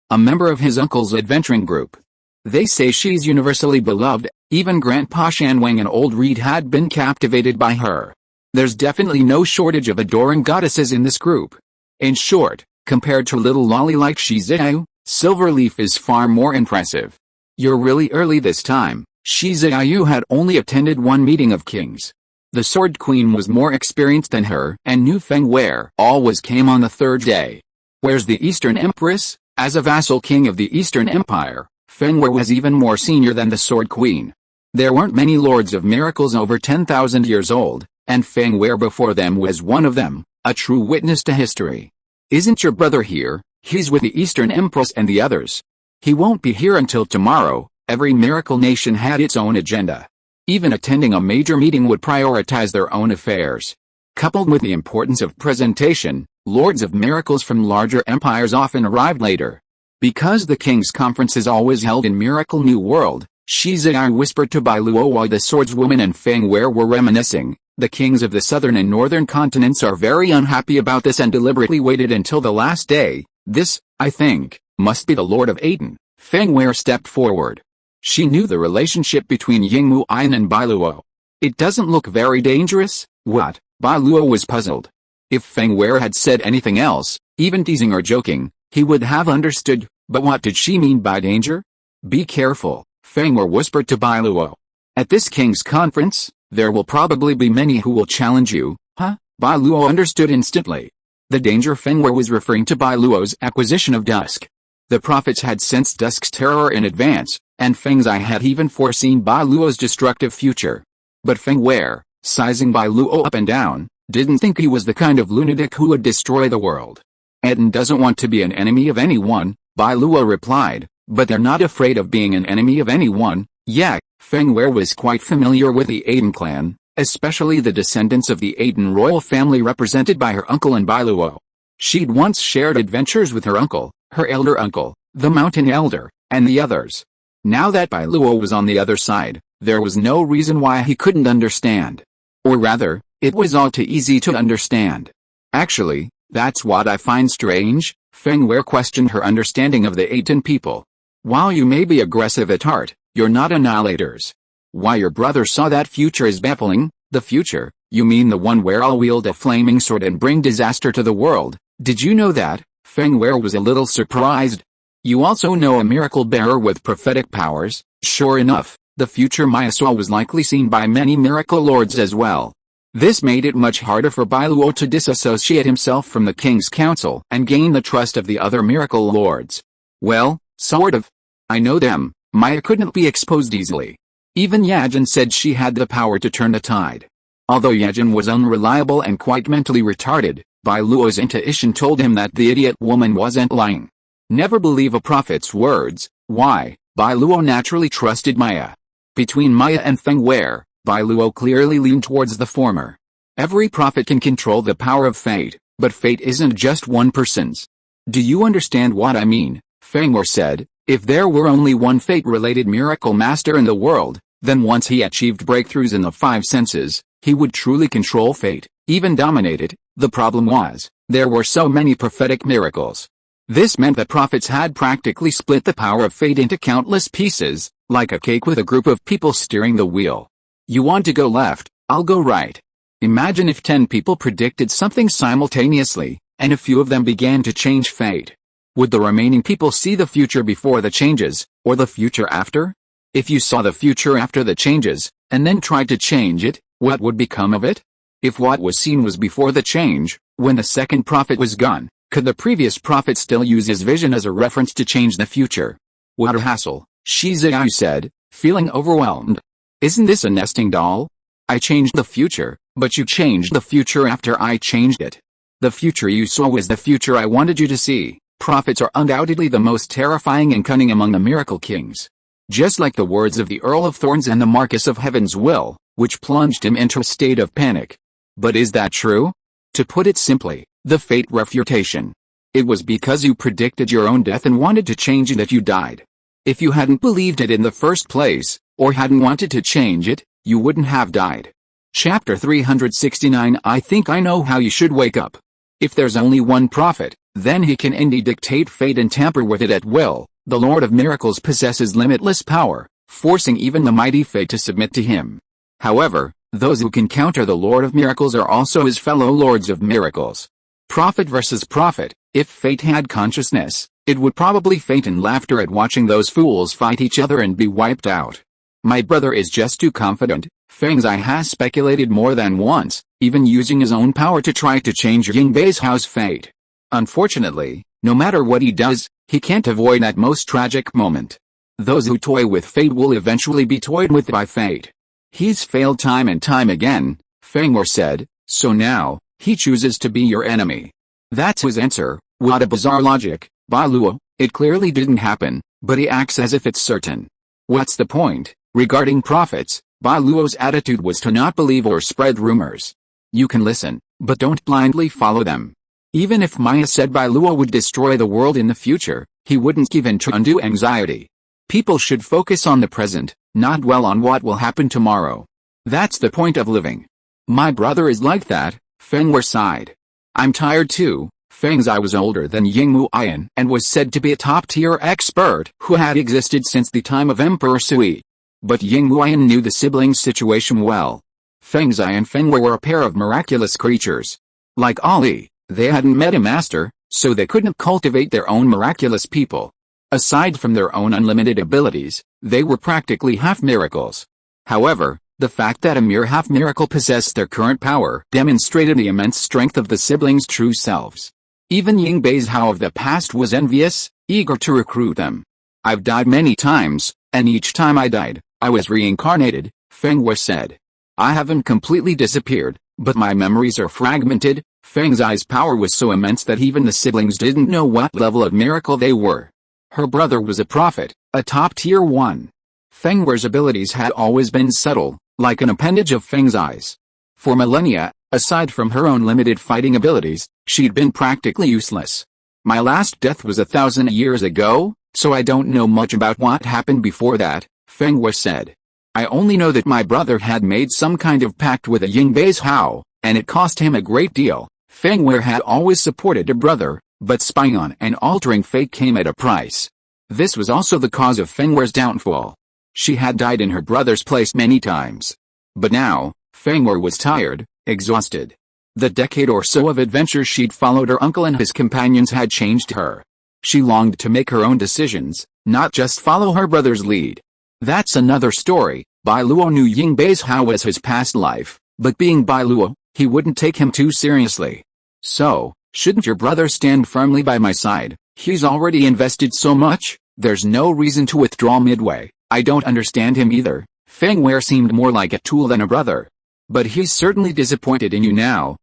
a member of his uncle's adventuring group. They say she's universally beloved, even Grandpa Shanwang and Old Reed had been captivated by her. There's definitely no shortage of adoring goddesses in this group. In short, compared to little lolly like Shizuyu, Silverleaf is far more impressive. You're really early this time. Shizuyu had only attended one meeting of kings. The Sword Queen was more experienced than her and knew Feng Wei always came on the third day. Where's the Eastern Empress? As a vassal king of the Eastern Empire, Feng Wei was even more senior than the Sword Queen. There weren't many Lords of Miracles over 10,000 years old, and Feng Wei before them was one of them, a true witness to history. "Isn't your brother here? He's with the Eastern Empress and the others." "He won't be here until tomorrow." Every miracle nation had its own agenda. Even attending a major meeting would prioritize their own affairs. Coupled with the importance of presentation, Lords of Miracles from larger empires often arrived later. Because the King's Conference is always held in Miracle New World, Shizuyu whispered to Bai Luo while the swordswoman and Feng Wei were reminiscing. The kings of the southern and northern continents are very unhappy about this and deliberately waited until the last day. This, I think, must be the Lord of Atón. Feng Wei stepped forward. She knew the relationship between Yingmu Ayan and Bai Luo. It doesn't look very dangerous. What? Bai Luo was puzzled. If Feng Wei had said anything else, even teasing or joking, he would have understood, but what did she mean by danger? Be careful, Feng Wei whispered to Bai Luo. At this king's conference, There will probably be many who will challenge you, huh? Bai Luo understood instantly. The danger Feng Wei was referring to Bai Luo's acquisition of Dusk. The prophets had sensed Dusk's terror in advance, and Feng Zai had even foreseen Bai Luo's destructive future. But Feng Wei, sizing Bai Luo up and down, didn't think he was the kind of lunatic who would destroy the world. Atón doesn't want to be an enemy of anyone, Bai Luo replied, but they're not afraid of being an enemy of anyone. Yeah, Feng Wei was quite familiar with the Atón clan, especially the descendants of the Atón royal family represented by her uncle and Bai Luo. She'd once shared adventures with her uncle, her elder uncle, the mountain elder, and the others. Now that Bai Luo was on the other side, there was no reason why he couldn't understand. Or rather, it was all too easy to understand. Actually, that's what I find strange, Feng Wei questioned her understanding of the Atón people. While you may be aggressive at heart, you're not annihilators. Why your brother saw that future is baffling. The future, you mean the one where I'll wield a flaming sword and bring disaster to the world? Did you know that? Feng Wei was a little surprised. You also know a miracle bearer with prophetic powers. Sure enough, the future Maya saw was likely seen by many miracle lords as well. This made it much harder for Bai Luo to disassociate himself from the king's council and gain the trust of the other miracle lords. Well, sort of. I know them. Maya couldn't be exposed easily. Even Yajin said she had the power to turn the tide. Although Yajin was unreliable and quite mentally retarded, Bai Luo's intuition told him that the idiot woman wasn't lying. Never believe a prophet's words. Why? Bai Luo naturally trusted Maya. Between Maya and Feng Wei, Bai Luo clearly leaned towards the former. Every prophet can control the power of fate, but fate isn't just one person's. Do you understand what I mean? Feng Wei said. If there were only one fate-related miracle master in the world, then once he achieved breakthroughs in the five senses, he would truly control fate, even dominate it. The problem was, there were so many prophetic miracles. This meant that prophets had practically split the power of fate into countless pieces, like a cake with a group of people steering the wheel. You want to go left, I'll go right. Imagine if 10 people predicted something simultaneously, and a few of them began to change fate. Would the remaining people see the future before the changes, or the future after? If you saw the future after the changes, and then tried to change it, what would become of it? If what was seen was before the change, when the second prophet was gone, could the previous prophet still use his vision as a reference to change the future? What a hassle, Shi Zhiao said, feeling overwhelmed. Isn't this a nesting doll? I changed the future, but you changed the future after I changed it. The future you saw was the future I wanted you to see. Prophets are undoubtedly the most terrifying and cunning among the miracle kings. Just like the words of the Earl of Thorns and the Marquess of Heaven's Will, which plunged him into a state of panic. But is that true? To put it simply, the fate refutation. It was because you predicted your own death and wanted to change it that you died. If you hadn't believed it in the first place, or hadn't wanted to change it, you wouldn't have died. Chapter 369 I think I know how you should wake up. If there's only one prophet, then he can indeed dictate fate and tamper with it at will. The Lord of Miracles possesses limitless power, forcing even the mighty fate to submit to him. However, those who can counter the Lord of Miracles are also his fellow Lords of Miracles. Prophet versus prophet. If fate had consciousness, it would probably faint in laughter at watching those fools fight each other and be wiped out. My brother is just too confident. Feng Zai has speculated more than once, even using his own power to try to change Ying Bei's house fate. Unfortunately, no matter what he does, he can't avoid that most tragic moment. Those who toy with fate will eventually be toyed with by fate. He's failed time and time again, Feng Wei said, so now, he chooses to be your enemy. That's his answer. What a bizarre logic, Bai Luo. It clearly didn't happen, but he acts as if it's certain. What's the point? Regarding prophets, Bai Luo's attitude was to not believe or spread rumors. You can listen, but don't blindly follow them. Even if Maya said Bai Luo would destroy the world in the future, he wouldn't give in to undue anxiety. People should focus on the present, not dwell on what will happen tomorrow. That's the point of living. My brother is like that, Feng Wei sighed. I'm tired too. Feng Zai was older than Ying Muiyan and was said to be a top-tier expert who had existed since the time of Emperor Sui. But Ying Muiyan knew the siblings' situation well. Feng Zai and Feng Wei were a pair of miraculous creatures. Like Ali, they hadn't met a master, so they couldn't cultivate their own miraculous people. Aside from their own unlimited abilities, they were practically half miracles. However, The fact that a mere half-miracle possessed their current power demonstrated the immense strength of the siblings' true selves. Even Ying Bai's Hao of the past was envious, eager to recruit them. "I've died many times, and each time I died, I was reincarnated," Feng Wei said. "I haven't completely disappeared, but my memories are fragmented." Feng Zai's power was so immense that even the siblings didn't know what level of miracle they were. Her brother was a prophet, a top-tier one. Feng Wei's abilities had always been subtle, like an appendage of Feng Zai's. For millennia, aside from her own limited fighting abilities, she'd been practically useless. "My last death was 1,000 years ago, so I don't know much about what happened before that," Feng Wei said. "I only know that my brother had made some kind of pact with a Ying Bai's Hao, and it cost him a great deal." Feng Wei had always supported her brother, but spying on and altering fate came at a price. This was also the cause of Feng Wei's downfall. She had died in her brother's place many times. But now, Feng Wei was tired, exhausted. The decade or so of adventures she'd followed her uncle and his companions had changed her. She longed to make her own decisions, not just follow her brother's lead. That's another story. Bai Luo knew Ying Bai's Hao as his past life, but being Bai Luo, he wouldn't take him too seriously. "So, shouldn't your brother stand firmly by my side? He's already invested so much, there's no reason to withdraw midway." "I don't understand him either." Feng Wei seemed more like a tool than a brother. "But he's certainly disappointed in you now."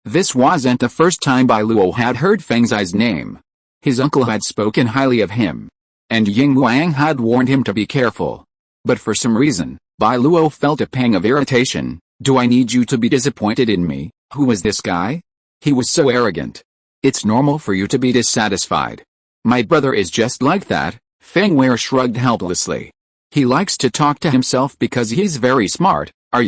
This wasn't the first time Bai Luo had heard Feng Zai's name. His uncle had spoken highly of him. And Ying Wang had warned him to be careful. But for some reason, Bai Luo felt a pang of irritation. "Do I need you to be disappointed in me? Who was this guy? He was so arrogant. It's normal for you to be dissatisfied. My brother is just like that." Feng Wei shrugged helplessly. "He likes to talk to himself because he's very smart." Are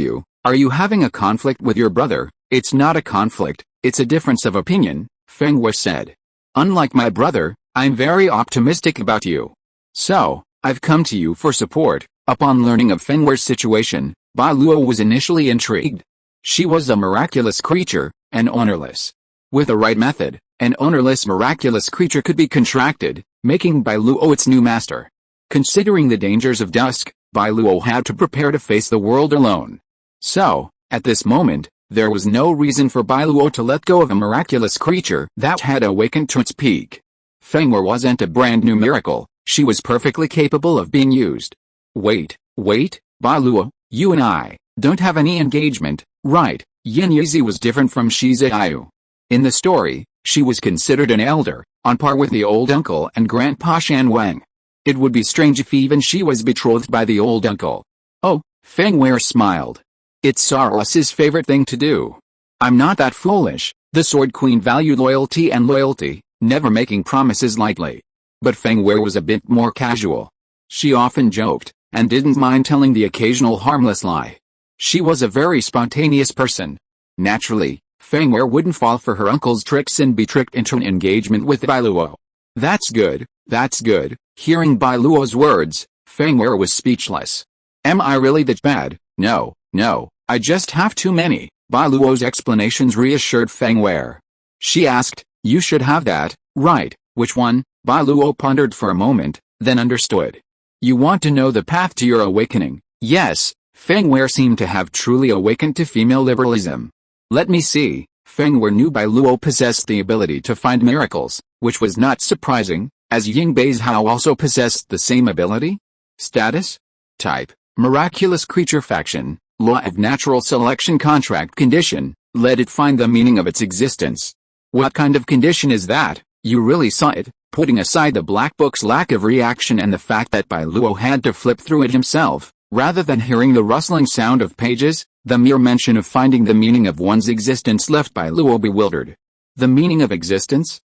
you having a conflict with your brother?" "It's not a conflict, it's a difference of opinion," Feng Wei said. "Unlike my brother, I'm very optimistic about you. So, I've come to you for support." Upon learning of Feng Wei's situation, Bai Luo was initially intrigued. She was a miraculous creature, and ownerless. With the right method, an ownerless miraculous creature could be contracted, making Bai Luo its new master. Considering the dangers of dusk, Bai Luo had to prepare to face the world alone. So, at this moment, there was no reason for Bai Luo to let go of a miraculous creature that had awakened to its peak. Feng Wei wasn't a brand new miracle, she was perfectly capable of being used. Wait, Bai Luo, you and I don't have any engagement, right?" Yin Yizi was different from Shizayu. In the story, she was considered an elder, on par with the old uncle and grandpa Shan Wang. It would be strange if even she was betrothed by the old uncle. "Oh," Feng Wei smiled. "It's Saros's favorite thing to do. I'm not that foolish." The Sword Queen valued loyalty and loyalty, never making promises lightly. But Feng Wei was a bit more casual. She often joked, and didn't mind telling the occasional harmless lie. She was a very spontaneous person. Naturally, Feng Wei wouldn't fall for her uncle's tricks and be tricked into an engagement with Bai Luo. That's good. Hearing Bai Luo's words, Feng Wei was speechless. "Am I really that bad?" No, I just have too many." Bai Luo's explanations reassured Feng Wei. She asked, "You should have that, right? Which one?" Bai Luo pondered for a moment, then understood. "You want to know the path to your awakening?" "Yes." Feng Wei seemed to have truly awakened to female liberalism. "Let me see." Feng Wei knew Bai Luo possessed the ability to find miracles, which was not surprising, as Ying Bai's Hao also possessed the same ability. Status? Type: miraculous creature. Faction: law of natural selection. Contract condition: let it find the meaning of its existence. What kind of condition is that? You really saw it? Putting aside the black book's lack of reaction and the fact that Bai Luo had to flip through it himself, rather than hearing the rustling sound of pages, the mere mention of finding the meaning of one's existence left Bai Luo bewildered. The meaning of existence?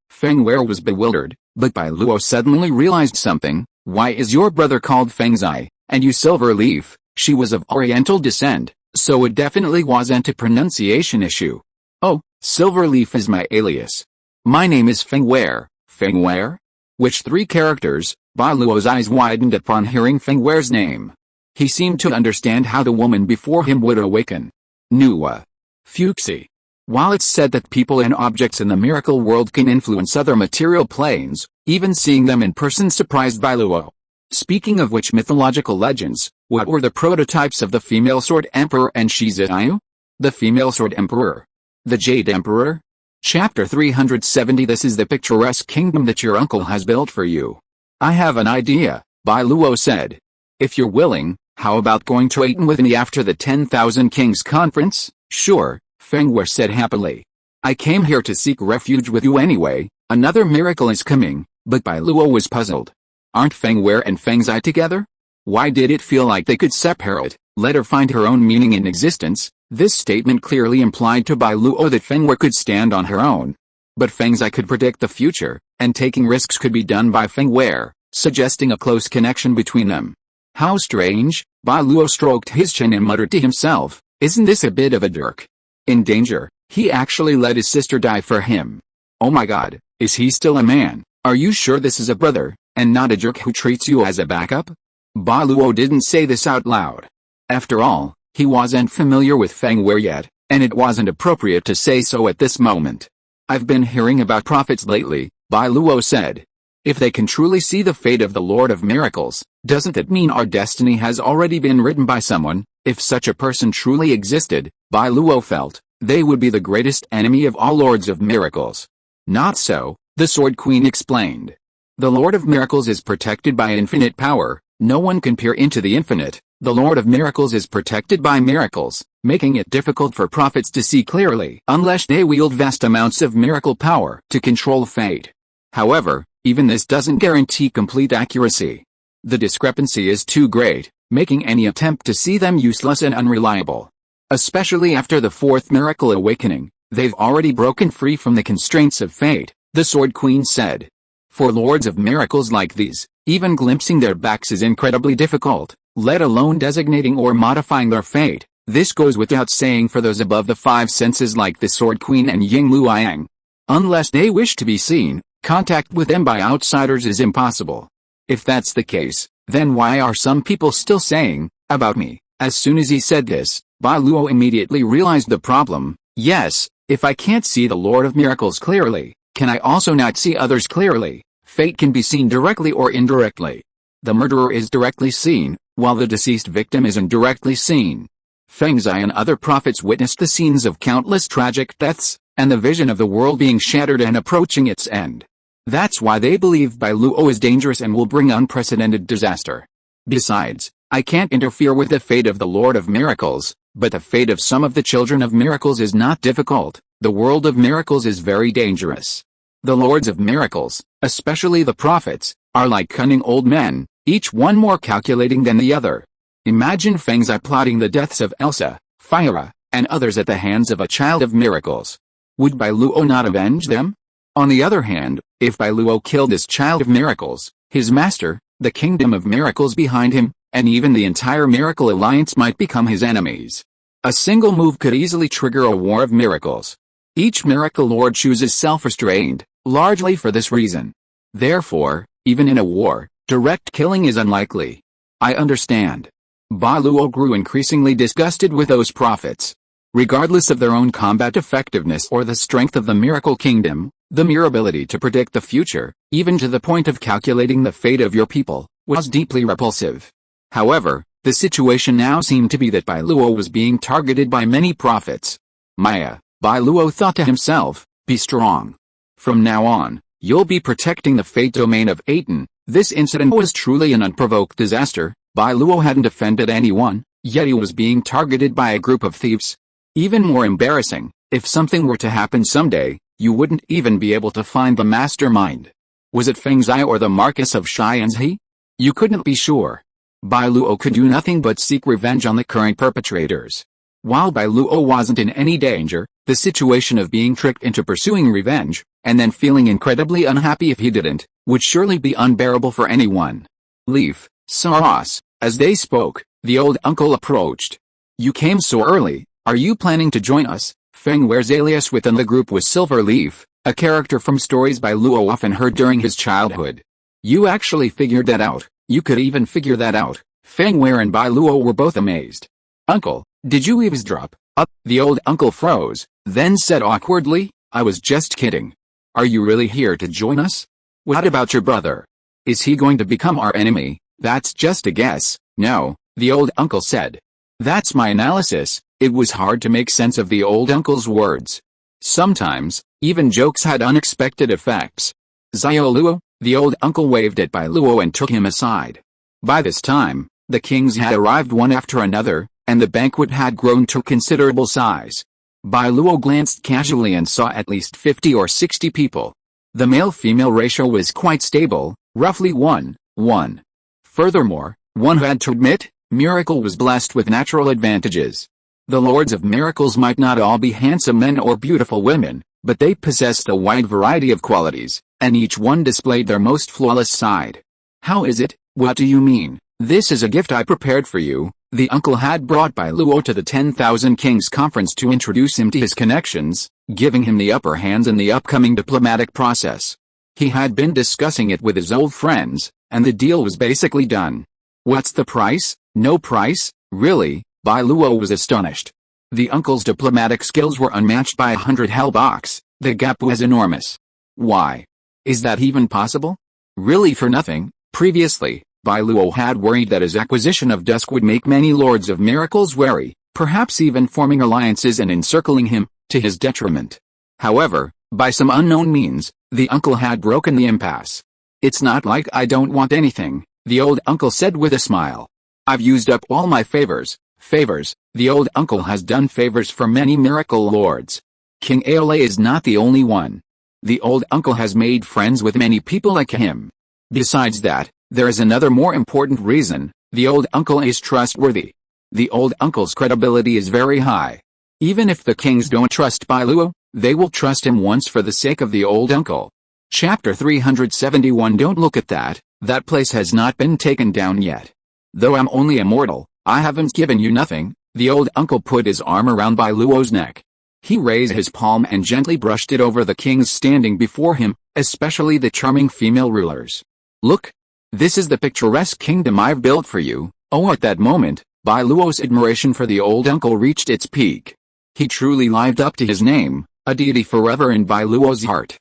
Feng Wei was bewildered, but Bai Luo suddenly realized something. "Why is your brother called Feng Zai, and you Silver Leaf?" She was of Oriental descent, so it definitely wasn't a pronunciation issue. "Oh, Silver Leaf is my alias. My name is Feng Wei." Feng Wei? Which three characters? Bai Luo's eyes widened upon hearing Feng Wei's name. He seemed to understand how the woman before him would awaken. Nuwa. Fuxi. While it's said that people and objects in the miracle world can influence other material planes, even seeing them in person surprised Bai Luo. Speaking of which mythological legends, What were the prototypes of the female sword emperor and Shizuyu? The female sword emperor. The Jade Emperor? Chapter 370. This is the picturesque kingdom that your uncle has built for you. I have an idea, Bai Luo said. If you're willing, how about going to Atón with me after the 10,000 Kings Conference? Sure, Feng Wei said happily. I came here to seek refuge with you anyway. Another miracle is coming, but Bai Luo was puzzled. Aren't Feng Wei and Feng Zai together? Why did it feel like they could separate, let her find her own meaning in existence? This statement clearly implied to Bai Luo that Feng Wei could stand on her own. But Feng Zai could predict the future, and taking risks could be done by Feng Wei, suggesting a close connection between them. How strange, Bai Luo stroked his chin and muttered to himself, isn't this a bit of a jerk? In danger, he actually let his sister die for him. Oh my god, is he still a man? Are you sure this is a brother, and not a jerk who treats you as a backup? Bai Luo didn't say this out loud. After all, he wasn't familiar with Feng Wei yet, and it wasn't appropriate to say so at this moment. I've been hearing about prophets lately, Bai Luo said. If they can truly see the fate of the Lord of Miracles, doesn't that mean our destiny has already been written by someone? If such a person truly existed, Bai Luo felt, they would be the greatest enemy of all Lords of Miracles. Not so, the Sword Queen explained. The Lord of Miracles is protected by infinite power. No one can peer into the infinite. The Lord of Miracles is protected by miracles, making it difficult for prophets to see clearly unless they wield vast amounts of miracle power to control fate. However, even this doesn't guarantee complete accuracy. The discrepancy is too great, making any attempt to see them useless and unreliable. Especially after the fourth miracle awakening, they've already broken free from the constraints of fate, the Sword Queen said. For Lords of Miracles like these, even glimpsing their backs is incredibly difficult, let alone designating or modifying their fate. This goes without saying for those above the five senses like the Sword Queen and Ying Luoyang. Unless they wish to be seen, contact with them by outsiders is impossible. If that's the case, then why are some people still saying, about me? As soon as he said this, Bai Luo immediately realized the problem. Yes, if I can't see the Lord of Miracles clearly, can I also not see others clearly? Fate can be seen directly or indirectly. The murderer is directly seen, while the deceased victim is indirectly seen. Feng Zai and other prophets witnessed the scenes of countless tragic deaths, and the vision of the world being shattered and approaching its end. That's why they believe Bai Luo is dangerous and will bring unprecedented disaster. Besides, I can't interfere with the fate of the Lord of Miracles, but the fate of some of the children of miracles is not difficult. The world of miracles is very dangerous. The Lords of Miracles, especially the prophets, are like cunning old men, each one more calculating than the other. Imagine Feng Zai plotting the deaths of Elsa, Fira, and others at the hands of a child of miracles. Would Bai Luo not avenge them? On the other hand, if Bai Luo killed this child of miracles, his master, the kingdom of miracles behind him, and even the entire miracle alliance might become his enemies. A single move could easily trigger a war of miracles. Each miracle lord chooses self-restraint, largely for this reason. Therefore, even in a war, direct killing is unlikely. I understand. Bai Luo grew increasingly disgusted with those prophets. Regardless of their own combat effectiveness or the strength of the miracle kingdom, the mere ability to predict the future, even to the point of calculating the fate of your people, was deeply repulsive. However, the situation now seemed to be that Bai Luo was being targeted by many prophets. Maya, Bai Luo thought to himself, be strong. From now on, you'll be protecting the fate domain of Atón. This incident was truly an unprovoked disaster. Bai Luo hadn't offended anyone, yet he was being targeted by a group of thieves. Even more embarrassing, if something were to happen someday, you wouldn't even be able to find the mastermind. Was it Feng Zai or the Marquis of Xianzhe? You couldn't be sure. Bai Luo could do nothing but seek revenge on the current perpetrators. While Bai Luo wasn't in any danger, the situation of being tricked into pursuing revenge, and then feeling incredibly unhappy if he didn't, would surely be unbearable for anyone. Leaf, Saros, as they spoke, the old uncle approached. You came so early, are you planning to join us? Feng Wei's alias within the group was Silver Leaf, a character from stories Bai Luo often heard during his childhood. You actually figured that out. You could even figure that out. Feng Wei and Bai Luo were both amazed. Uncle, did you eavesdrop? The old uncle froze, then said awkwardly, I was just kidding. Are you really here to join us? What about your brother? Is he going to become our enemy? That's just a guess. No, the old uncle said. That's my analysis. It was hard to make sense of the old uncle's words. Sometimes, even jokes had unexpected effects. Xiao Luo, the old uncle waved at Bai Luo and took him aside. By this time, the kings had arrived one after another, and the banquet had grown to considerable size. Bai Luo glanced casually and saw at least 50 or 60 people. The male-female ratio was quite stable, roughly 1:1. Furthermore, one had to admit, Miracle was blessed with natural advantages. The lords of miracles might not all be handsome men or beautiful women, but they possessed a wide variety of qualities, and each one displayed their most flawless side. How is it? What do you mean? This is a gift I prepared for you. The uncle had brought Bai Luo to the 10,000 Kings conference to introduce him to his connections, giving him the upper hands in the upcoming diplomatic process. He had been discussing it with his old friends, and the deal was basically done. What's the price? No price? Really? Bai Luo was astonished. The uncle's diplomatic skills were unmatched by 100 hellbocks. The gap was enormous. Why? Is that even possible? Really for nothing. Previously, Bai Luo had worried that his acquisition of Dusk would make many lords of miracles wary, perhaps even forming alliances and encircling him, to his detriment. However, by some unknown means, the uncle had broken the impasse. It's not like I don't want anything, the old uncle said with a smile. I've used up all my favors. Favors, the old uncle has done favors for many miracle lords. King Aole is not the only one. The old uncle has made friends with many people like him. Besides that, there is another more important reason, the old uncle is trustworthy. The old uncle's credibility is very high. Even if the kings don't trust Bai Luo, they will trust him once for the sake of the old uncle. Chapter 371. Don't look at that place has not been taken down yet. Though I'm only a mortal, I haven't given you nothing. The old uncle put his arm around Bai Luo's neck. He raised his palm and gently brushed it over the kings standing before him, especially the charming female rulers. Look. This is the picturesque kingdom I've built for you. Oh, at that moment, Bai Luo's admiration for the old uncle reached its peak. He truly lived up to his name, a deity forever in Bai Luo's heart.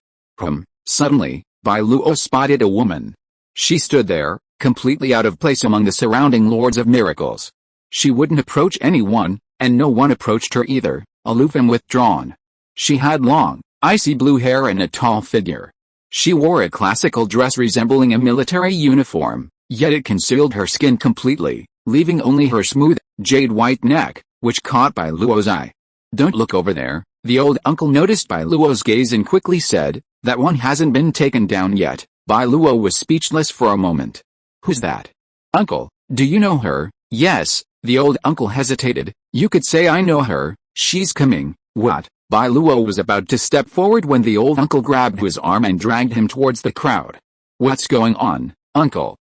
Suddenly, Bai Luo spotted a woman. She stood there, completely out of place among the surrounding lords of miracles. She wouldn't approach anyone, and no one approached her either, aloof and withdrawn. She had long, icy blue hair and a tall figure. She wore a classical dress resembling a military uniform, yet it concealed her skin completely, leaving only her smooth, jade-white neck, which caught Bai Luo's eye. Don't look over there. The old uncle noticed Bai Luo's gaze and quickly said, that one hasn't been taken down yet. Bai Luo was speechless for a moment. Who's that? Uncle, do you know her? Yes, the old uncle hesitated. You could say I know her. She's coming. What? Bai Luo was about to step forward when the old uncle grabbed his arm and dragged him towards the crowd. What's going on, uncle?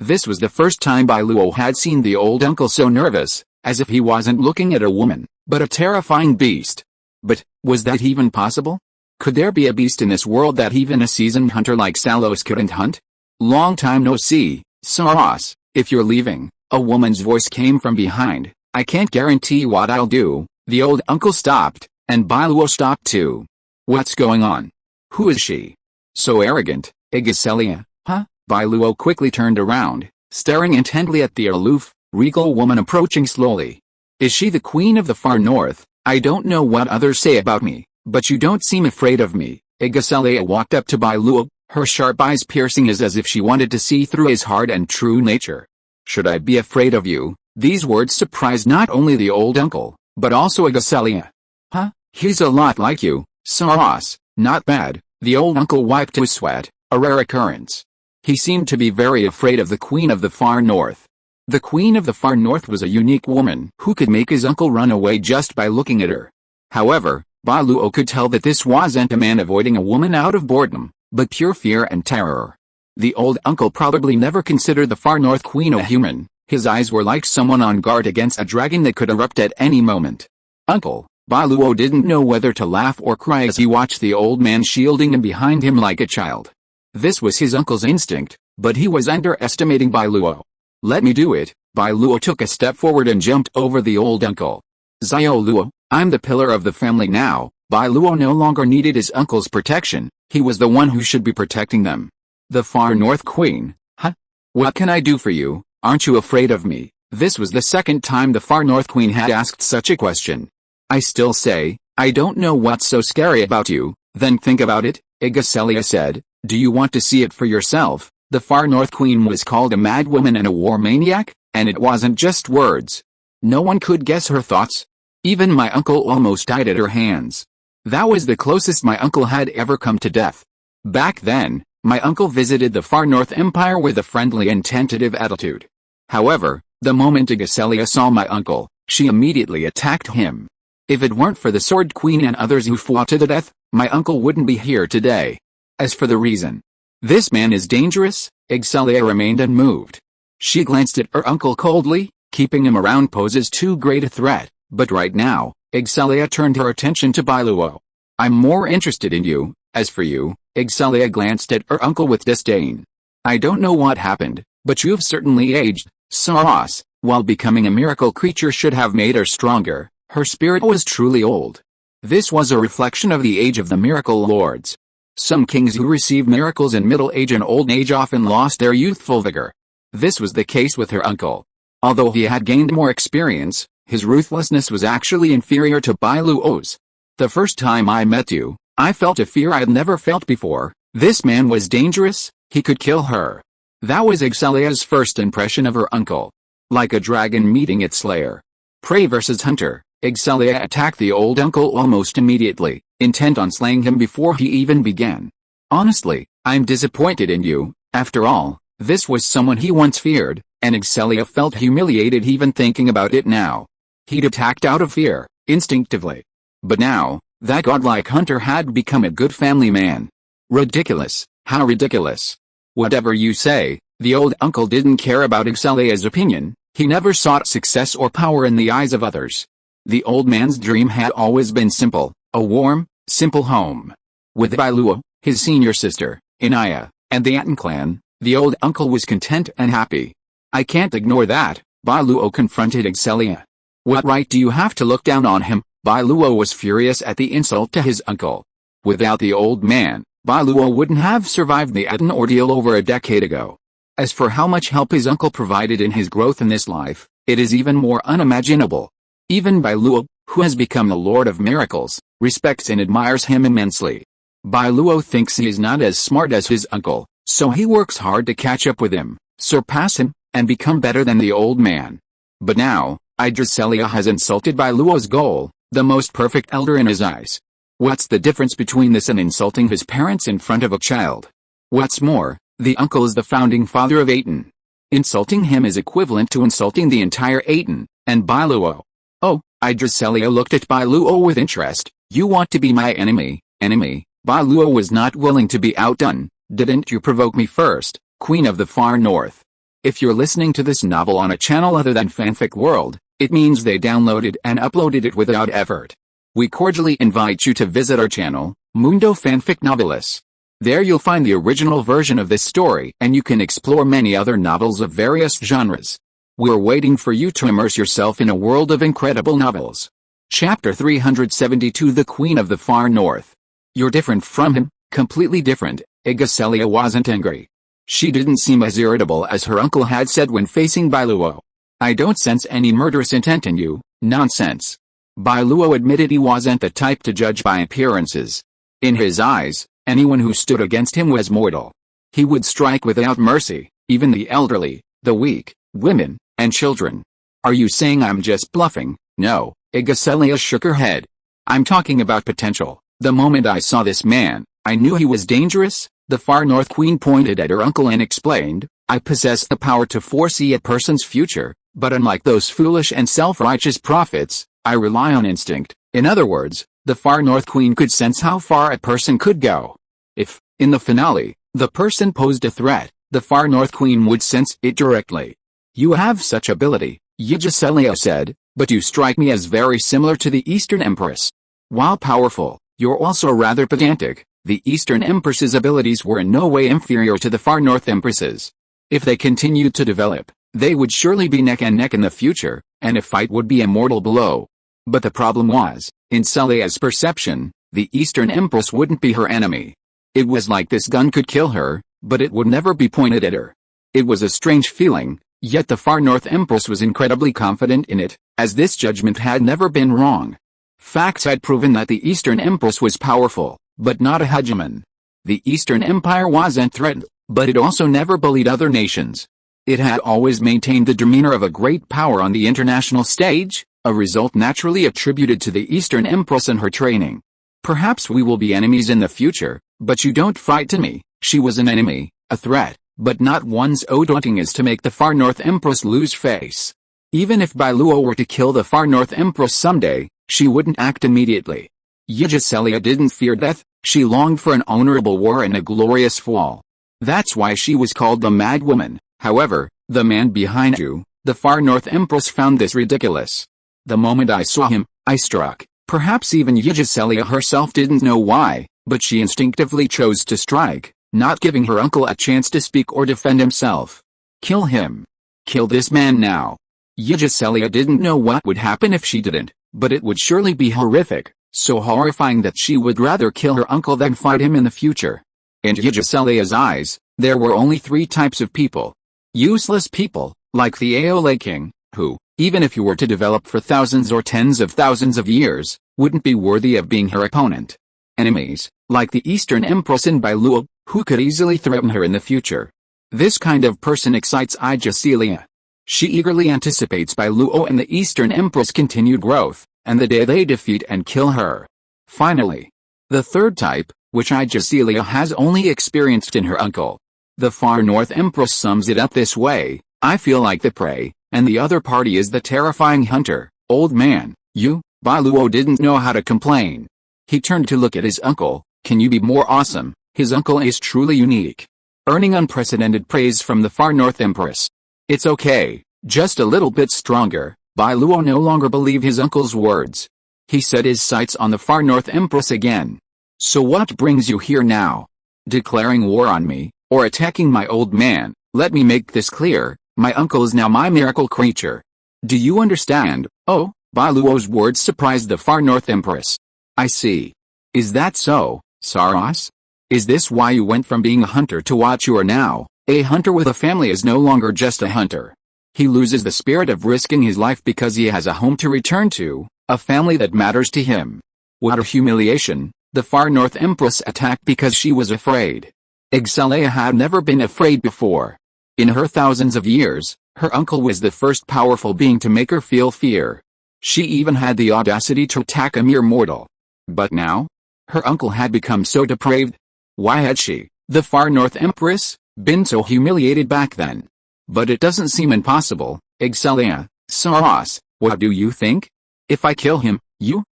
This was the first time Bai Luo had seen the old uncle so nervous, as if he wasn't looking at a woman, but a terrifying beast. But, was that even possible? Could there be a beast in this world that even a seasoned hunter like Saros couldn't hunt? Long time no see, Saros, if you're leaving, a woman's voice came from behind. I can't guarantee what I'll do. The old uncle stopped, and Bai Luo stopped too. What's going on? Who is she? So arrogant, Igiselia, huh? Bai Luo quickly turned around, staring intently at the aloof, regal woman approaching slowly. Is she the queen of the far north? I don't know what others say about me, but you don't seem afraid of me. Igiselia walked up to Bai Luo, her sharp eyes piercing as if she wanted to see through his hard and true nature. Should I be afraid of you? These words surprised not only the old uncle, but also Igiselia. Huh? He's a lot like you, Saros. Not bad. The old uncle wiped his sweat, a rare occurrence. He seemed to be very afraid of the Queen of the Far North. The Queen of the Far North was a unique woman who could make his uncle run away just by looking at her. However, Bai Luo could tell that this wasn't a man avoiding a woman out of boredom, but pure fear and terror. The old uncle probably never considered the Far North Queen a human. His eyes were like someone on guard against a dragon that could erupt at any moment. Uncle, Bai Luo didn't know whether to laugh or cry as he watched the old man shielding him behind him like a child. This was his uncle's instinct, but he was underestimating Bai Luo. Let me do it. Bai Luo took a step forward and jumped over the old uncle. Xiao Luo, I'm the pillar of the family now. Bai Luo no longer needed his uncle's protection. He was the one who should be protecting them. The Far North Queen, huh? What can I do for you? Aren't you afraid of me? This was the second time the Far North Queen had asked such a question. I still say, I don't know what's so scary about you. Then think about it, Iga said. Do you want to see it for yourself? The Far North Queen was called a madwoman and a war maniac, and it wasn't just words. No one could guess her thoughts. Even my uncle almost died at her hands. That was the closest my uncle had ever come to death. Back then, my uncle visited the Far North Empire with a friendly and tentative attitude. However, the moment Iga saw my uncle, she immediately attacked him. If it weren't for the Sword Queen and others who fought to the death, my uncle wouldn't be here today. As for the reason, this man is dangerous, Iga remained unmoved. She glanced at her uncle coldly, keeping him around poses too great a threat, but right now, Iga turned her attention to Bai Luo. I'm more interested in you. As for you, Iga glanced at her uncle with disdain. I don't know what happened, but you've certainly aged. Saros, while becoming a miracle creature should have made her stronger, her spirit was truly old. This was a reflection of the age of the miracle lords. Some kings who received miracles in middle age and old age often lost their youthful vigor. This was the case with her uncle. Although he had gained more experience, his ruthlessness was actually inferior to Bai Luo's. The first time I met you, I felt a fear I'd never felt before. This man was dangerous, he could kill her. That was Igalia's first impression of her uncle. Like a dragon meeting its slayer. Prey versus hunter, Igalia attacked the old uncle almost immediately, intent on slaying him before he even began. Honestly, I'm disappointed in you. After all, this was someone he once feared, and Igalia felt humiliated even thinking about it now. He'd attacked out of fear, instinctively. But now, that godlike hunter had become a good family man. Ridiculous, how ridiculous. Whatever you say, the old uncle didn't care about Igalia's opinion. He never sought success or power in the eyes of others. The old man's dream had always been simple, a warm, simple home. With Bai Luo, his senior sister, Inya, and the Atón clan, the old uncle was content and happy. I can't ignore that, Bai Luo confronted Igalia. What right do you have to look down on him? Bai Luo was furious at the insult to his uncle. Without the old man, Bai Luo wouldn't have survived the Atón ordeal over a decade ago. As for how much help his uncle provided in his growth in this life, it is even more unimaginable. Even Bai Luo, who has become the Lord of Miracles, respects and admires him immensely. Bai Luo thinks he is not as smart as his uncle, so he works hard to catch up with him, surpass him, and become better than the old man. But now, Igalia has insulted Bai Luo's goal, the most perfect elder in his eyes. What's the difference between this and insulting his parents in front of a child? What's more, the uncle is the founding father of Atón. Insulting him is equivalent to insulting the entire Atón, and Bai Luo. Oh, Igalia looked at Bai Luo with interest. You want to be my enemy? Enemy? Bai Luo was not willing to be outdone. Didn't you provoke me first, Queen of the Far North? If you're listening to this novel on a channel other than Fanfic World, it means they downloaded and uploaded it without effort. We cordially invite you to visit our channel, Mundo Fanfic Novelis. There you'll find the original version of this story and you can explore many other novels of various genres. We're waiting for you to immerse yourself in a world of incredible novels. Chapter 372 The Queen of the Far North. You're different from him, completely different. Igalia wasn't angry. She didn't seem as irritable as her uncle had said when facing Bai Luo. I don't sense any murderous intent in you. Nonsense. Bai Luo admitted he wasn't the type to judge by appearances. In his eyes, anyone who stood against him was mortal. He would strike without mercy, even the elderly, the weak, women, and children. Are you saying I'm just bluffing? No, Igalia shook her head. I'm talking about potential. The moment I saw this man, I knew he was dangerous. The Far North Queen pointed at her uncle and explained, I possess the power to foresee a person's future, but unlike those foolish and self-righteous prophets, I rely on instinct. In other words, the Far North Queen could sense how far a person could go. If, in the finale, the person posed a threat, the Far North Queen would sense it directly. You have such ability, Igalia said, but you strike me as very similar to the Eastern Empress. While powerful, you're also rather pedantic. The Eastern Empress's abilities were in no way inferior to the Far North Empress's. If they continued to develop, they would surely be neck and neck in the future, and a fight would be a mortal blow. But the problem was, in Igalia's perception, the Eastern Empress wouldn't be her enemy. It was like this gun could kill her, but it would never be pointed at her. It was a strange feeling, Yet the Far North Empress was incredibly confident in it, as this judgment had never been wrong. Facts had proven that the Eastern Empress was powerful, but not a hegemon. The Eastern Empire wasn't threatened, but it also never bullied other nations. It had always maintained the demeanor of a great power on the international stage, a result naturally attributed to the Eastern Empress and her training. Perhaps we will be enemies in the future, but you don't frighten me. She was an enemy, a threat, but not one so daunting as to make the Far North Empress lose face. Even if Bai Luo were to kill the Far North Empress someday, she wouldn't act immediately. Yijiselia didn't fear death, she longed for an honorable war and a glorious fall. That's why she was called the Mad Woman. However, the man behind you, the Far North Empress, found this ridiculous. The moment I saw him, I struck. Perhaps even Yijiselia herself didn't know why, but she instinctively chose to strike, not giving her uncle a chance to speak or defend himself. Kill him. Kill this man now. Yijiselia didn't know what would happen if she didn't, but it would surely be horrific, so horrifying that she would rather kill her uncle than fight him in the future. In Yijiselia's eyes, there were only three types of people. Useless people, like the Aole king, who, even if you were to develop for thousands or tens of thousands of years, wouldn't be worthy of being her opponent. Enemies, like the Eastern Empress and Bai Luo, who could easily threaten her in the future. This kind of person excites Yijiselia. She eagerly anticipates Bai Luo and the Eastern Empress' continued growth, and the day they defeat and kill her. Finally, the third type, which Yijiselia has only experienced in her uncle. The Far North Empress sums it up this way: I feel like the prey, and the other party is the terrifying hunter. Old man, you. Bai Luo didn't know how to complain. He turned to look at his uncle. Can you be more awesome? His uncle is truly unique, earning unprecedented praise from the Far North Empress. It's okay, just a little bit stronger. Bai Luo no longer believed his uncle's words. He set his sights on the Far North Empress again. So what brings you here now? Declaring war on me, or attacking my old man? Let me make this clear, my uncle is now my miracle creature. Do you understand? Oh, Bai Luo's words surprised the Far North Empress. I see. Is that so, Saros? Is this why you went from being a hunter to what you are now? A hunter with a family is no longer just a hunter. He loses the spirit of risking his life because he has a home to return to, a family that matters to him. What a humiliation! The Far North Empress attacked because she was afraid. Yijiselia had never been afraid before. In her thousands of years, her uncle was the first powerful being to make her feel fear. She even had the audacity to attack a mere mortal. But now? Her uncle had become so depraved. Why had she, the Far North Empress, been so humiliated back then? But it doesn't seem impossible. Yijiselia, Saros, what do you think? If I kill him, you,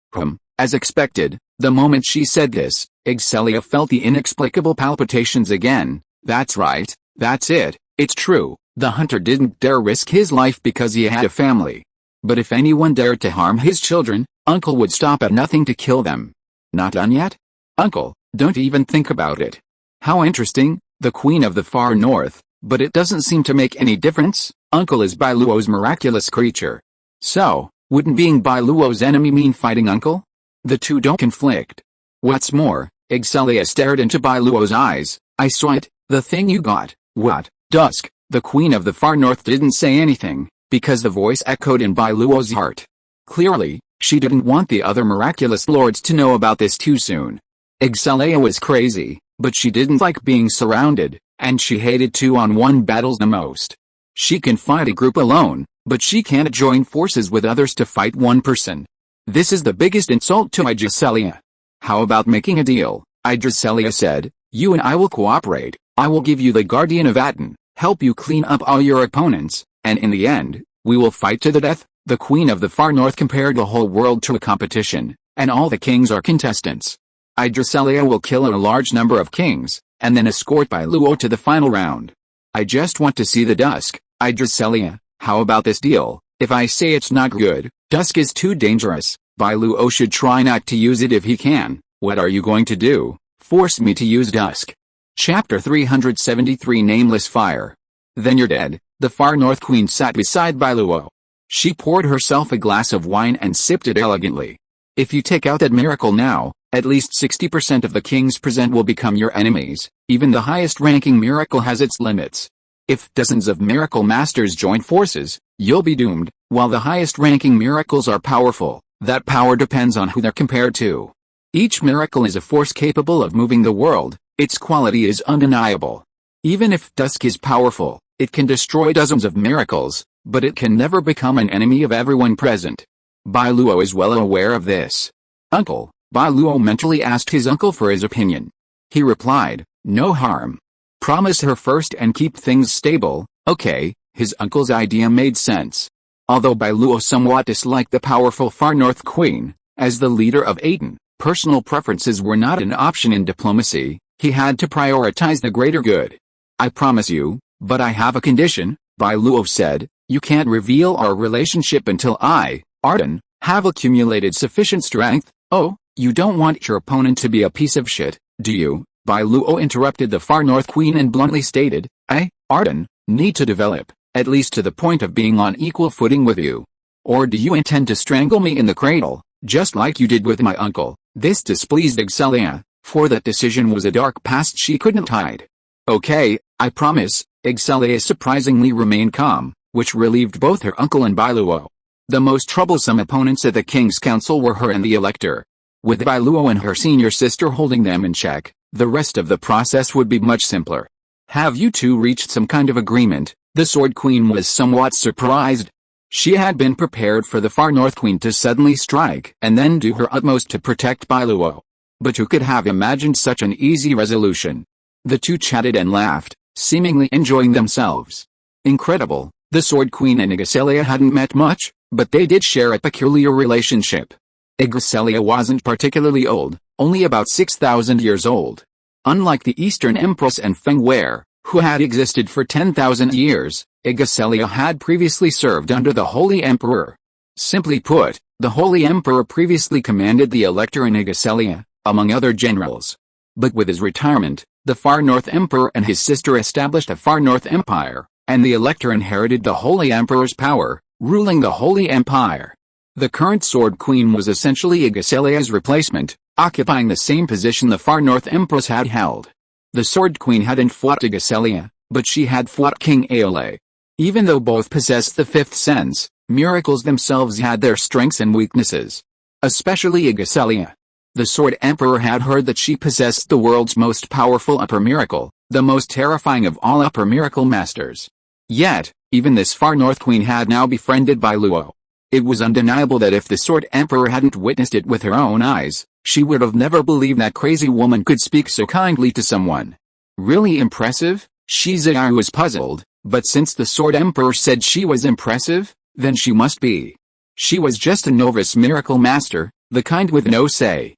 as expected, the moment she said this, Yijiselia felt the inexplicable palpitations again. That's right, that's it, it's true. The hunter didn't dare risk his life because he had a family. But if anyone dared to harm his children, Uncle would stop at nothing to kill them. Not done yet? Uncle, don't even think about it. How interesting, the Queen of the Far North, but it doesn't seem to make any difference. Uncle is Bai Luo's miraculous creature. So, wouldn't being Bai Luo's enemy mean fighting Uncle? The two don't conflict. What's more, Yijiselia stared into Bai Luo's eyes. I saw it, the thing you got. What? Dusk. The Queen of the Far North didn't say anything, because the voice echoed in Bai Luo's heart. Clearly, she didn't want the other miraculous lords to know about this too soon. Yijiselia was crazy, but she didn't like being surrounded, and she hated 2-on-1 battles the most. She can fight a group alone, but she can't join forces with others to fight one person. This is the biggest insult to Yijiselia. How about making a deal? Yijiselia said, you and I will cooperate. I will give you the Guardian of Atón, help you clean up all your opponents, and in the end, we will fight to the death. The Queen of the Far North compared the whole world to a competition, and all the kings are contestants. Yijiselia will kill a large number of kings, and then escort Bai Luo to the final round. I just want to see the Dusk. Yijiselia, how about this deal? If I say it's not good, Dusk is too dangerous. Bai Luo should try not to use it if he can. What are you going to do? Force me to use Dusk. Chapter 373 Nameless Fire. Then you're dead. The Far North Queen sat beside Bai Luo. She poured herself a glass of wine and sipped it elegantly. If you take out that miracle now, at least 60% of the kings present will become your enemies. Even the highest ranking miracle has its limits. If dozens of miracle masters join forces, you'll be doomed. While the highest-ranking miracles are powerful, that power depends on who they're compared to. Each miracle is a force capable of moving the world. Its quality is undeniable. Even if dusk is powerful, it can destroy dozens of miracles, but it can never become an enemy of everyone present. Bai Luo is well aware of this. Uncle, Bai Luo mentally asked his uncle for his opinion. He replied, no harm. Promise her first and keep things stable. Okay, his uncle's idea made sense. Although Bai Luo somewhat disliked the powerful Far North Queen, as the leader of Atón, personal preferences were not an option in diplomacy. He had to prioritize the greater good. I promise you, but I have a condition, Bai Luo said. You can't reveal our relationship until I, Atón, have accumulated sufficient strength. Oh, you don't want your opponent to be a piece of shit, do you? Bai Luo interrupted the Far North Queen and bluntly stated, I, Atón, need to develop, at least to the point of being on equal footing with you. Or do you intend to strangle me in the cradle, just like you did with my uncle? This displeased Excelia, for that decision was a dark past she couldn't hide. Okay, I promise. Excelia surprisingly remained calm, which relieved both her uncle and Bai Luo. The most troublesome opponents at the King's Council were her and the Elector. With Bai Luo and her senior sister holding them in check, the rest of the process would be much simpler. Have you two reached some kind of agreement? The Sword Queen was somewhat surprised. She had been prepared for the Far North Queen to suddenly strike and then do her utmost to protect Bai Luo. But who could have imagined such an easy resolution? The two chatted and laughed, seemingly enjoying themselves. Incredible, the Sword Queen and Excelia hadn't met much, but they did share a peculiar relationship. Excelia wasn't particularly old, only about 6,000 years old. Unlike the Eastern Empress and Feng Wei, who had existed for 10,000 years, Excelia had previously served under the Holy Emperor. Simply put, the Holy Emperor previously commanded the Elector and Excelia, among other generals. But with his retirement, the Far North Emperor and his sister established a Far North Empire, and the Elector inherited the Holy Emperor's power, ruling the Holy Empire. The current Sword Queen was essentially Excelia's replacement, occupying the same position the Far North Empress had held. The Sword Queen hadn't fought Excelia, but she had fought King Aole. Even though both possessed the fifth sense, miracles themselves had their strengths and weaknesses. Especially Excelia. The Sword Emperor had heard that she possessed the world's most powerful upper miracle, the most terrifying of all upper miracle masters. Yet, even this Far North Queen had now befriended Bai Luo. It was undeniable that if the Sword Emperor hadn't witnessed it with her own eyes, she would have never believed that crazy woman could speak so kindly to someone. Really impressive? Shizai was puzzled, but since the Sword Emperor said she was impressive, then she must be. She was just a novice miracle master, the kind with no say.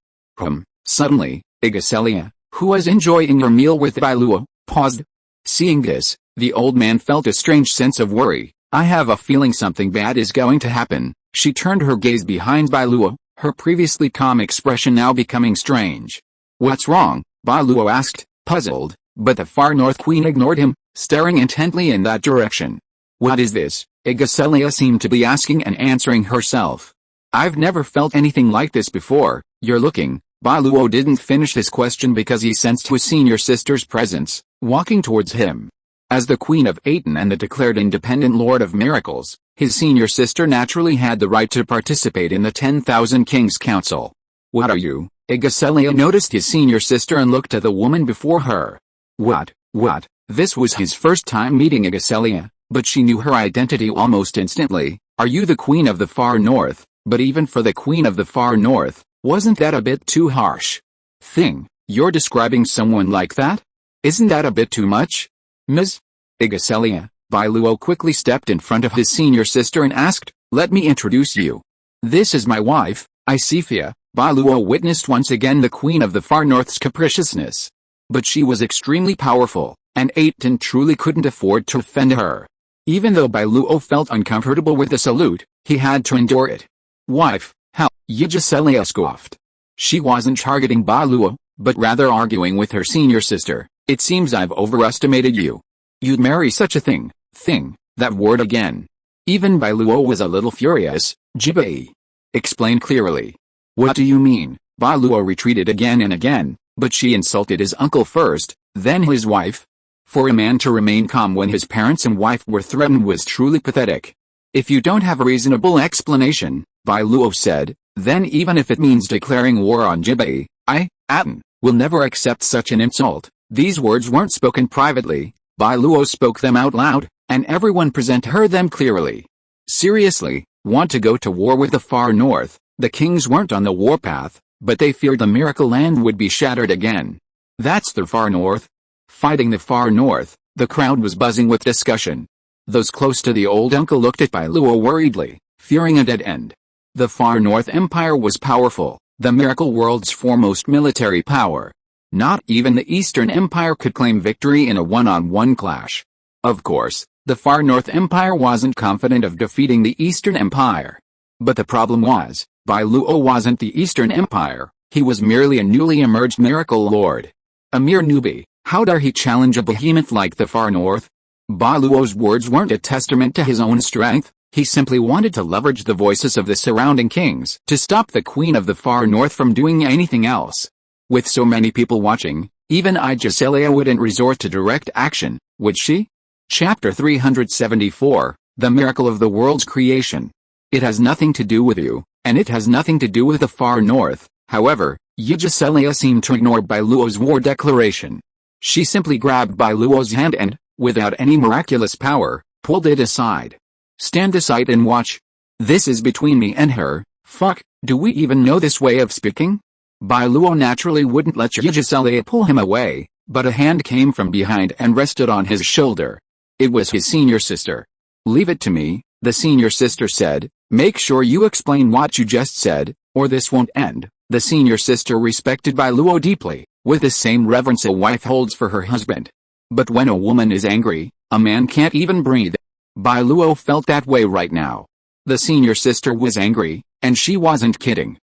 Suddenly, Excelia, who was enjoying her meal with Bai Luo, paused. Seeing this, the old man felt a strange sense of worry. I have a feeling something bad is going to happen. She turned her gaze behind Bai Luo, her previously calm expression now becoming strange. What's wrong? Bai Luo asked, puzzled, but the Far North Queen ignored him, staring intently in that direction. What is this? Excelia seemed to be asking and answering herself. I've never felt anything like this before. You're looking. Bai Luo didn't finish his question because he sensed his senior sister's presence, walking towards him. As the Queen of Atón and the declared independent Lord of Miracles, his senior sister naturally had the right to participate in the 10,000 Kings Council. What are you? Excelia noticed his senior sister and looked at the woman before her. What? This was his first time meeting Excelia, but she knew her identity almost instantly. Are you the Queen of the Far North? But even for the Queen of the Far North, wasn't that a bit too harsh? You're describing someone like that? Isn't that a bit too much? Ms. Excelia, Bai Luo quickly stepped in front of his senior sister and asked, let me introduce you. This is my wife, Isifia. Bai Luo witnessed once again the Queen of the Far North's capriciousness. But she was extremely powerful, and Atón truly couldn't afford to offend her. Even though Bai Luo felt uncomfortable with the salute, he had to endure it. Wife, how? Excelia scoffed. She wasn't targeting Bai Luo, but rather arguing with her senior sister. It seems I've overestimated you. You'd marry such a thing, that word again. Even Bai Luo was a little furious. Jibai. Explain clearly. What do you mean? Bai Luo retreated again and again, but she insulted his uncle first, then his wife. For a man to remain calm when his parents and wife were threatened was truly pathetic. If you don't have a reasonable explanation, Bai Luo said, then even if it means declaring war on Jibai, I, Atón, will never accept such an insult. These words weren't spoken privately, Bai Luo spoke them out loud, and everyone present heard them clearly. Seriously, want to go to war with the far north? The kings weren't on the warpath, but they feared the miracle land would be shattered again. That's the far north? Fighting the far north, the crowd was buzzing with discussion. Those close to the old uncle looked at Bai Luo worriedly, fearing a dead end. The far north empire was powerful, the miracle world's foremost military power. Not even the Eastern Empire could claim victory in a one-on-one clash. Of course, the far north empire wasn't confident of defeating the Eastern Empire. But the problem was, Bai Luo wasn't the Eastern Empire, he was merely a newly emerged miracle lord. A mere newbie, how dare he challenge a behemoth like the far north? Bai Luo's words weren't a testament to his own strength, he simply wanted to leverage the voices of the surrounding kings to stop the queen of the far north from doing anything else. With so many people watching, even Inya wouldn't resort to direct action, would she? Chapter 374, The Miracle of the World's Creation. It has nothing to do with you, and it has nothing to do with the far north. However, Inya seemed to ignore Bai Luo's war declaration. She simply grabbed Bai Luo's hand and, without any miraculous power, pulled it aside. Stand aside and watch. This is between me and her. Fuck, do we even know this way of speaking? Bai Luo naturally wouldn't let Inya pull him away, but a hand came from behind and rested on his shoulder. It was his senior sister. Leave it to me, the senior sister said. Make sure you explain what you just said, or this won't end. The senior sister respected Bai Luo deeply, with the same reverence a wife holds for her husband. But when a woman is angry, a man can't even breathe. Bai Luo felt that way right now. The senior sister was angry, and she wasn't kidding.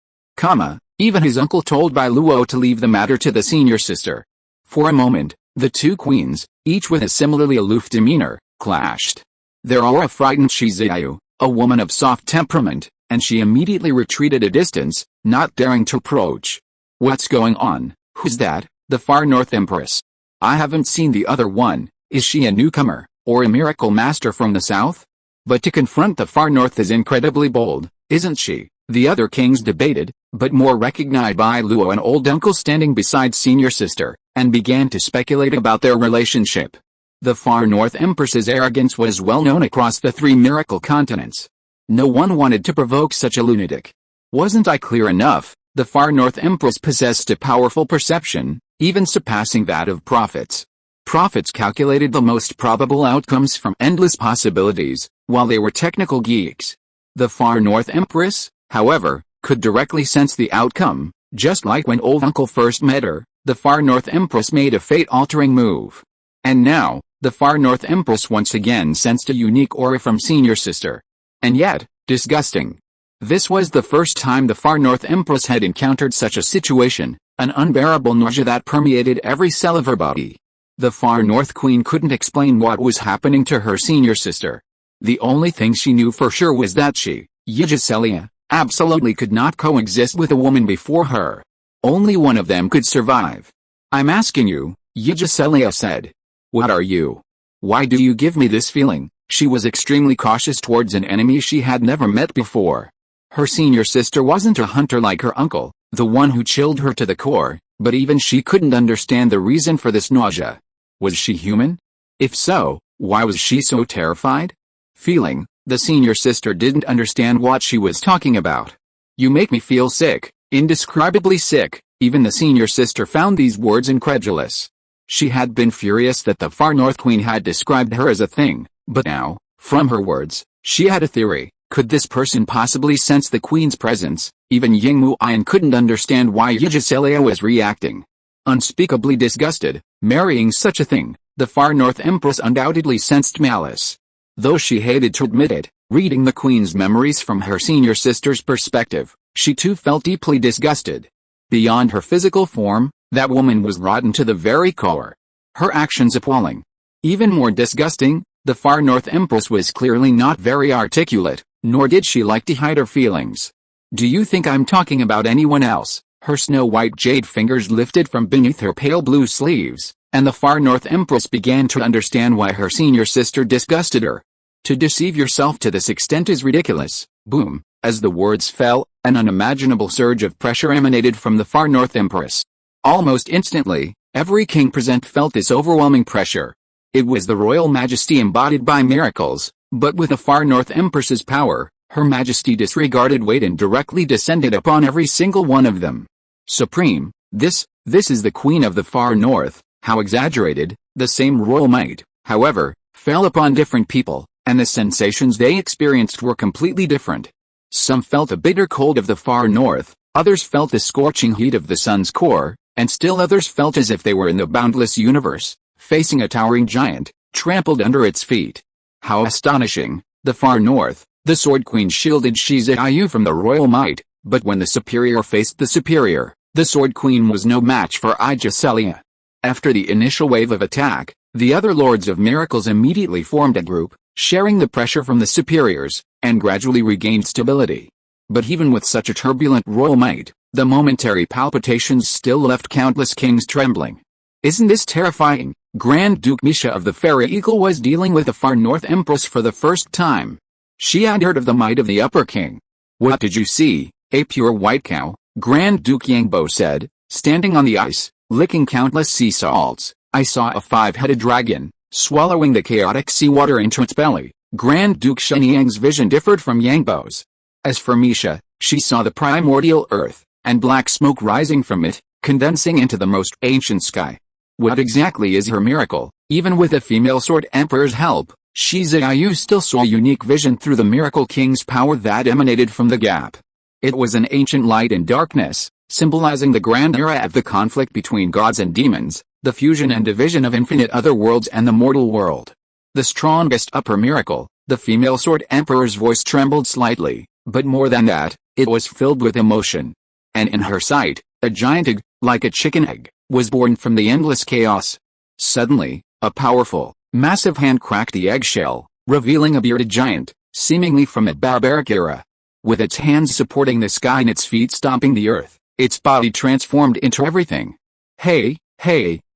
Even his uncle told Bai Luo to leave the matter to the senior sister. For a moment, the two queens, each with a similarly aloof demeanor, clashed. Their aura frightened Shizuyu, a woman of soft temperament, and she immediately retreated a distance, not daring to approach. What's going on? Who's that? The far north empress. I haven't seen the other one. Is she a newcomer, or a miracle master from the south? But to confront the far north is incredibly bold, isn't she? The other kings debated, but more recognized Bai Luo and old uncle standing beside senior sister, and began to speculate about their relationship. The far north empress's arrogance was well known across the three miracle continents. No one wanted to provoke such a lunatic. Wasn't I clear enough? The far north empress possessed a powerful perception, even surpassing that of prophets. Prophets calculated the most probable outcomes from endless possibilities, while they were technical geeks. The far north empress, however, could directly sense the outcome, just like when old uncle first met her. The far north empress made a fate-altering move. And now, the far north empress once again sensed a unique aura from senior sister. And yet, disgusting. This was the first time the far north empress had encountered such a situation, an unbearable nausea that permeated every cell of her body. The far north queen couldn't explain what was happening to her senior sister. The only thing she knew for sure was that she, Inya, absolutely could not coexist with a woman before her. Only one of them could survive. I'm asking you, Inya said. What are you? Why do you give me this feeling? She was extremely cautious towards an enemy she had never met before. Her senior sister wasn't a hunter like her uncle, the one who chilled her to the core, but even she couldn't understand the reason for this nausea. Was she human? If so, why was she so terrified? Feeling, the senior sister didn't understand what she was talking about. You make me feel sick, indescribably sick. Even the senior sister found these words incredulous. She had been furious that the far north queen had described her as a thing, but now, from her words, she had a theory. Could this person possibly sense the queen's presence? Even Ying Muian couldn't understand why Inya was reacting. Unspeakably disgusted, marrying such a thing, the far north empress undoubtedly sensed malice. Though she hated to admit it, reading the queen's memories from her senior sister's perspective, she too felt deeply disgusted. Beyond her physical form, that woman was rotten to the very core. Her actions appalling. Even more disgusting, the far north empress was clearly not very articulate, nor did she like to hide her feelings. Do you think I'm talking about anyone else? Her snow-white jade fingers lifted from beneath her pale blue sleeves, and the Far North Empress began to understand why her senior sister disgusted her. To deceive yourself to this extent is ridiculous. Boom. As the words fell, an unimaginable surge of pressure emanated from the Far North Empress. Almost instantly, every king present felt this overwhelming pressure. It was the royal majesty embodied by miracles, but with the Far North Empress's power, her majesty disregarded weight and directly descended upon every single one of them. Supreme, this is the Queen of the Far North. How exaggerated. The same royal might, however, fell upon different people, and the sensations they experienced were completely different. Some felt the bitter cold of the far north, others felt the scorching heat of the sun's core, and still others felt as if they were in the boundless universe, facing a towering giant, trampled under its feet. How astonishing! The far north, the Sword Queen shielded Shizuyu from the royal might, but when the superior faced the superior, the Sword Queen was no match for Inya. After the initial wave of attack, the other Lords of Miracles immediately formed a group, sharing the pressure from the superiors, and gradually regained stability. But even with such a turbulent royal might, the momentary palpitations still left countless kings trembling. Isn't this terrifying? Grand Duke Misha of the Fairy Eagle was dealing with the Far North Empress for the first time. She had heard of the might of the Upper King. What did you see? A pure white cow, Grand Duke Yangbo said, standing on the ice, licking countless sea salts. I saw a five-headed dragon, swallowing the chaotic seawater into its belly. Grand Duke Shenyang's vision differed from Yangbo's. As for Misha, she saw the primordial earth, and black smoke rising from it, condensing into the most ancient sky. What exactly is her miracle? Even with the female Sword Emperor's help, Shizuyu still saw unique vision through the Miracle King's power that emanated from the gap. It was an ancient light and darkness, symbolizing the grand era of the conflict between gods and demons, the fusion and division of infinite other worlds and the mortal world. The strongest upper miracle, the female Sword Emperor's voice trembled slightly, but more than that, it was filled with emotion. And in her sight, a giant egg, like a chicken egg, was born from the endless chaos. Suddenly, a powerful, massive hand cracked the eggshell, revealing a bearded giant, seemingly from a barbaric era. With its hands supporting the sky and its feet stomping the earth, its body transformed into everything. Hey,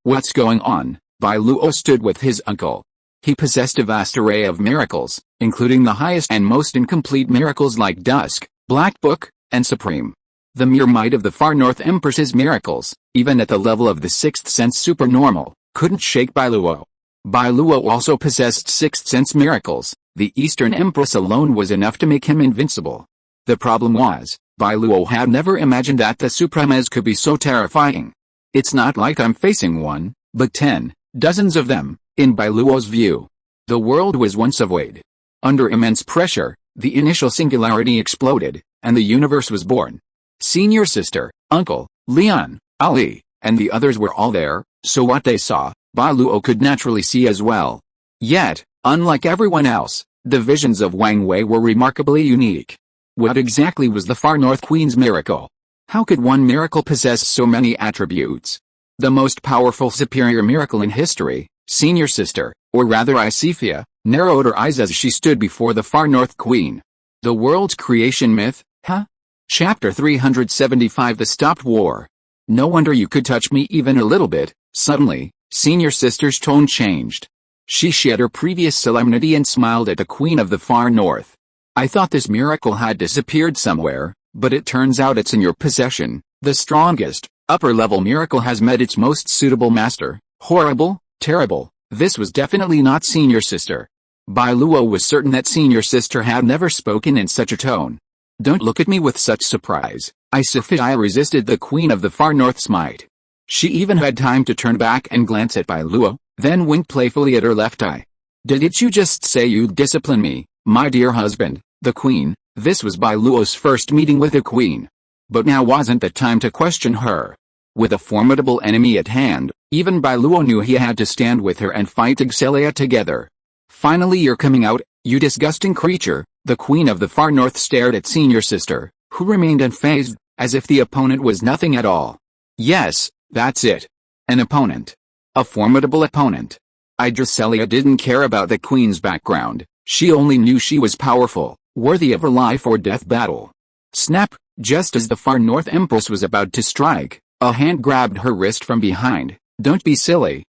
what's going on? Bai Luo stood with his uncle. He possessed a vast array of miracles, including the highest and most incomplete miracles like Dusk, Black Book, and Supreme. The mere might of the Far North Empress's miracles, even at the level of the sixth sense supernormal, couldn't shake Bai Luo. Bai Luo also possessed sixth sense miracles. The Eastern Empress alone was enough to make him invincible. The problem was, Bai Luo had never imagined that the Supremes could be so terrifying. It's not like I'm facing one, but 10, dozens of them, in Bai Luo's view. The world was once a void. Under immense pressure, the initial singularity exploded, and the universe was born. Senior sister, uncle, Leon, Ali, and the others were all there, so what they saw, Bai Luo could naturally see as well. Yet, unlike everyone else, the visions of Wang Wei were remarkably unique. What exactly was the Far North Queen's miracle? How could one miracle possess so many attributes? The most powerful superior miracle in history, Senior Sister, or rather Isifia, narrowed her eyes as she stood before the Far North Queen. The world's creation myth, huh? Chapter 375 The Stopped War. No wonder you could touch me even a little bit. Suddenly, Senior Sister's tone changed. She shed her previous solemnity and smiled at the Queen of the Far North. I thought this miracle had disappeared somewhere, but it turns out it's in your possession. The strongest, upper-level miracle has met its most suitable master. Horrible, terrible. This was definitely not Senior Sister. Bai Luo was certain that Senior Sister had never spoken in such a tone. Don't look at me with such surprise. Isifia resisted the Queen of the Far North's might. She even had time to turn back and glance at Bai Luo, then winked playfully at her left eye. Didn't you just say you'd discipline me, my dear husband? The Queen. This was Bai Luo's first meeting with a queen. But now wasn't the time to question her. With a formidable enemy at hand, even Bai Luo knew he had to stand with her and fight Excelia together. Finally you're coming out, you disgusting creature. The Queen of the Far North stared at Senior Sister, who remained unfazed, as if the opponent was nothing at all. Yes, that's it. An opponent. A formidable opponent. Excelia didn't care about the Queen's background. She only knew she was powerful, worthy of a life or death battle. Snap! Just as the Far North Empress was about to strike, a hand grabbed her wrist from behind. Don't be silly,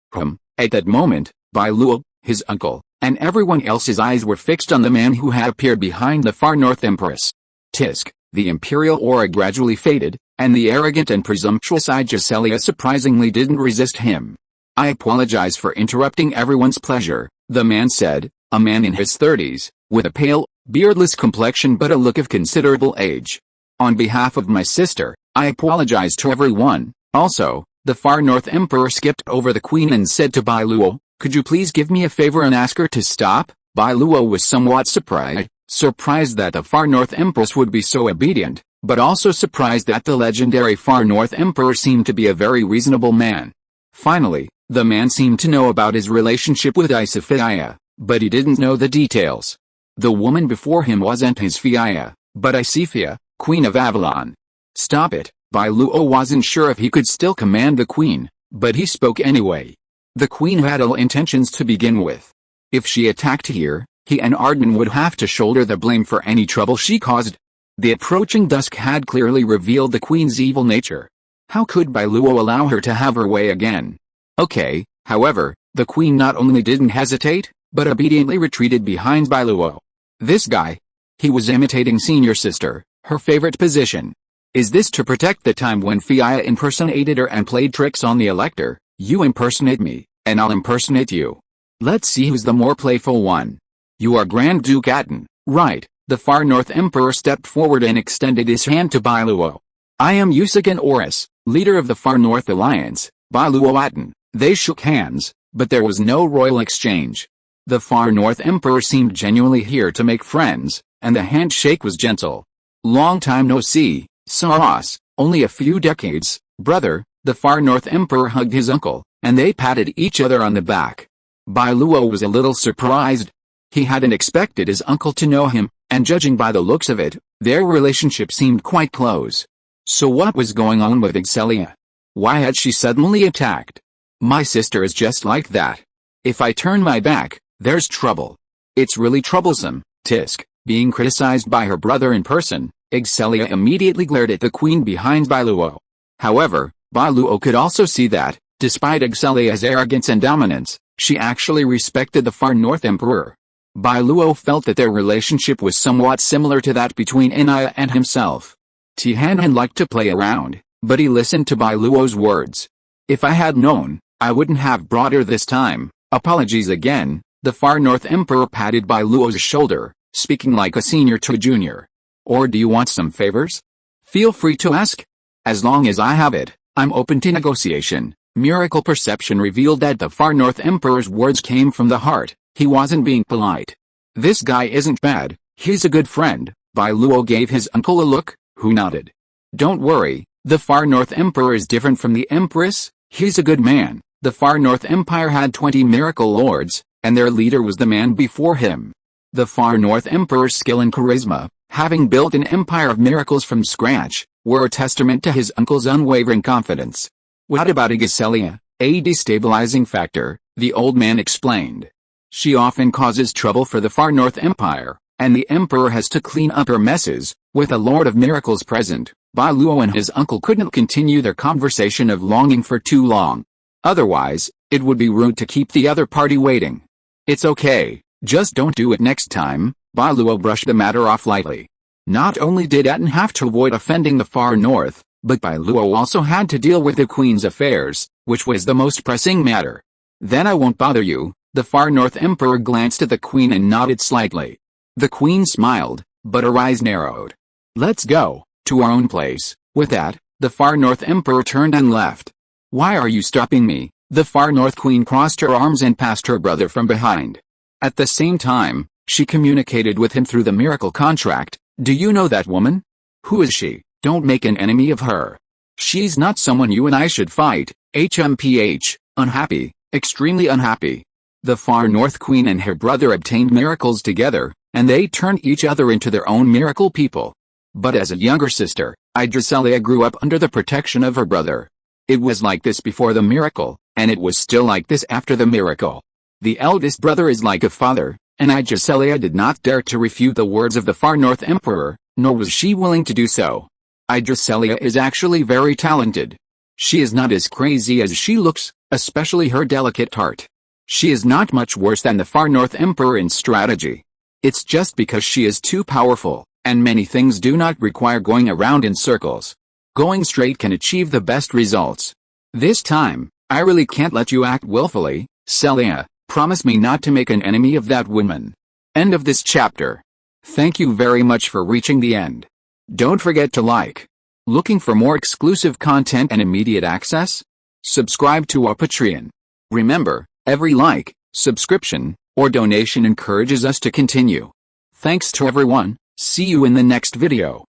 At that moment, Bai Luo, his uncle, and everyone else's eyes were fixed on the man who had appeared behind the far north empress. Tisk, the imperial aura gradually faded, and the arrogant and presumptuous Inya surprisingly didn't resist him. "I apologize for interrupting everyone's pleasure," the man said, a man in his 30s, with a pale, beardless complexion but a look of considerable age. "On behalf of my sister, I apologize to everyone." Also, the far north emperor skipped over the queen and said to Bai Luo, "Could you please give me a favor and ask her to stop?" Bai Luo was somewhat surprised that the far north empress would be so obedient, but also surprised that the legendary far north emperor seemed to be a very reasonable man. Finally, the man seemed to know about his relationship with Inya, but he didn't know the details. The woman before him wasn't his Fiya, but Inya, Queen of Avalon. "Stop it." Bai Luo wasn't sure if he could still command the queen, but he spoke anyway. The queen had ill intentions to begin with. If she attacked here, he and Arden would have to shoulder the blame for any trouble she caused. The approaching dusk had clearly revealed the queen's evil nature. How could Bai Luo allow her to have her way again? Okay, however, the queen not only didn't hesitate, but obediently retreated behind Bai Luo. This guy. He was imitating senior sister, her favorite position. Is this to protect the time when Fiya impersonated her and played tricks on the elector? "You impersonate me, and I'll impersonate you. Let's see who's the more playful one." "You are Grand Duke Atón, right?" The far north emperor stepped forward and extended his hand to Bai Luo. "I am Usagan Oris, leader of the Far North Alliance, Bai Luo Atón." They shook hands, but there was no royal exchange. The far north emperor seemed genuinely here to make friends, and the handshake was gentle. "Long time no see, Saros, only a few decades, brother." The far north emperor hugged his uncle, and they patted each other on the back. Bai Luo was a little surprised. He hadn't expected his uncle to know him, and judging by the looks of it, their relationship seemed quite close. So what was going on with Inya? Why had she suddenly attacked? "My sister is just like that. If I turn my back, there's trouble. It's really troublesome." Tisk, being criticized by her brother in person, Inya immediately glared at the queen behind Bai Luo. However, Bai Luo could also see that, despite Inya's arrogance and dominance, she actually respected the far north emperor. Bai Luo felt that their relationship was somewhat similar to that between Inya and himself. Tianhan liked to play around, but he listened to Bai Luo's words. "If I had known, I wouldn't have brought her this time." "Apologies again." The far north emperor patted Bai Luo's shoulder, speaking like a senior to a junior. "Or do you want some favors? Feel free to ask. As long as I have it, I'm open to negotiation." Miracle perception revealed that the far north emperor's words came from the heart. He wasn't being polite. "This guy isn't bad, he's a good friend." Bai Luo gave his uncle a look, who nodded. "Don't worry, the far north emperor is different from the empress, he's a good man." The far north empire had 20 miracle lords, and their leader was the man before him. The far north emperor's skill and charisma, having built an empire of miracles from scratch, were a testament to his uncle's unwavering confidence. "What about Inya? A destabilizing factor," the old man explained. "She often causes trouble for the far north empire, and the emperor has to clean up her messes." With a lord of miracles present, Bai Luo and his uncle couldn't continue their conversation of longing for too long. Otherwise, it would be rude to keep the other party waiting. "It's okay, just don't do it next time." Bai Luo brushed the matter off lightly. Not only did Atón have to avoid offending the far north, but Bai Luo also had to deal with the queen's affairs, which was the most pressing matter. "Then I won't bother you." The far north emperor glanced at the queen and nodded slightly. The queen smiled, but her eyes narrowed. "Let's go, to our own place." With that, the far north emperor turned and left. "Why are you stopping me?" The far north queen crossed her arms and passed her brother from behind. At the same time, she communicated with him through the miracle contract. "Do you know that woman? Who is she? Don't make an enemy of her. She's not someone you and I should fight." HMPH, unhappy, extremely unhappy. The far north queen and her brother obtained miracles together, and they turned each other into their own miracle people. But as a younger sister, Inya grew up under the protection of her brother. It was like this before the miracle, and it was still like this after the miracle. The eldest brother is like a father, and Inya did not dare to refute the words of the far north emperor, nor was she willing to do so. Inya is actually very talented. She is not as crazy as she looks, especially her delicate heart. She is not much worse than the Far North Emperor in strategy. It's just because she is too powerful, and many things do not require going around in circles. Going straight can achieve the best results. This time, I really can't let you act willfully, Celia. Promise me not to make an enemy of that woman. End of this chapter. Thank you very much for reaching the end. Don't forget to like. Looking for more exclusive content and immediate access? Subscribe to our Patreon. Remember, every like, subscription, or donation encourages us to continue. Thanks to everyone. See you in the next video.